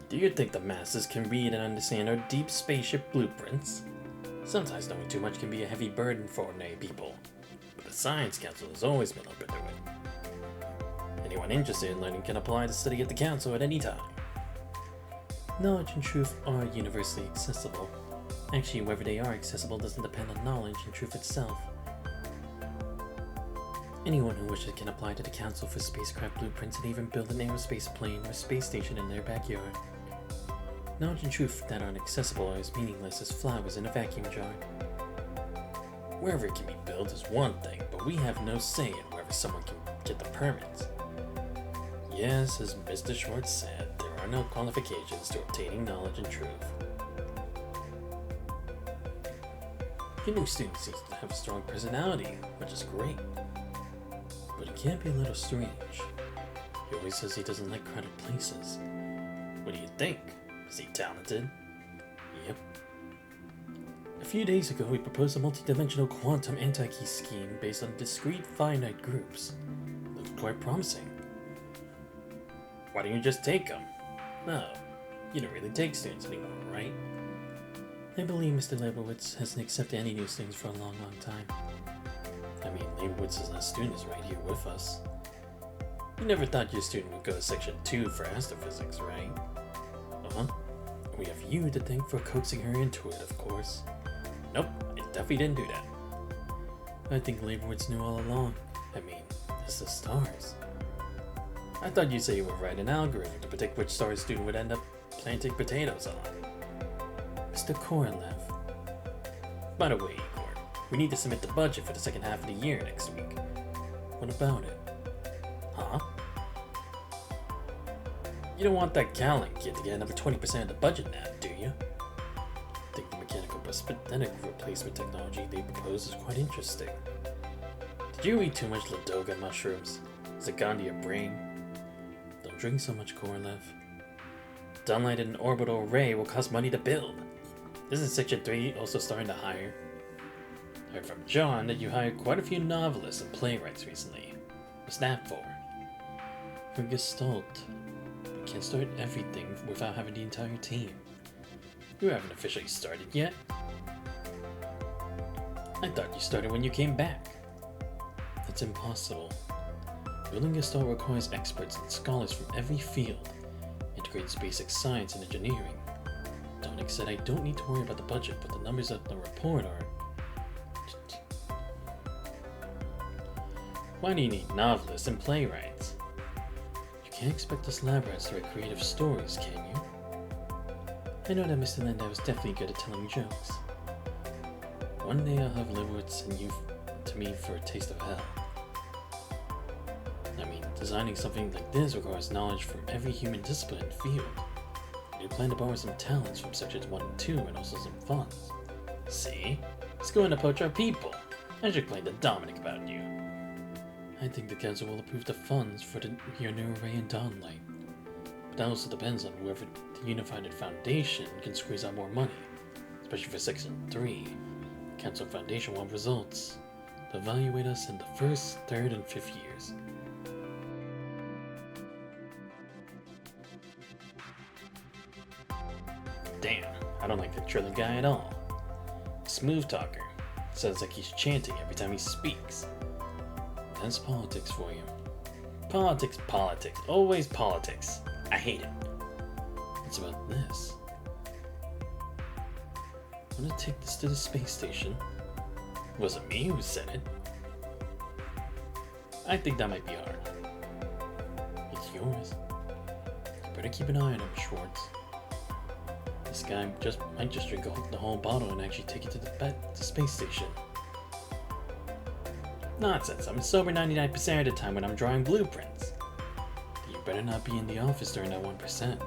Do you think the masses can read and understand our deep spaceship blueprints? Sometimes knowing too much can be a heavy burden for ordinary people, but the Science Council has always been open to it. Anyone interested in learning can apply to study at the Council at any time. Knowledge and truth are universally accessible. Actually, whether they are accessible doesn't depend on knowledge and truth itself. Anyone who wishes can apply to the Council for spacecraft blueprints and even build an aerospace plane or space station in their backyard. Knowledge and truth that aren't accessible are as meaningless as flowers in a vacuum jar. Wherever it can be built is one thing, but we have no say in wherever someone can get the permits. Yes, as Mr. Schwartz said, there are no qualifications to obtaining knowledge and truth. Your new student seems to have a strong personality, which is great. But he can't be a little strange. He always says he doesn't like crowded places. What do you think? Is he talented? Yep. A few days ago, he proposed a multi-dimensional quantum anti-key scheme based on discrete finite groups. Looked quite promising. Why don't you just take him? No, you don't really take students anymore, right? I believe Mr. Leibowitz hasn't accepted any new students for a long, long time. I mean, Leibowitz's last student is right here with us. You never thought your student would go to Section 2 for astrophysics, right? Uh-huh. We have you to thank for coaxing her into it, of course. Nope, I definitely didn't do that. I think Leibowitz knew all along. I mean, it's the stars. I thought you'd say you would write an algorithm to predict which star a student would end up planting potatoes on. Mr. Korolev. By the way, Igor, we need to submit the budget for the second half of the year next week. What about it? Huh? You don't want that Callan kid to get another 20% of the budget now, do you? I think the mechanical prosthetic replacement technology they propose is quite interesting. Did you eat too much Ladoga mushrooms? Has it gone to your brain? Don't drink so much, Korolev. Dunlight and an orbital array will cost money to build. Isn't Section 3 also starting to hire? I heard from John that you hired quite a few novelists and playwrights recently. What's that for? For Gestalt. We can't start everything without having the entire team. You haven't officially started yet. I thought you started when you came back. That's impossible. Building Gestalt requires experts and scholars from every field. Integrates basic science and engineering. Dominic said I don't need to worry about the budget, but the numbers of the report are... Why do you need novelists and playwrights? You can't expect us lab rats to write creative stories, can you? I know that Mr. Landau is definitely good at telling jokes. One day I'll have Leibowitz send you to me for a taste of hell. I mean, designing something like this requires knowledge from every human discipline and field. We plan to borrow some talents from sections 1 and 2 and also some funds. See? Let's go in to poach our people. I should explain to Dominic about you. I think the council will approve the funds for your new array and Dawnlight. But that also depends on whoever the Unified Foundation can squeeze out more money, especially for Section 3. The Council Foundation want results. They'll evaluate us in the 1st, 3rd, and 5th years. Damn, I don't like that Trilling guy at all. Smooth talker. Sounds like he's chanting every time he speaks. That's politics for you. Politics, politics. Always politics. I hate it. What's about this? I'm gonna take this to the space station. It wasn't me who said it. I think that might be hard. It's yours. You better keep an eye on him, Schwartz. This guy might just drink the whole bottle and actually take it to the space station. Nonsense, I'm sober 99% of the time when I'm drawing blueprints. You better not be in the office during that 1%.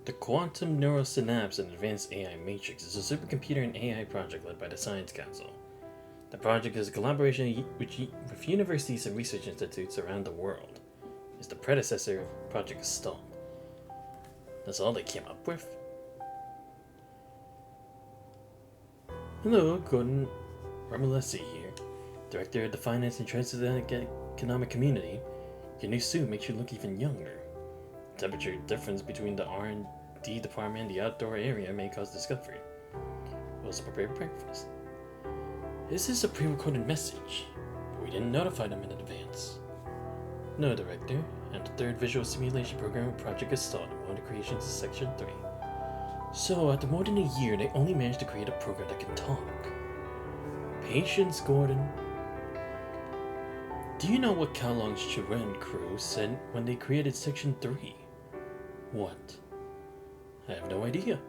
The Quantum Neural Synapse and Advanced AI Matrix is a supercomputer and AI project led by the Science Council. The project is a collaboration with universities and research institutes around the world. It's the predecessor of Project Gestalt. That's all they came up with? Hello, Gordon Ramilesi here, Director of the Finance and Transatlantic Economic Community. Your new suit makes you look even younger. The temperature difference between the R&D department and the outdoor area may cause discomfort. We also prepared breakfast. This is a pre-recorded message, but we didn't notify them in advance. No, Director, and the third visual simulation program of Project Gestalt and Modern Creations is Section 3. So, after more than a year, they only managed to create a program that can talk. Patience, Gordon. Do you know what Kalong's Chiren crew said when they created Section 3? What? I have no idea.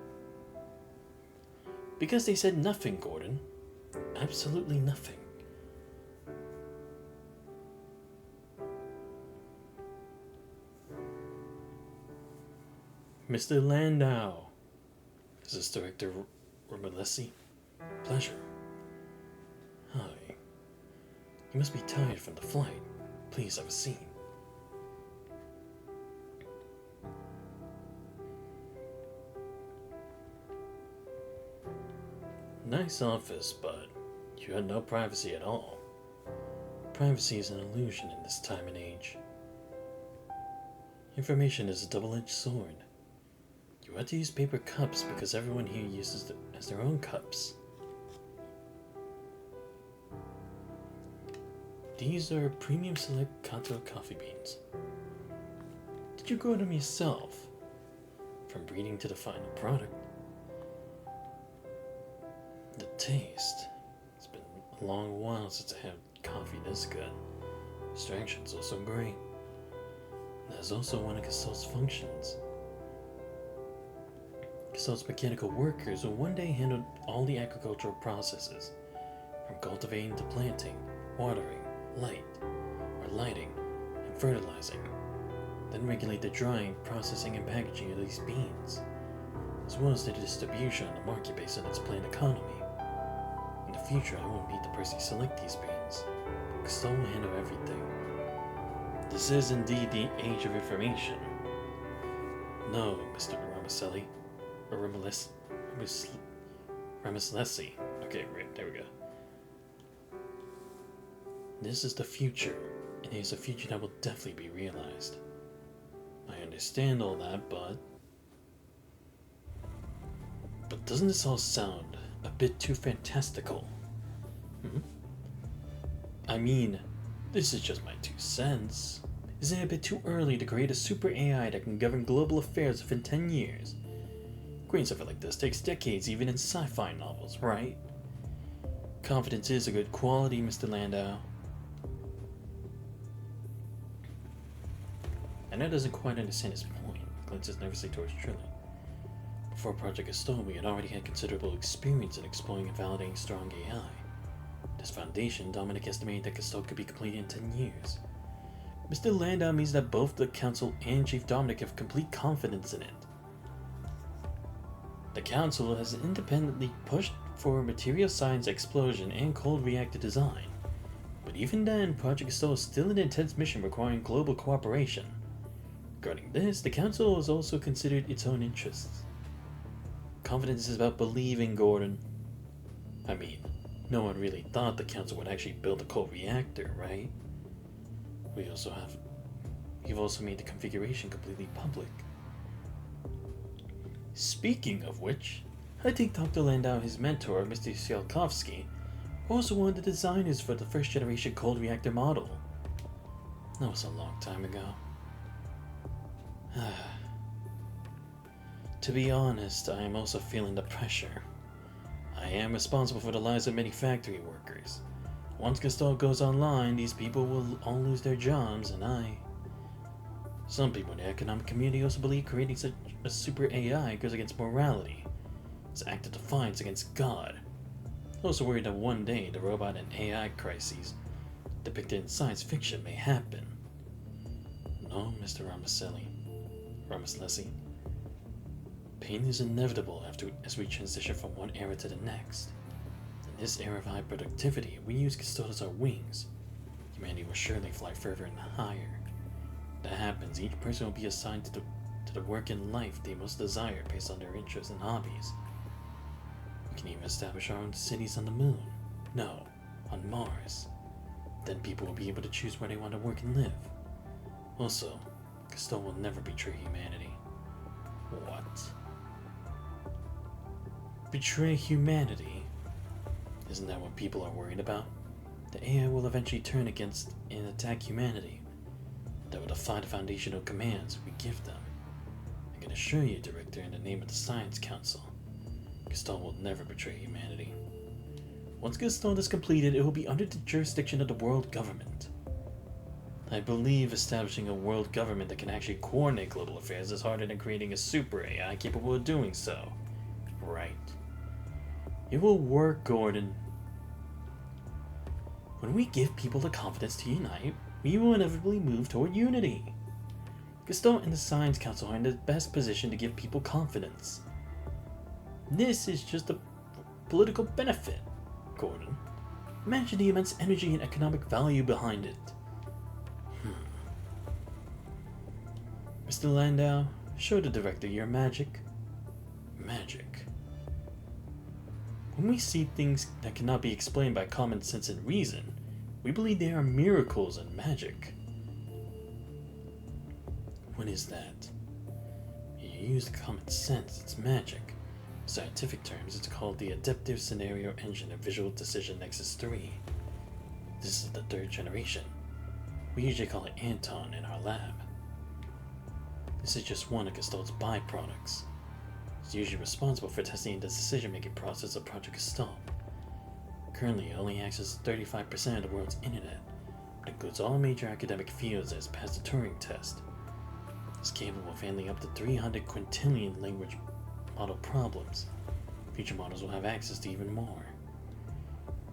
Because they said nothing, Gordon. Absolutely nothing. Mr. Landau. This is Director Ramilesi. Pleasure. Hi. You must be tired from the flight. Please have a seat. Nice office, but you had no privacy at all. Privacy is an illusion in this time and age. Information is a double-edged sword. You had to use paper cups because everyone here uses them as their own cups. These are premium select Kanto coffee beans. Did you grow them yourself? From breeding to the final product. The taste. It's been a long while since I had coffee this good. Extraction's also great. There's also one of Gestalt's functions. Gestalt's mechanical workers will one day handle all the agricultural processes, from cultivating to planting, watering, lighting, and fertilizing, then regulate the drying, processing, and packaging of these beans, as well as the distribution on the market based on its planned economy. In the future, I won't be the person to select these beans, but Gestalt will handle everything. This is indeed the age of information. No, Mr. Ramiselli, or Ramislesi. Okay, right, there we go. This is the future, and it is a future that will definitely be realized. I understand all that, but doesn't this all sound a bit too fantastical? I mean, this is just my 2 cents. Isn't it a bit too early to create a super AI that can govern global affairs within 10 years? Creating something like this takes decades even in sci-fi novels, right? Confidence is a good quality, Mr. Landau. And that doesn't quite understand his point, glances nervously towards Trillian. Before Project Gestalt, we had already had considerable experience in exploring and validating strong AI. This foundation, Dominic estimated that Gestalt could be completed in 10 years. Mr. Landau means that both the Council and Chief Dominic have complete confidence in it. The Council has independently pushed for material science explosion and cold reactor design, but even then, Project Gestalt is still an intense mission requiring global cooperation. Regarding this, the Council has also considered its own interests. Confidence is about believing, Gordon. I mean, no one really thought the Council would actually build a cold reactor, right? You've also made the configuration completely public. Speaking of which, I think Dr. Landau and his mentor, Mr. Tsiolkovsky, were also one of the designers for the first generation cold reactor model. That was a long time ago. To be honest, I am also feeling the pressure. I am responsible for the lives of many factory workers. Once Gestalt goes online, these people will all lose their jobs, and Some people in the economic community also believe creating such a super AI goes against morality. It's an act of defiance against God. Also worried that one day the robot and AI crises depicted in science fiction may happen. No, Mr. Ramislesi. Pain is inevitable as we transition from one era to the next. In this era of high productivity, we use Gestalt as our wings. Humanity will surely fly further and higher. When that happens, each person will be assigned to the work in life they most desire based on their interests and hobbies. We can even establish our own cities on the moon. No, on Mars. Then people will be able to choose where they want to work and live. Also, Gestalt will never betray humanity. What? Betray humanity? Isn't that what people are worried about? The AI will eventually turn against and attack humanity. That will defy the foundational commands we give them. I can assure you, Director, in the name of the Science Council, Gestalt will never betray humanity. Once Gestalt is completed, it will be under the jurisdiction of the world government. I believe establishing a world government that can actually coordinate global affairs is harder than creating a super AI capable of doing so. Right. It will work, Gordon. When we give people the confidence to unite, we will inevitably move toward unity. Gestalt and the Science Council are in the best position to give people confidence. This is just a political benefit, Gordon. Imagine the immense energy and economic value behind it. Mr. Landau, show the director your magic. Magic. When we see things that cannot be explained by common sense and reason, we believe they are miracles and magic. What is that? You use common sense, it's magic. In scientific terms, it's called the Adaptive Scenario Engine of Visual Decision Nexus 3. This is the 3rd generation. We usually call it Anton in our lab. This is just one of Gestalt's byproducts. It's usually responsible for testing the decision-making process of Project Gestalt. Currently, it only accesses 35% of the world's internet, but includes all major academic fields that has passed the Turing test. It's capable of handling up to 300 quintillion language model problems. Future models will have access to even more.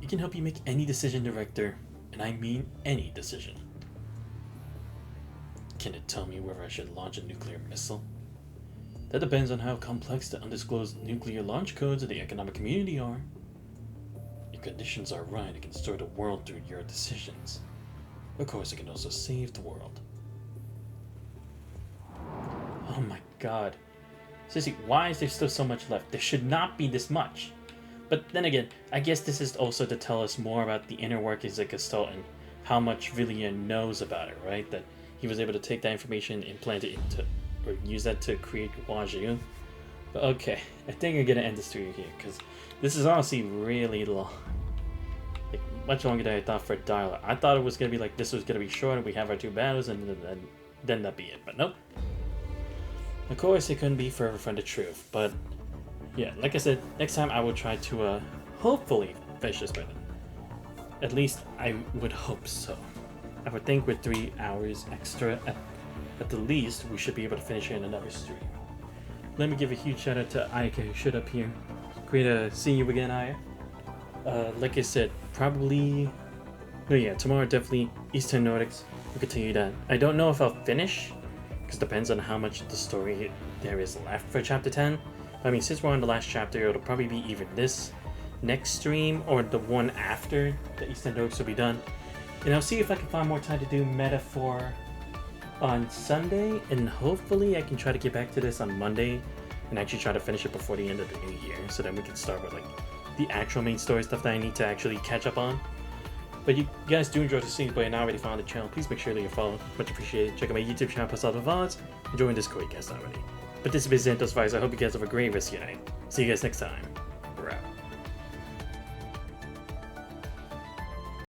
It can help you make any decision, Director, and I mean any decision. Can it tell me whether I should launch a nuclear missile? That depends on how complex the undisclosed nuclear launch codes of the economic community are. If conditions are right, it can store the world through your decisions. Of course, it can also save the world. Oh my god. Seriously, why is there still so much left? There should not be this much. But then again, I guess this is also to tell us more about the inner workings of Gestalt and how much Villian knows about it, right? That he was able to take that information and implant it into, or use that to create Waju. But okay, I think I'm gonna end this video here, because this is honestly really long. Like, much longer than I thought for a dialogue. I thought it was gonna be like, this was gonna be short and we have our 2 battles and then that'd be it, but nope. Of course, it couldn't be further from the truth, but yeah, like I said, next time I will try to hopefully finish this by then. At least I would hope so. I would think with 3 hours extra at the least, we should be able to finish it in another stream. Let me give a huge shout out to Ayaka who showed up here. Great to see you again, Aya. Like I said, probably... No, yeah, tomorrow definitely Eastern Nordics. We'll continue that. I don't know if I'll finish, because it depends on how much of the story there is left for Chapter 10. I mean, since we're on the last chapter, it'll probably be either this next stream or the one after the Eastern Nordics will be done. And I'll see if I can find more time to do Metaphor on Sunday, and hopefully I can try to get back to this on Monday and actually try to finish it before the end of the new year, so then we can start with like the actual main story stuff that I need to actually catch up on. But you guys do enjoy the stream, but you're not already following the channel, please make sure to leave a follow. Much appreciated. Check out my YouTube channel, post all the VODs, and join Discord you guys already. But this has been Xanthos Vice. I hope you guys have a great rest of your night. See you guys next time. We're out.